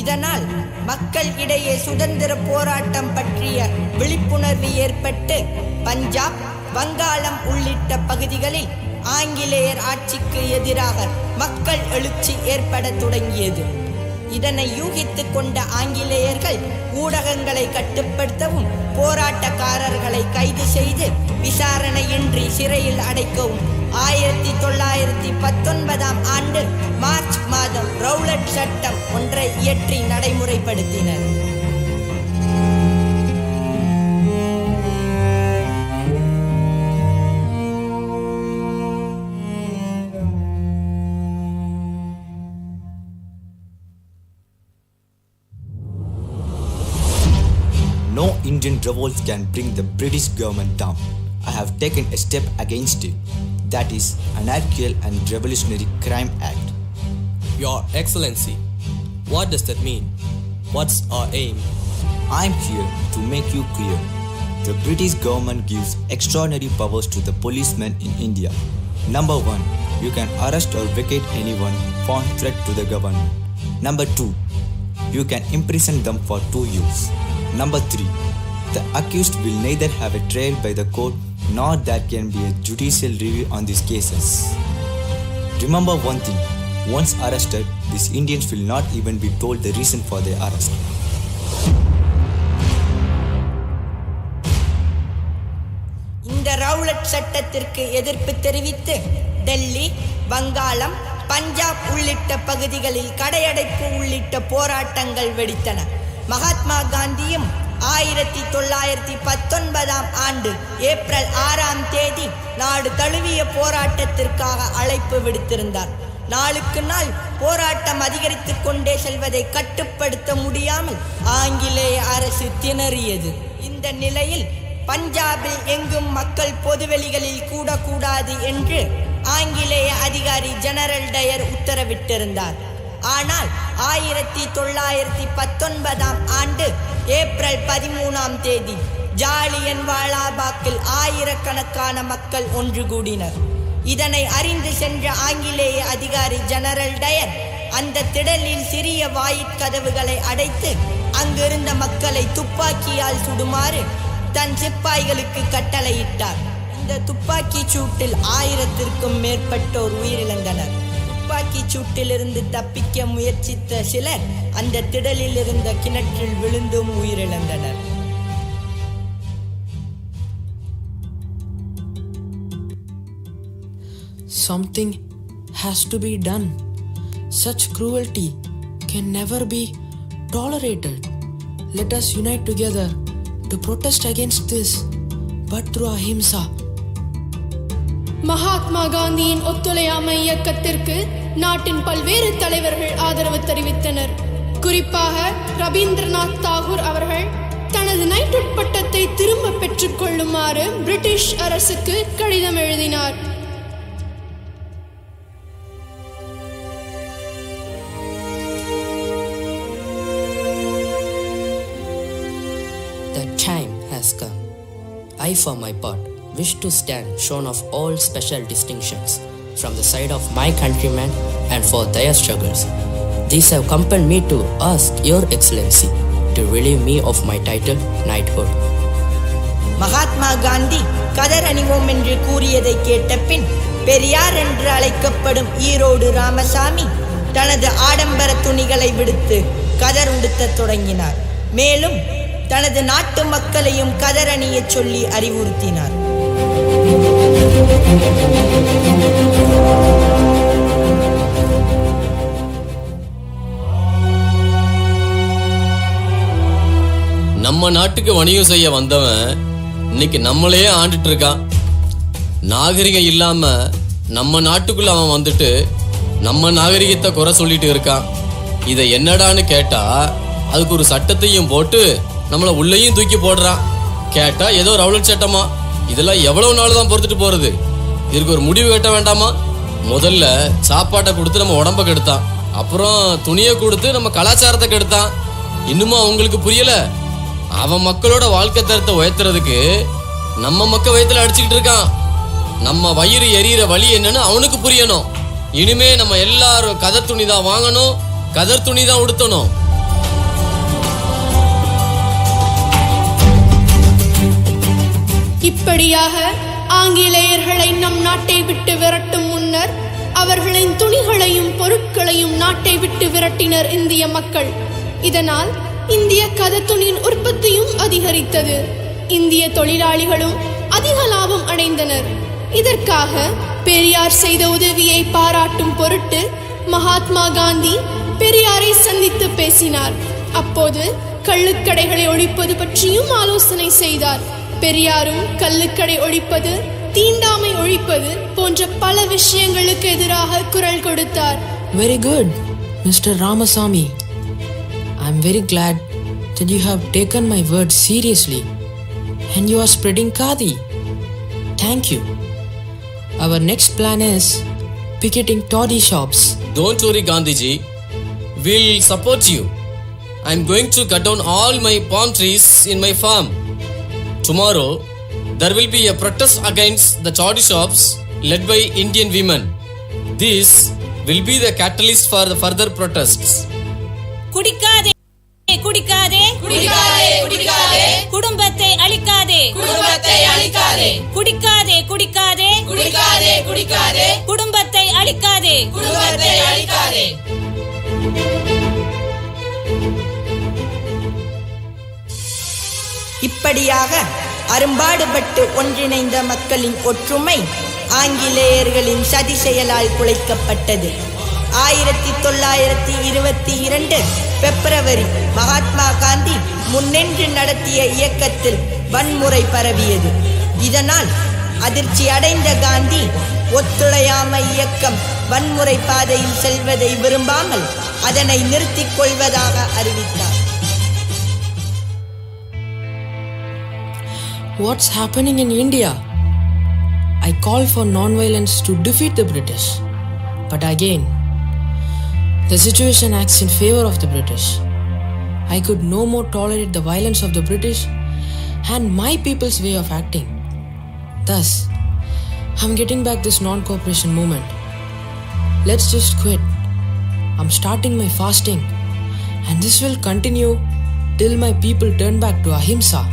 இதனால் மக்கள் இடையே சுதந்திர போராட்டம் பற்றிய விழிப்புணர்வு ஏற்பட்டு பஞ்சாப், வங்காளம் உள்ளிட்ட பகுதிகளில் ஆங்கிலேயர் ஆட்சிக்கு எதிராக மக்கள் எழுச்சி ஏற்பட தொடங்கியது. இதனை யூகித்துக் கொண்ட ஆங்கிலேயர்கள் ஊடகங்களை கட்டுப்படுத்தவும் போராட்டக்காரர்களை கைது செய்து விசாரணையின்றி சிறையில் அடைக்கவும் 1919ஆம் ஆண்டு மார்ச் மாதம் ரவுலட் சட்டம் ஒன்றை இயற்றி நடைமுறைப்படுத்தினர். No Indian revolt can bring the British government down. I have taken a step against it. That is Anarchical and Revolutionary Crime Act. Your Excellency, what does that mean? What's our aim? I am here to make you clear. The British government gives extraordinary powers to the policemen in India. Number 1, you can arrest or vacate anyone found threat to the government. Number 2, you can imprison them for 2 years. Number 3, the accused will neither have a trial by the court nor there can be a judicial review on these cases. Remember one thing, once arrested, these Indians will not even be told the reason for their arrest. இந்த Rowlatt சட்டத்திற்கு எதிர்ப்பு தெரிவித்து டெல்லி, வங்காளம், பஞ்சாப் உள்ளிட்ட பகுதிகளில் கடையடைப்பு உள்ளிட்ட போராட்டங்கள் வெடித்தன. மகாத்மா காந்தியும் 1919ஆம் ஆண்டு ஏப்ரல் 6ஆம் தேதி நாடு தழுவிய போராட்டத்திற்காக அழைப்பு விடுத்திருந்தார். நாளுக்கு நாள் போராட்டம் அதிகரித்துக் கொண்டே செல்வதை கட்டுப்படுத்த முடியாமல் ஆங்கிலேய அரசு திணறியது. இந்த நிலையில் பஞ்சாபில் எங்கும் மக்கள் பொதுவெளிகளில் கூடக்கூடாது என்று ஆங்கிலேய அதிகாரி ஜெனரல் டயர் உத்தரவிட்டிருந்தார். ஆனால் 1919ஆம் ஆண்டு ஏப்ரல் 13ஆம் தேதி ஜாலியன் வாலாபாக்கில் ஆயிரக்கணக்கான மக்கள் ஒன்று கூடினர். இதனை அறிந்து சென்ற ஆங்கிலேய அதிகாரி ஜெனரல் டயர் அந்த திடலில் சிறிய வாயிற்கதவுகளை அடைத்து அங்கிருந்த மக்களை துப்பாக்கியால் சுடுமாறு தன் சிப்பாய்களுக்கு கட்டளையிட்டார். இந்த துப்பாக்கி சூட்டில் 1000க்கும் மேற்பட்டோர் உயிரிழந்தனர். துப்பாக்கி சூட்டிலிருந்து தப்பிக்க முயற்சித்த சிலர் அந்த திடலில் இருந்த கிணற்றில் விழுந்தும் உயிரிழந்தனர். Something has to be done. Such cruelty can never be tolerated. Let us unite together to protest against this, but through ahimsa. Mahatma காந்தியின் ஒத்துழையாமை இயக்கத்திற்கு நாட்டின் பல்வேறு தலைவர்கள் ஆதரவு தெரிவித்தனர். குறிப்பாக ரவீந்திரநாத் தாகூர் அவர்கள் தனது நைட்ஹுட் பட்டத்தை திரும்ப பெற்றுக்கொள்ளுமாறு பிரிட்டிஷ் அரசுக்கு கடிதம் எழுதினார். The time has come. I, for my part, wish to stand shorn of all special distinctions from the side of my countrymen and for their struggles. These have compelled me to ask Your Excellency to relieve me of my title knighthood. Mahatma Gandhi கதர் அணிவோம் என்று கூறியதை கேட்ட பின் பெரியார் என்று அழைக்கப்படும் ஈரோடு ராமசாமி தனது ஆடம்பர துணிகளை விடுத்து கதர் உடுத்தத் தொடங்கினார். மேலும் தனது நாட்டு மக்களையும் கதர் அணியச் சொல்லி அறிவுறுத்தினார். நம்ம நாட்டுக்கு வணிகம் செய்ய வந்தவன் இன்னைக்கு நம்மளையே ஆண்டுட்டு இருக்கான். நாகரிகம் இல்லாம நம்ம நாட்டுக்குள்ள அவன் வந்துட்டு நம்ம நாகரிகத்தை குறை சொல்லிட்டு இருக்கான். இதை என்னடான்னு கேட்டா அதுக்கு ஒரு சட்டத்தையும் போட்டு நம்மளை உள்ளேயும் தூக்கி போடுறான். கேட்டா ஏதோ ரவுலட் சட்டமா. இதெல்லாம் எவ்வளவு நாள் தான் பொறுத்துட்டு போறது? இதுக்கு ஒரு முடிவு கட்ட வேண்டாமா? முதல்ல சாப்பாட்டை கொடுத்து நம்ம உடம்ப கெடுத்தான், அப்புறம் துணியை கொடுத்து நம்ம கலாச்சாரத்தை கெடுத்தான். இன்னுமா அவங்களுக்கு புரியல? அவன் மக்களோட வாழ்க்கை தரத்தை உயர்த்துறதுக்கு நம்ம மக்க வயிற்றுல அடிச்சுக்கிட்டு இருக்கான். நம்ம வயிறு எரியிற வழி என்னன்னு அவனுக்கு புரியணும். இனிமே நம்ம எல்லாரும் கதர் துணி தான் வாங்கணும், கதர் துணி தான் உடுத்தணும். இப்படியாக ஆங்கிலேயர்களை நம் நாட்டை விட்டு விரட்டும் முன்னர் அவர்களின் துணிகளையும் பொருட்களையும் நாட்டை விட்டு விரட்டினர் இந்திய மக்கள். இதனால் இந்திய கதத்துணியின் உற்பத்தியும் அதிகரித்தது. இந்திய தொழிலாளிகளும் அதிக லாபம் அடைந்தனர். இதற்காக பெரியார் செய்த உதவியை பாராட்டும் பொருட்டு மகாத்மா காந்தி பெரியாரை சந்தித்து பேசினார். அப்போது கள்ளுக்கடைகளை ஒழிப்பது பற்றியும் ஆலோசனை செய்தார். பெரியாரும் கள்ளுக்கடை ஒழிப்பது, தீண்டாமை ஒழிப்பது போன்ற பல விஷயங்களுக்கு எதிராக குரல் கொடுத்தார். Very good, Mr. Ramasamy. I am very glad that you have taken my words seriously and you are spreading khadi. Thank you. Our next plan is picketing toddy shops. Don't worry, Gandhiji. We'll support you. I'm going to cut down all my palm trees in my farm. Tomorrow, there will be a protest against the toddy shops led by Indian women. This will be the catalyst for the further protests. குடிக்காதே குடிக்காதே குடிக்காதே குடிக்காதே குடும்பத்தை அழிக்காதே குடும்பத்தை அழிக்காதே குடிக்காதே குடிக்காதே குடிக்காதே குடிக்காதே குடும்பத்தை அழிக்காதே குடும்பத்தை அழிக்காதே. இப்படியாக அரும்பாடுபட்டு ஒன்றிணைந்த மக்களின் ஒற்றுமை ஆங்கிலேயர்களின் சதி செயலால் குலைக்கப்பட்டது. 1922 பிப்ரவரி மகாத்மா காந்தி முன்னின்று நடத்திய இயக்கத்தில் வன்முறை பரவியது. இதனால் அதிர்ச்சி அடைந்த காந்தி ஒத்துழையாமை இயக்கம் வன்முறை பாதையில் செல்வதை விரும்பாமல் அதனை நிறுத்திக் கொள்வதாக அறிவித்தார். What's happening in India? I call for non-violence to defeat the British. But again, the situation acts in favor of the British. I could no more tolerate the violence of the British and my people's way of acting. Thus, I'm getting back this non-cooperation movement. Let's just quit. I'm starting my fasting and this will continue till my people turn back to ahimsa.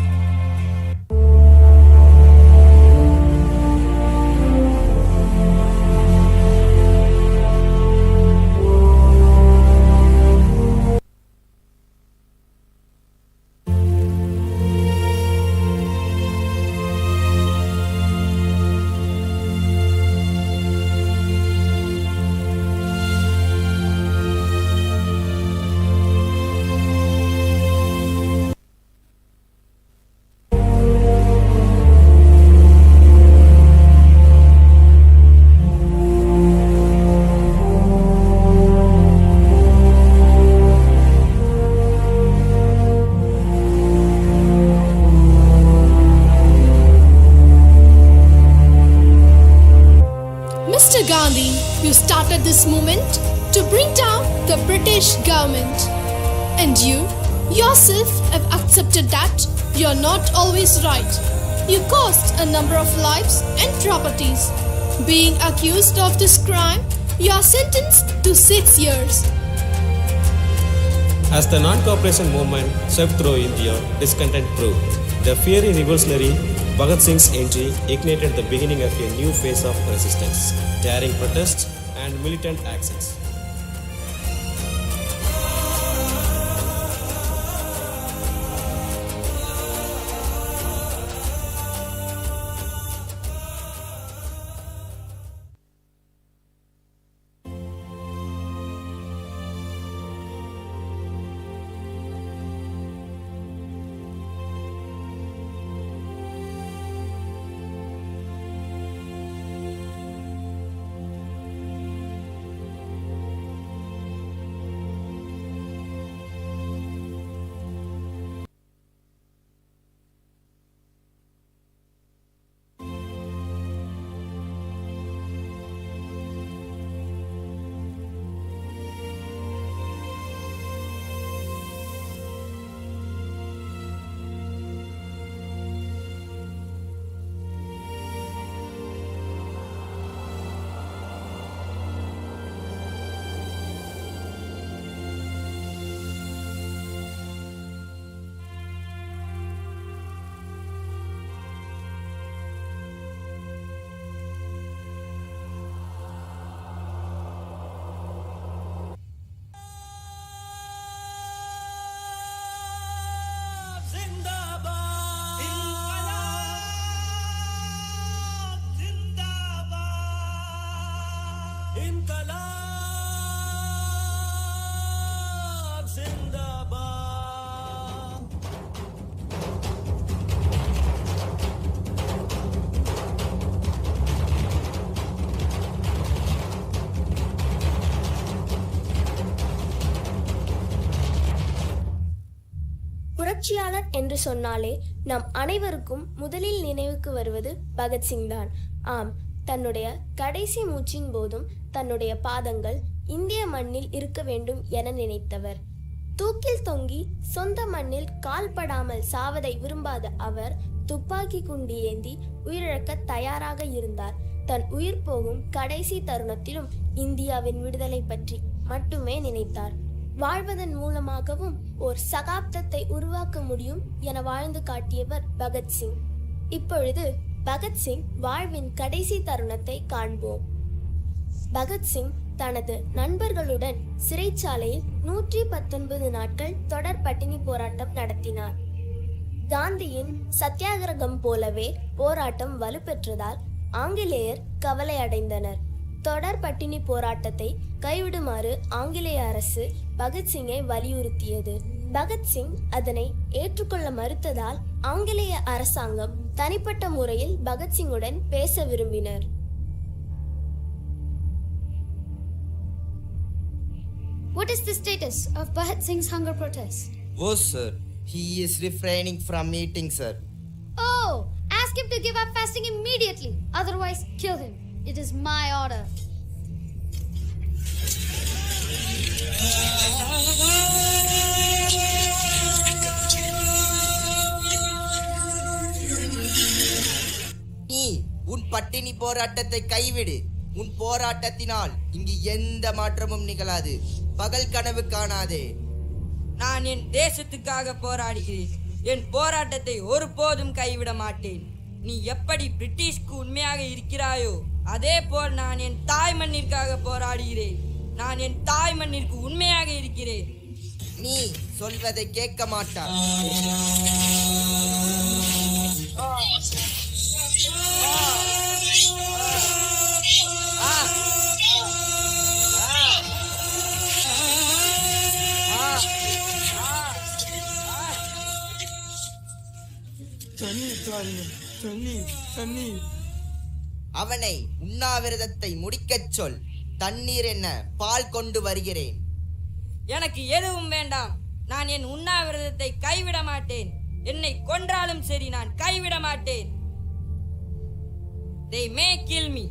You started this movement to bring down the British government. And you yourself have accepted that you're not always right. You cost a number of lives and properties. Being accused of this crime, you are sentenced to 6 years. As the non-cooperation movement swept through India, discontent grew. The fiery revolutionary Bhagat Singh's entry ignited the beginning of a new phase of resistance, daring protests and militant actions. புரட்சியாளர் என்று சொன்னாலே நம் அனைவருக்கும் முதலில் நினைவுக்கு வருவது பகத்சிங் தான். ஆம், தன்னுடைய கடைசி மூச்சின் போதும் தன்னுடைய பாதங்கள் இந்திய மண்ணில் இருக்க வேண்டும் என நினைத்தவர். தூக்கில் தொங்கி சொந்த மண்ணில் கால்படாமல் சாவதை விரும்பாத அவர் துப்பாக்கி குண்டு ஏந்தி உயிரிழக்க தயாராக இருந்தார். தன் உயிர் போகும் கடைசி தருணத்திலும் இந்தியாவின் விடுதலை பற்றி மட்டுமே நினைத்தார். வாழ்வதன் மூலமாகவும் ஓர் சகாப்தத்தை உருவாக்க முடியும் என வாழ்ந்து காட்டியவர் பகத்சிங். இப்பொழுது பகத்சிங் வாழ்வின் கடைசி தருணத்தை காண்போம். பகத்சிங் தனது நண்பர்களுடன் சிறைச்சாலையில் 119 நாட்கள் தொடர் பட்டினி போராட்டம் நடத்தினார். காந்தியின் சத்தியாகிரகம் போலவே போராட்டம் வலுப்பெற்றதால் ஆங்கிலேயர் கவலை அடைந்தனர். தொடர் பட்டினி போராட்டத்தை கைவிடுமாறு ஆங்கிலேய அரசு பகத்சிங்கை வலியுறுத்தியது. பகத்சிங் அதனை ஏற்றுக்கொள்ள மறுத்ததால் ஆங்கிலேய அரசாங்கம் தனிப்பட்ட முறையில் பகத்சிங்குடன் பேச விரும்பினர். What is the status of Bhagat Singh's hunger protest? Oh, sir. He is refraining from eating, sir. Oh, ask him to give up fasting immediately. Otherwise, kill him. It is my order. நீ உன் பட்டினி போராட்டத்தை கைவிடு. உன் போராட்டத்தினால் இங்கு எந்த மாற்றமும் நிகழாது. பகல் கனவு காணாதே. நான் என் தேசத்துக்காக போராடுகிறேன். என் போராட்டத்தை ஒருபோதும் கைவிட மாட்டேன். நீ எப்படி பிரிட்டிஷ்க்கு உண்மையாக இருக்கிறாயோ அதே போல் நான் என் தாய் மண்ணிற்காக போராடுகிறேன். நான் என் தாய் மண்ணிற்கு உண்மையாக இருக்கிறேன். நீ சொல்வதை கேட்க மாட்டாய். அவனை உண்ணாவிரதத்தை முடிக்கச் சொல். தண்ணீர் என்ன, பால் கொண்டு வருகிறேன். எனக்கு எதுவும் வேண்டாம். நான் என் உண்ணாவிரதத்தை கைவிட மாட்டேன். என்னை கொன்றாலும் சரி, நான் கைவிட மாட்டேன். They may kill me,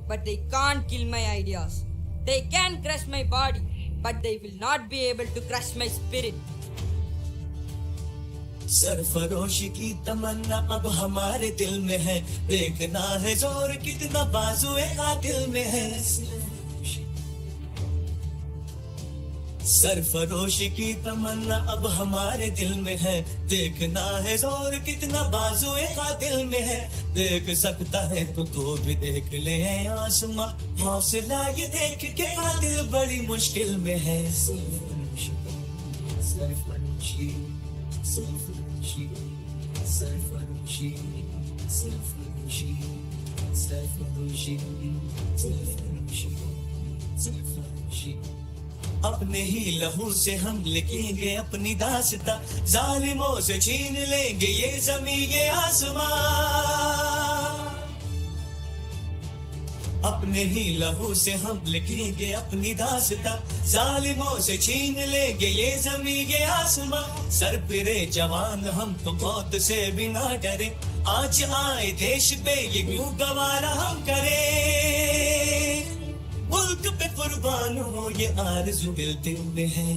but they can't kill my ideas. They can crush my body, but they will not be able to crush my spirit. सरफरोशी की तमन्ना अब हमारे दिल में है, देखना है जोर कितना बाजुए कातिल में है। सरफरोशी की तमन्ना अब हमारे दिल में है, देखना है जोर कितना बाजुए कातिल में है। देख सकता है तो भी देख ले आसमां, हौसला ये देख के कातिल बड़ी मुश्किल में है। सरफरोशी Self-ownership, self-ownership, self-ownership, self-ownership, self-ownership, self-ownership. अपने ही लहू से हम लिखेंगे अपनी दास्तां, जालिमों से छीन लेंगे ये ज़मीं ये आसमां। अपने ही लहू से हम लिखेंगे अपनी दास्तां, जालिमों से छीन लेंगे ये ज़मीं ये आसमां। सर पिरे जवान हम तो मौत से भी ना डरे, आज आए देश पे ये क्यों गवारा हम करें। मुल्क पे कुर्बान हो ये आरज़ू दिल में है।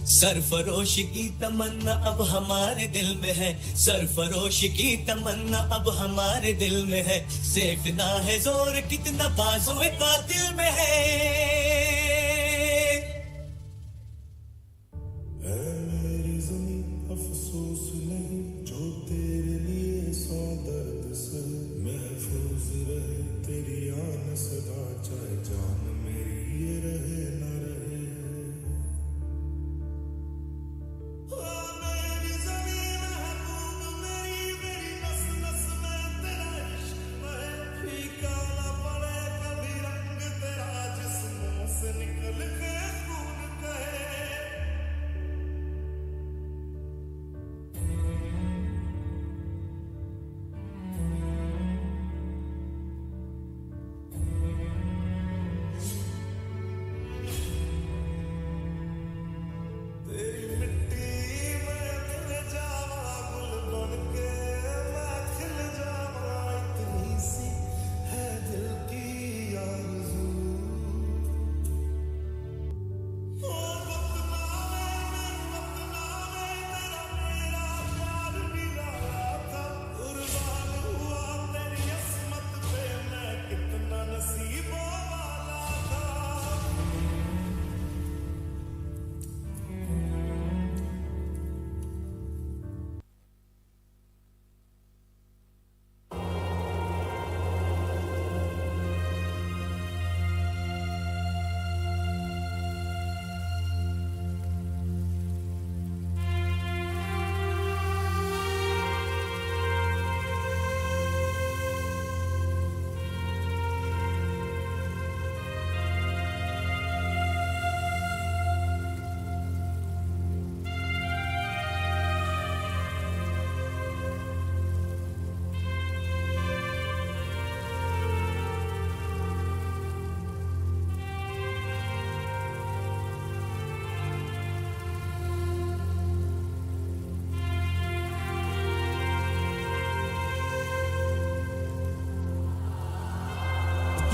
सरफरोशी की तमन्ना अब हमारे दिल में है, सरफरोशी की तमन्ना अब हमारे दिल में है। देखना है जोर कितना बाजुए कातिल में है। मेरी ज़मीं अफसोस नहीं जो तेरे लिए सौ दर्द से महफूज रहे, तेरी आन सदा चाहे जान मेरी ये रहे न रहे।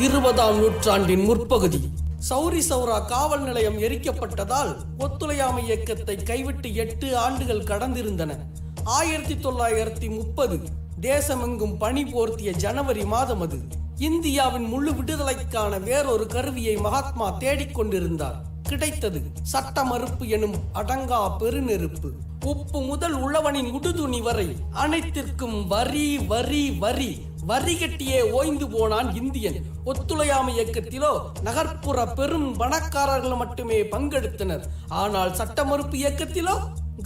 இருபதாம் நூற்றாண்டின் முற்பகுதி சௌரி சௌரா காவல் நிலையம் எரிக்கப்பட்டதால் ஒத்துழையாமை இயக்கத்தை கைவிட்டு 8 ஆண்டுகள் கடந்திருந்தன. 1930 தேசமெங்கும் பணி போர்த்திய ஜனவரி மாதம் அது. இந்தியாவின் முழு விடுதலைக்கான வேறொரு கருவியை மகாத்மா தேடிக்கொண்டிருந்தார். கிடைத்தது சட்ட மறுப்பு எனும் அடங்கா பெருநெருப்பு. உப்பு முதல் உழவனின் உடுதுணி வரை அனைத்திற்கும் வரி வரி வரி வரி கட்டியே ஓய்ந்து போனான் இந்தியன். ஒத்துழையாமை இயக்கத்திலோ நகர்ப்புற பெரும் பணக்காரர்கள் மட்டுமே பங்கெடுத்தனர். ஆனால் சட்ட மறுப்பு இயக்கத்திலோ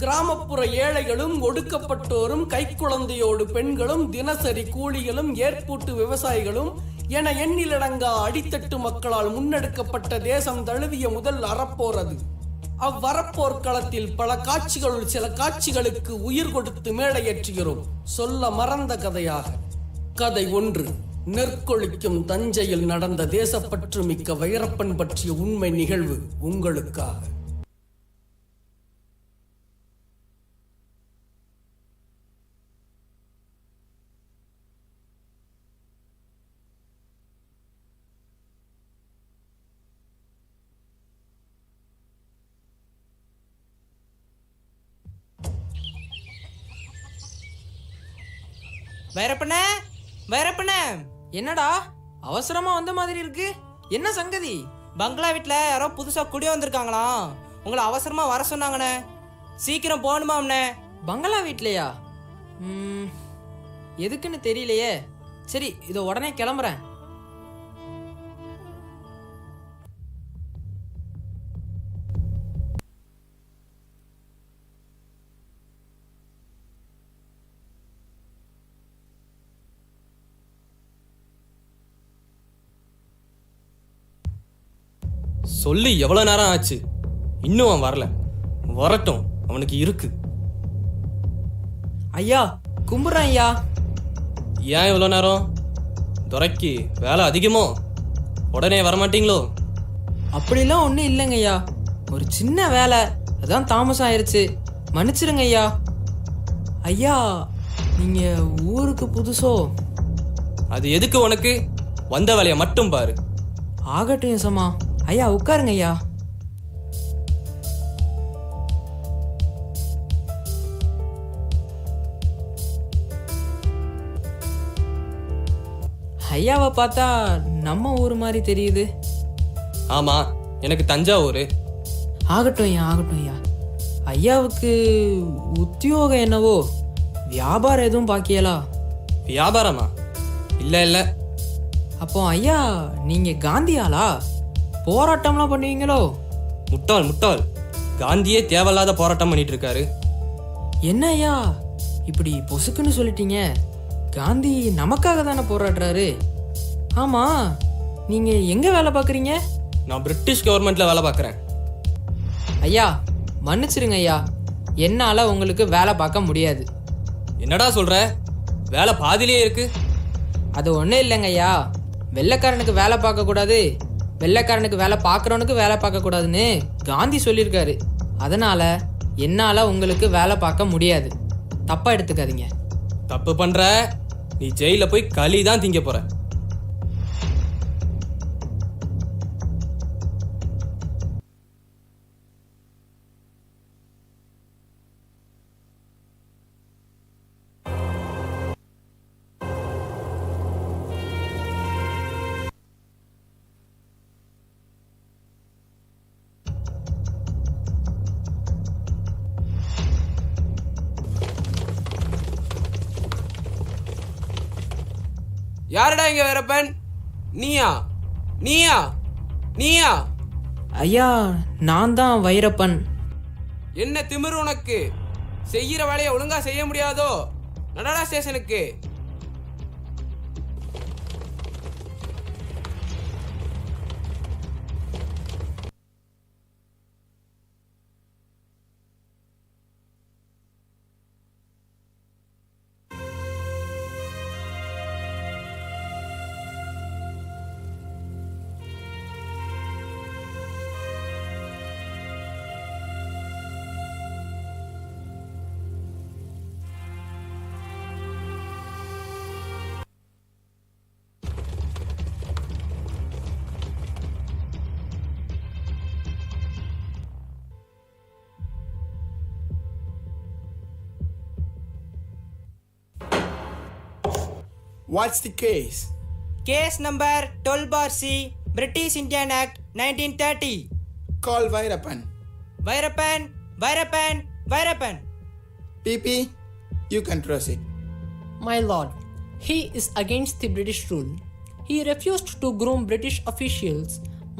கிராமப்புற ஏழைகளும் ஒடுக்கப்பட்டோரும் கைக்குழந்தையோடு பெண்களும் தினசரி கூலிகளும் ஏற்பூட்டு விவசாயிகளும் என எண்ணிலடங்கா அடித்தட்டு மக்களால் முன்னெடுக்கப்பட்ட தேசம் தழுவிய முதல் அறப்போர் அது. அவ்வறப்போர் களத்தில் பல காட்சிகளுள் சில காட்சிகளுக்கு உயிர் கொடுத்து மேடையேற்றுகிறோம். சொல்ல மறந்த கதையாக. கதை 1. நெற்கொழிக்கும் தஞ்சையில் நடந்த தேசப்பற்று மிக்க வைரப்பன் பற்றிய உண்மை நிகழ்வு உங்களுக்காக. வைரப்பனே, வைரப்பனே. என்னடா அவசரமா வந்த மாதிரி இருக்கு, என்ன சங்கதி? பங்களா வீட்டில் யாரோ புதுசாக குடி வந்திருக்காங்களாம், உங்களை அவசரமா வர சொன்னாங்கண்ணே. சீக்கிரம் போகணுமாம்ண்ணே. பங்களா வீட்லையா? எதுக்குன்னு தெரியலையே. சரி, இதோ உடனே கிளம்புறேன். சொல்லி எவ்வளோ நேரம் ஆச்சு, இன்னும் அவன் வரல. வரட்டும், அவனுக்கு இருக்கு. ஐயா கும்பிட்றேன் ஐயா. ஏன் இவ்வளோ நேரம்? துரைக்கு வேலை அதிகமோ? உடனே வரமாட்டீங்களோ? அப்படிலாம் ஒன்றும் இல்லைங்க ஐயா, ஒரு சின்ன வேலை, அதான் தாமசம் ஆயிடுச்சு, மன்னிச்சிருங்க ஐயா. ஐயா நீங்க ஊருக்கு புதுசோ? அது எதுக்கு உனக்கு? வந்த வேலையை மட்டும் பாரு. ஆகட்டும் யசமா. ஐயா உட்காருங்க ஐயா. ஐயாவை பார்த்தா நம்ம ஊர் மாதிரி தெரியுது. ஆமா, எனக்கு தஞ்சாவூர். ஆகட்டும் ஐயா, ஆகட்டும் ஐயா. ஐயாவுக்கு உத்தியோகம் என்னவோ, வியாபாரம் எதுவும் பாக்கியலா? வியாபாரமா? இல்லை இல்லை. அப்போ ஐயா நீங்க காந்தியாளா? போராட்டம்லாம் பண்ணுவீங்களோ? முட்டாள் முட்டாள், காந்தியே தேவையில்லாத போராட்டம் பண்ணிட்டு இருக்காரு. என்ன ஐயா இப்படி பொசுக்குன்னு சொல்லிட்டீங்க? காந்தி நமக்காக தானே போராடுறாரு. ஆமா, நீங்க எங்க வேலை பார்க்குறீங்க? நான் பிரிட்டிஷ் கவர்மெண்ட்ல வேலை பார்க்குறேன். ஐயா மன்னிச்சிருங்க ஐயா, என்னால உங்களுக்கு வேலை பார்க்க முடியாது. என்னடா சொல்ற? வேலை பாதிலேயே இருக்கு. அது ஒன்றும் இல்லைங்க ஐயா, வெள்ளைக்காரனுக்கு வேலை பார்க்கக்கூடாது, வெள்ளைக்காரனுக்கு வேலை பார்க்குறவனுக்கு வேலை பார்க்கக்கூடாதுன்னு காந்தி சொல்லியிருக்காரு. அதனால என்னால் உங்களுக்கு வேலை பார்க்க முடியாது, தப்பாக எடுத்துக்காதீங்க. தப்பு பண்ற, நீ ஜெயில போய் களி தான் திங்க போற. யாரடா இங்க வீரப்பன்? நீயா நீயா நீயா? ஐயா நான் தான் வைரப்பன். என்ன திமிரு உனக்கு? செய்யற வேலையை ஒழுங்கா செய்ய முடியாதோ? நடடா ஸ்டேஷனுக்கு. What's the case? Case number 12/C, British Indian Act 1930. Call Vairapan. Vairapan, Vairapan, Vairapan. PP, you can proceed. My lord, he is against the British rule. He refused to groom British officials.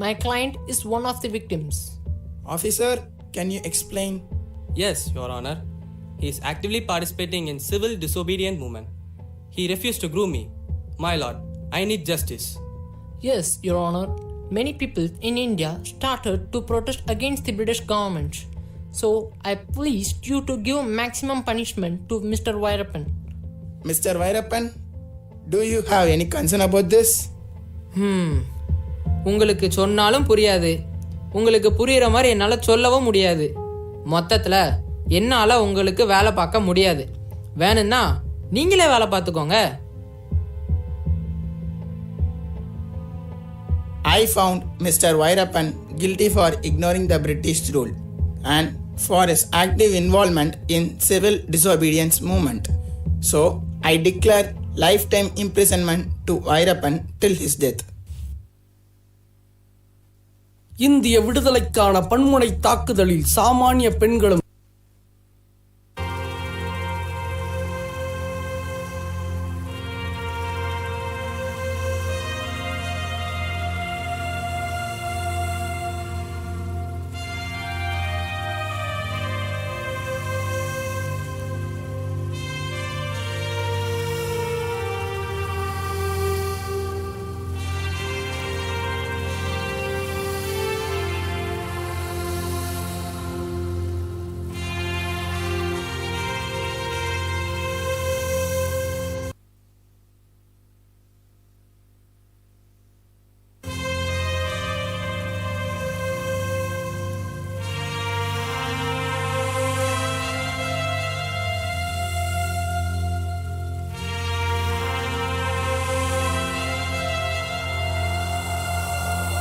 My client is one of the victims. Officer, can you explain? Yes, Your Honor. He is actively participating in civil disobedient movement. He refused to groom me. My lord, I need justice. Yes, Your Honor. Many people in India started to protest against the British government. So, I pleased you to give maximum punishment to Mr. Vairapan. Mr. Vairapan, do you have any concern about this? உங்களுக்கு சொன்னாலும் புரியாது, உங்களுக்கு புரிகிற மாதிரி என்னால் சொல்லவும் முடியாது. மொத்தத்தில் என்னால் உங்களுக்கு வேலை பார்க்க முடியாது. வேணும்னா நீங்களே வேலை பார்த்துக்கோங்க. I found Mr. Vairapan guilty for ignoring the British rule and for his active involvement in civil disobedience movement. So, I I declare lifetime imprisonment to Vairappan till his death. இந்திய விடுதலைக்கான பன்முனை தாக்குதலில் சாமானிய பெண்களும்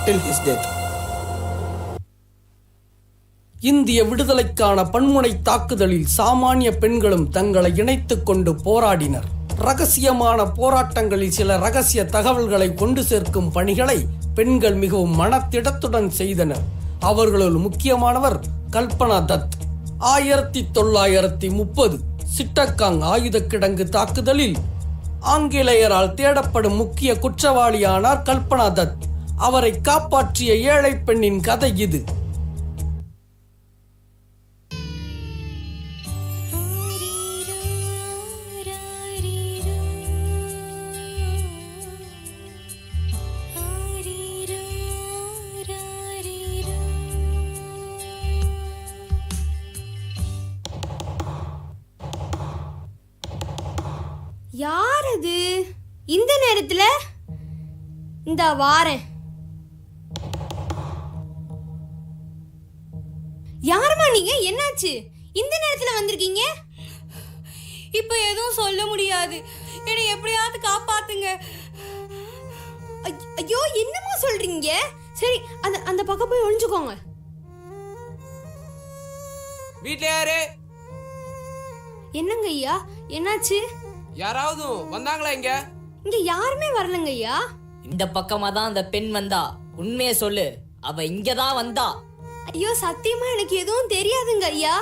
till his death. இந்திய விடுதலைக்கான பன்முனை தாக்குதலில் சாமானிய பெண்களும் தங்களை இணைத்துக் கொண்டு போராடினர். ரகசியமான போராட்டங்களில் சில ரகசிய தகவல்களை கொண்டு சேர்க்கும் பணிகளை பெண்கள் மிகவும் மனத்திடத்துடன் செய்தனர். அவர்களுள் முக்கியமானவர் கல்பனா தத். 1930 சிட்டகாங் ஆயுத கிடங்கு தாக்குதலில் ஆங்கிலேயரால் தேடப்படும் முக்கிய குற்றவாளியானார் கல்பனா தத். அவரை காப்பாற்றிய ஏழை பெண்ணின் கதை இது. யார் அது இந்த நேரத்துல? இந்த வாரேன். யாருமா நீங்க? என்னாச்சு இந்த நேரத்துல வந்திருக்கீங்க? இப்ப எதுவும் சொல்ல முடியாது. என்னை எப்படியாவது காப்பாத்துங்க. ஐயோ, என்னமா சொல்றீங்க? சரி, அந்த பக்கம் போய் ஒளிஞ்சுக்கோங்க. வீட்ல யாரு? என்னங்க ஐயா, என்னாச்சு? யாராவது வந்தாங்களா இங்க? இங்க யாருமே வரலங்க ஐயா. இந்த பக்கமா தான் அந்த பெண் வந்தா. உண்மையை சொல்லு, அவ இங்கதான் வந்தா. ஐயோ, சத்தியமா எனக்கு எதுவும் தெரியாதுங்க ஐயா.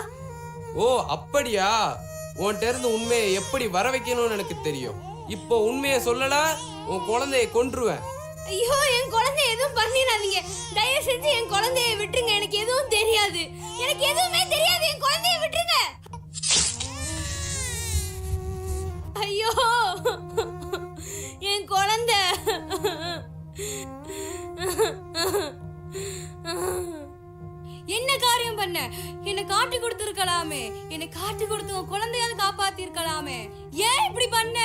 ஓ அப்படியா? உன்கிட்ட இருந்து உண்மையை எப்படி வர வைக்கணும்னு எனக்கு தெரியும். இப்போ உண்மையை சொல்லல உன் குழந்தைய கொன்றுவேன். ஐயோ, என் குழந்தைய எதுவும் பண்ணிடாதீங்க. தயவு செஞ்சு என் குழந்தைய விட்டுருங்க. எனக்கு எதுவும் தெரியாது. எனக்கு எதுவுமே தெரியாது. என் குழந்தைய விட்டுருங்க. ஐயோ, என் குழந்தை. என்ன காரியம் பண்ண? என்னை காட்டி கொடுத்திருக்கலாமே. என்னை காட்டி கொடுத்து உன் குழந்தையாவது காப்பாத்தி இருக்கலாமே. ஏன் இப்படி பண்ண?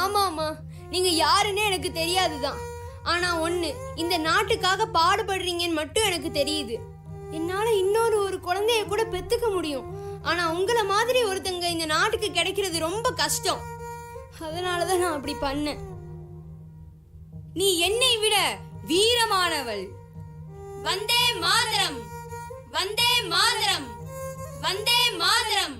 ஆமாமா, நீங்க யாருன்னு எனக்கு தெரியாதுதான். ஆனா ஒண்ணு, இந்த நாட்டுக்காக பாடுபடுறீங்கன்னு மட்டும் எனக்கு தெரியுது. என்னால ஒரு குழந்தைய கூட பெத்துக்க முடியும். ஆனா உங்களை மாதிரி ஒருத்தங்க இந்த நாட்டுக்கு கிடைக்கிறது ரொம்ப கஷ்டம். அதனாலதான் நான் அப்படி பண்ணேன். நீ என்னை விட வீரமானவள். Vande Mataram, Vande Mataram, Vande Mataram.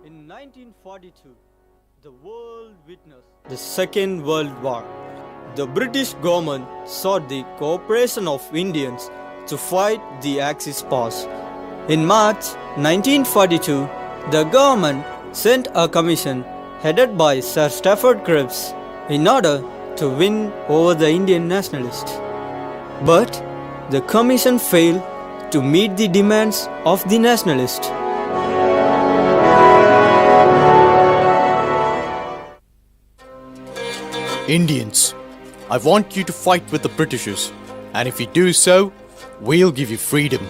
In 1942, the world witnessed the Second World War. The British government sought the cooperation of Indians to fight the Axis powers. In March 1942, the government sent a commission headed by Sir Stafford Cripps in order to win over the Indian nationalists. But the commission failed to meet the demands of the nationalists. Indians, I want you to fight with the Britishers, and if you do so, we'll give you freedom.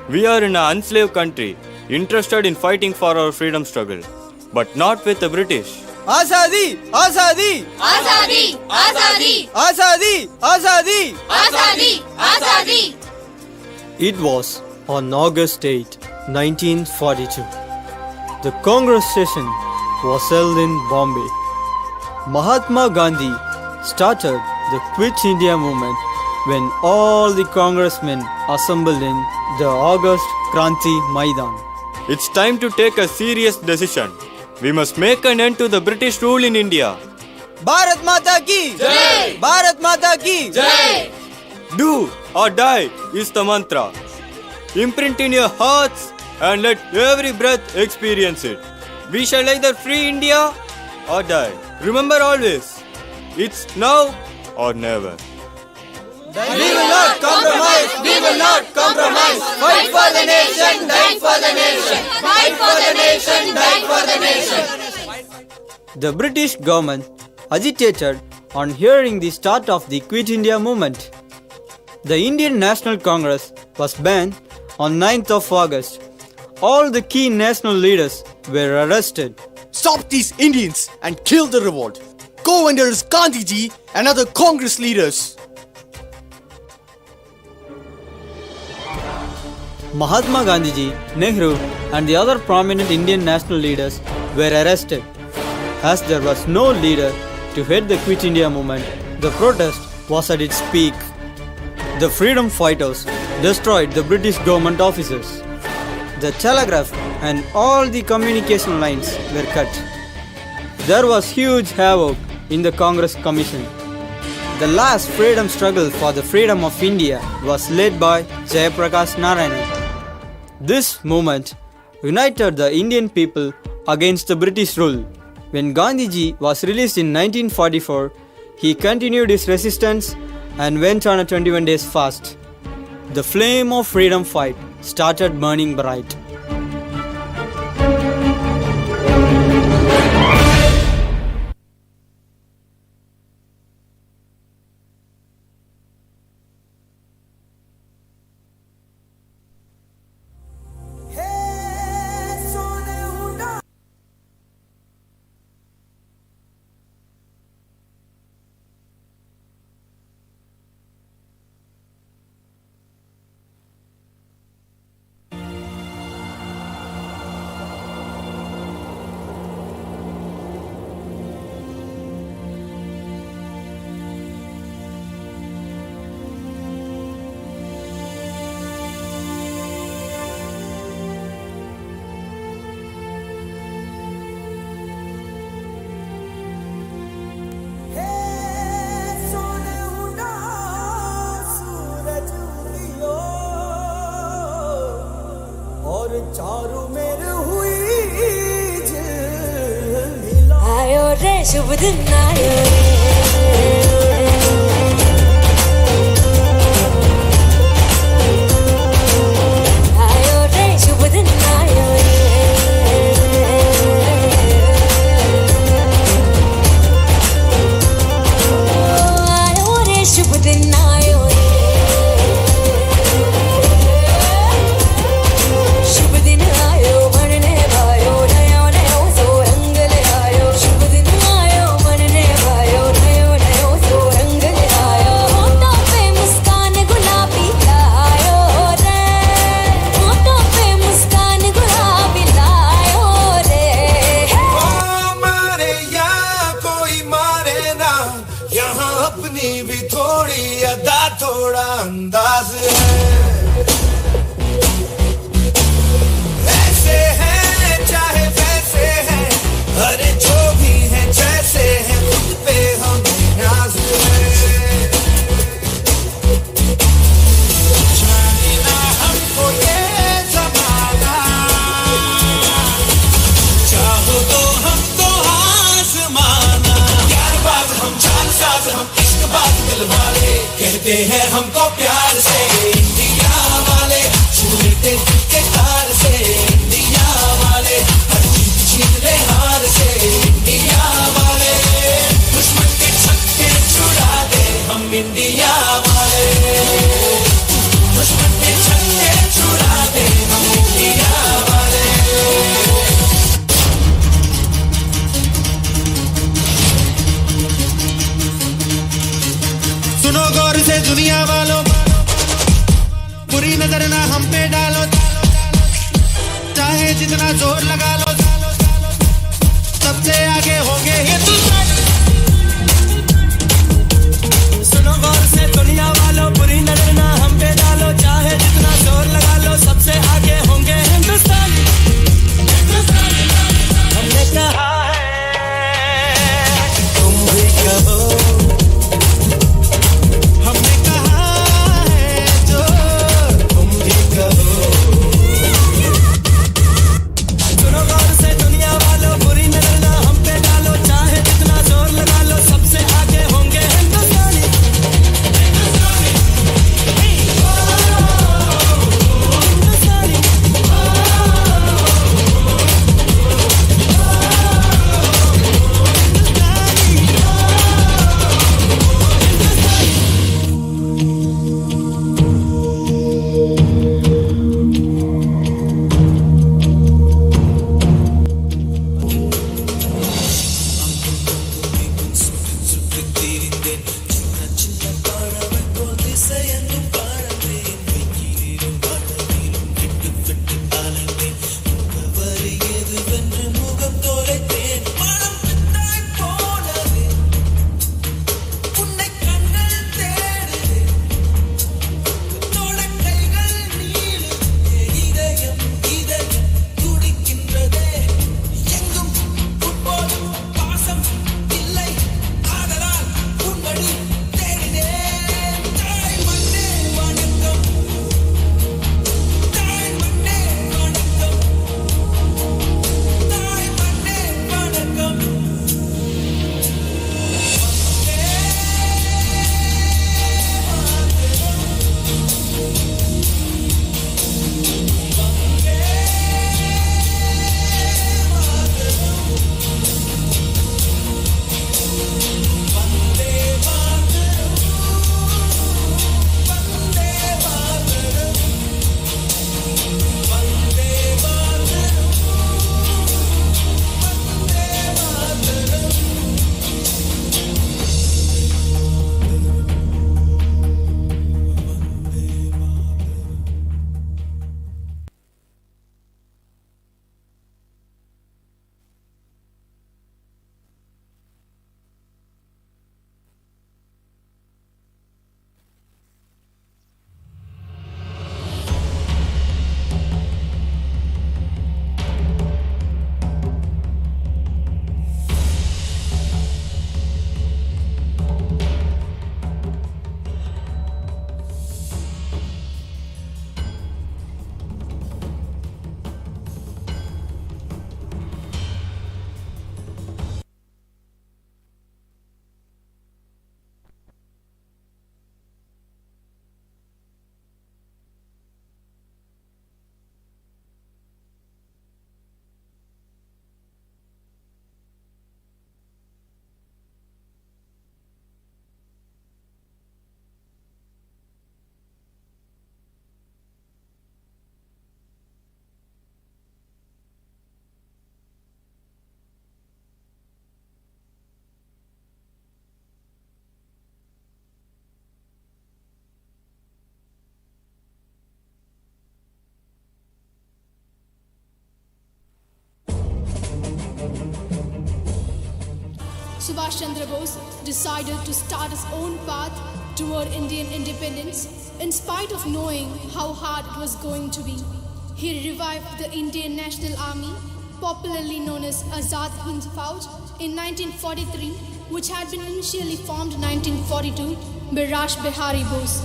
We are in an enslaved country, interested in fighting for our freedom struggle, but not with the British. Azadi! Azadi! Azadi! Azadi! Azadi! Azadi! Azadi! Azadi! It was on August 8, 1942. The Congress session was held in Bombay. Mahatma Gandhi started the Quit India movement when all the congressmen assembled in the August Kranti Maidan. It's time to take a serious decision. We must make an end to the British rule in India. Bharat Mata ki Jai! Bharat Mata ki Jai! Do or die is the mantra. Imprint in your hearts and let every breath experience it. We shall either free India or die. Remember always, it's now or never. We will not compromise! We will not compromise! Fight for the nation! Die for the nation! Fight for the nation! Die for the nation! The British government agitated on hearing the start of the Quit India movement. The Indian National Congress was banned on 9th of August. All the key national leaders were arrested. Stop these Indians and kill the revolt. Go and arrest Gandhiji and other Congress leaders. Mahatma Gandhiji, Nehru and the other prominent Indian national leaders were arrested. As there was no leader to head the Quit India movement, the protest was at its peak. The freedom fighters destroyed the British government offices. The telegraph and all the communication lines were cut. There was huge havoc in the Congress Commission. The last freedom struggle for the freedom of India was led by Jayaprakash Narayanan. This movement united the Indian people against the British rule. When Gandhiji was released in 1944, he continued his resistance and went on a 21 days fast. The flame of freedom fight started burning bright. आयो रे शुभ दिन आयो रे आयो रे शुभ दिन आयो रे आयो रे शुभ दिन आयो रे शुभ दिन आयो बनने भायो नयो नयो सो रंग ले आयो शुभ दिन आयो बनने भायो नयो नयो सो रंग ले आयो होठों पे मुस्कान गुलाबी लायो रे होठों पे मुस्कान गुलाबी लायो रे मारे या कोई मारे ना यहाँ अपनी भी थोड़ी अदा थोड़ा अंदाज है ऐसे हैं चाहे वैसे हैं अरे जो भी हैं जैसे हैं खुद पे हम नाज है जाने ना हमको ये ज़माना जितना जोर लगा लो सबसे आगे होंगे हिंदुस्तान। सुनो गौर से दुनिया वालों, बुरी नजर ना हम पे डालो, चाहे जितना जोर लगा लो सबसे आगे होंगे हिंदुस्तान। हमने कहा है तुम भी कहो, हमने कहा है जो तुम भी कहो। सुनो गौर से दुनिया वालों, बुरी नजर ना हम पे डालो, चाहे जितना जोर लगा लो सबसे आगे होंगे हिंदुस्तानी। Subhash Chandra Bose decided to start his own path toward Indian independence in spite of knowing how hard it was going to be. He revived the Indian National Army, popularly known as Azad Hind Fauj, in 1943, which had been initially formed in 1942 by Rash Behari Bose.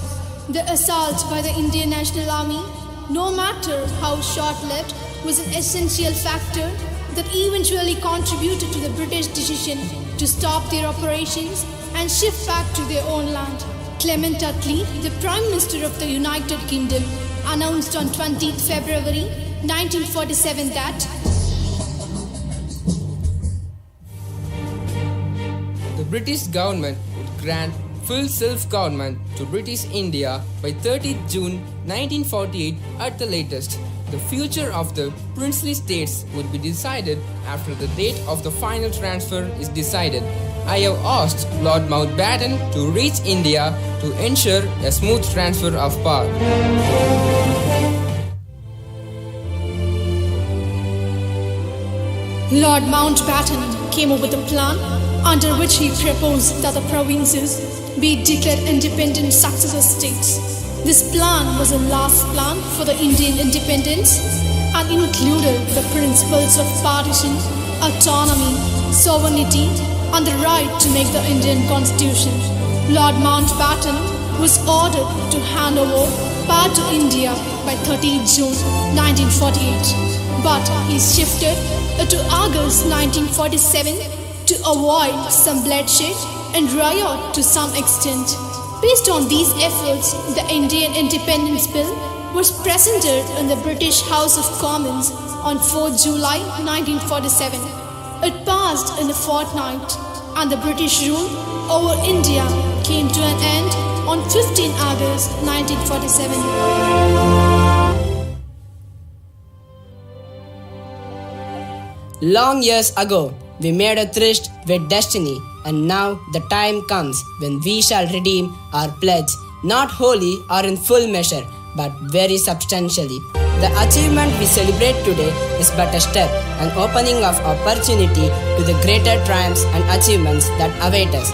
The assault by the Indian National Army, no matter how short-lived, was an essential factor that eventually contributed to the British decision to stop their operations and shift back to their own land. Clement Attlee, the Prime Minister of the United Kingdom, announced on 20th February 1947 that the British government would grant full self-government to British India by 30th June 1948 at the latest. The future of the princely states would be decided after the date of the final transfer is decided. I have asked Lord Mountbatten to reach India to ensure a smooth transfer of power. Lord Mountbatten came up with a plan under which he proposed that the provinces be declared independent successor states. This plan was the last plan for the Indian independence and included the principles of partition, autonomy, sovereignty, and the right to make the Indian constitution. Lord Mountbatten was ordered to hand over power to India by 30 June 1948, but he shifted to August 1947 to avoid some bloodshed and riot to some extent. Based on these efforts, the Indian Independence Bill was presented in the British House of Commons on 4 July 1947. It passed in a fortnight, and the British rule over India came to an end on 15 August 1947. Long years ago, we made a tryst with destiny, and now the time comes when we shall redeem our pledge, not wholly or in full measure, but very substantially. The achievement we celebrate today is but a step, an opening of opportunity to the greater triumphs and achievements that await us.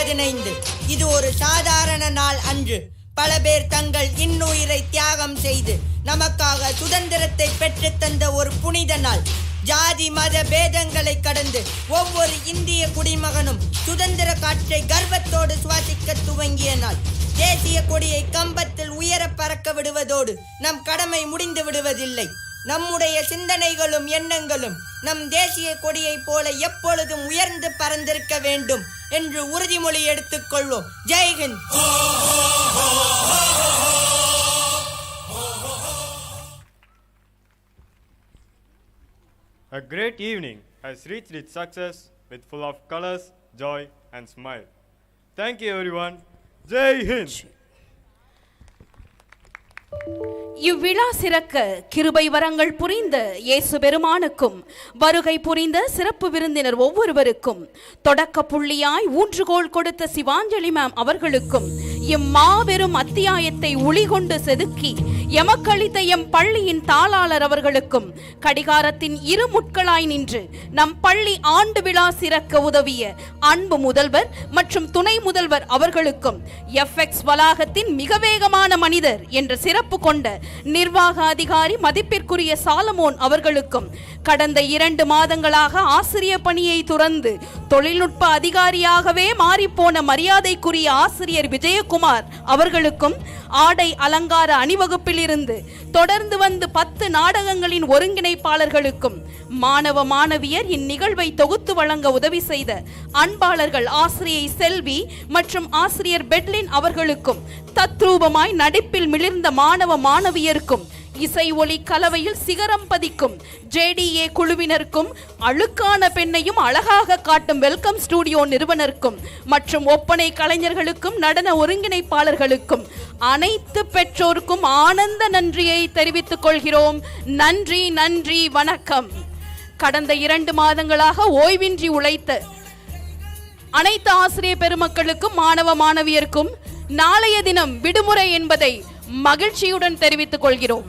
15 இது ஒரு சாதாரண நாள் அன்று. பல பேர் தங்கள் இன்னுயிரை தியாகம் செய்து நமக்காக சுதந்திரத்தை பெற்றுத்தந்த ஒரு புனித நாள். ஜாதி மத பேதங்களை கடந்து ஒவ்வொரு இந்திய குடிமகனும் சுதந்திர காற்றை கர்வத்தோடு சுவாசிக்க துவங்கிய நாள். தேசிய கொடியை கம்பத்தில் உயர பறக்க விடுவதோடு நம் கடமை முடிந்து விடுவதில்லை. நம்முடைய சிந்தனைகளும் எண்ணங்களும் நம் தேசிய கொடியைப் போல எப்பொழுதும் உயர்ந்து பறந்திருக்க வேண்டும் என்று உறுதிமொழி எடுத்துக்கொள்வோம். ஜெய்ஹிந்த். A great evening has reached its success with full of colors, joy and smile. Thank you everyone. Jai Hind. இவ்விழா சிறக்க கிருபை வரங்கள் புரிந்த இயேசு பெருமானுக்கும் வருகை புரிந்த சிறப்பு விருந்தினர் ஒவ்வொருவருக்கும் தொடக்க புள்ளியாய் ஊன்றுகோல் கொடுத்த சிவாஞ்சலி மேம் அவர்களுக்கும் இம்மாபெரும் அத்தியாயத்தை ஒளிகொண்டு செதுக்கி எமக்களித்த எம் பள்ளியின் தாளாளர் அவர்களுக்கும் கடிகாரத்தின் இரு முட்களாய் நின்று நம் பள்ளி ஆண்டு விழா சிறக்க உதவிய அன்பு முதல்வர் மற்றும் துணை முதல்வர் அவர்களுக்கும் FX வளாகத்தின் மிக வேகமான மனிதர் என்ற சிறப்பு கொண்ட நிர்வாக அதிகாரி மதிப்பிற்குரிய சாலமோன் அவர்களுக்கும் கடந்த 2 மாதங்களாக ஆசிரிய பணியை துறந்து தொழில்நுட்ப அதிகாரியாகவே மாறிப்போன மரியாதைக்குரிய ஆசிரியர் விஜயகுமார் அவர்களுக்கும் ஆடை அலங்கார அணிவகுப்பில் இருந்து தொடர்ந்து வந்து 10 நாடகங்களின் ஒருங்கிணைப்பாளர்களுக்கும் மாணவ மாணவியர் இந்நிகழ்வை தொகுத்து வழங்க உதவி செய்த அன்பாளர்கள் ஆசிரியை செல்வி மற்றும் ஆசிரியர் பெட்லின் அவர்களுக்கும் தத்ரூபமாய் நடிப்பில் மிளிர்ந்த மாணவ மாணவியருக்கும் இசை ஒளி கலவையில் சிகரம் பதிக்கும் JDA குழுவினருக்கும் அழுக்கான பெண்ணையும் அழகாக காட்டும் வெல்கம் ஸ்டுடியோ நிறுவனருக்கும் மற்றும் ஒப்பனை கலைஞர்களுக்கும் நடன ஒருங்கிணைப்பாளர்களுக்கும் அனைத்து பெற்றோருக்கும் ஆனந்த நன்றியை தெரிவித்துக் கொள்கிறோம். நன்றி நன்றி வணக்கம். கடந்த 2 மாதங்களாக ஓய்வின்றி உழைத்த அனைத்து ஆசிரியர் பெருமக்களுக்கும் மாணவ மாணவியருக்கும் நாளைய தினம் விடுமுறை என்பதை மகிழ்ச்சியுடன் தெரிவித்துக் கொள்கிறோம்.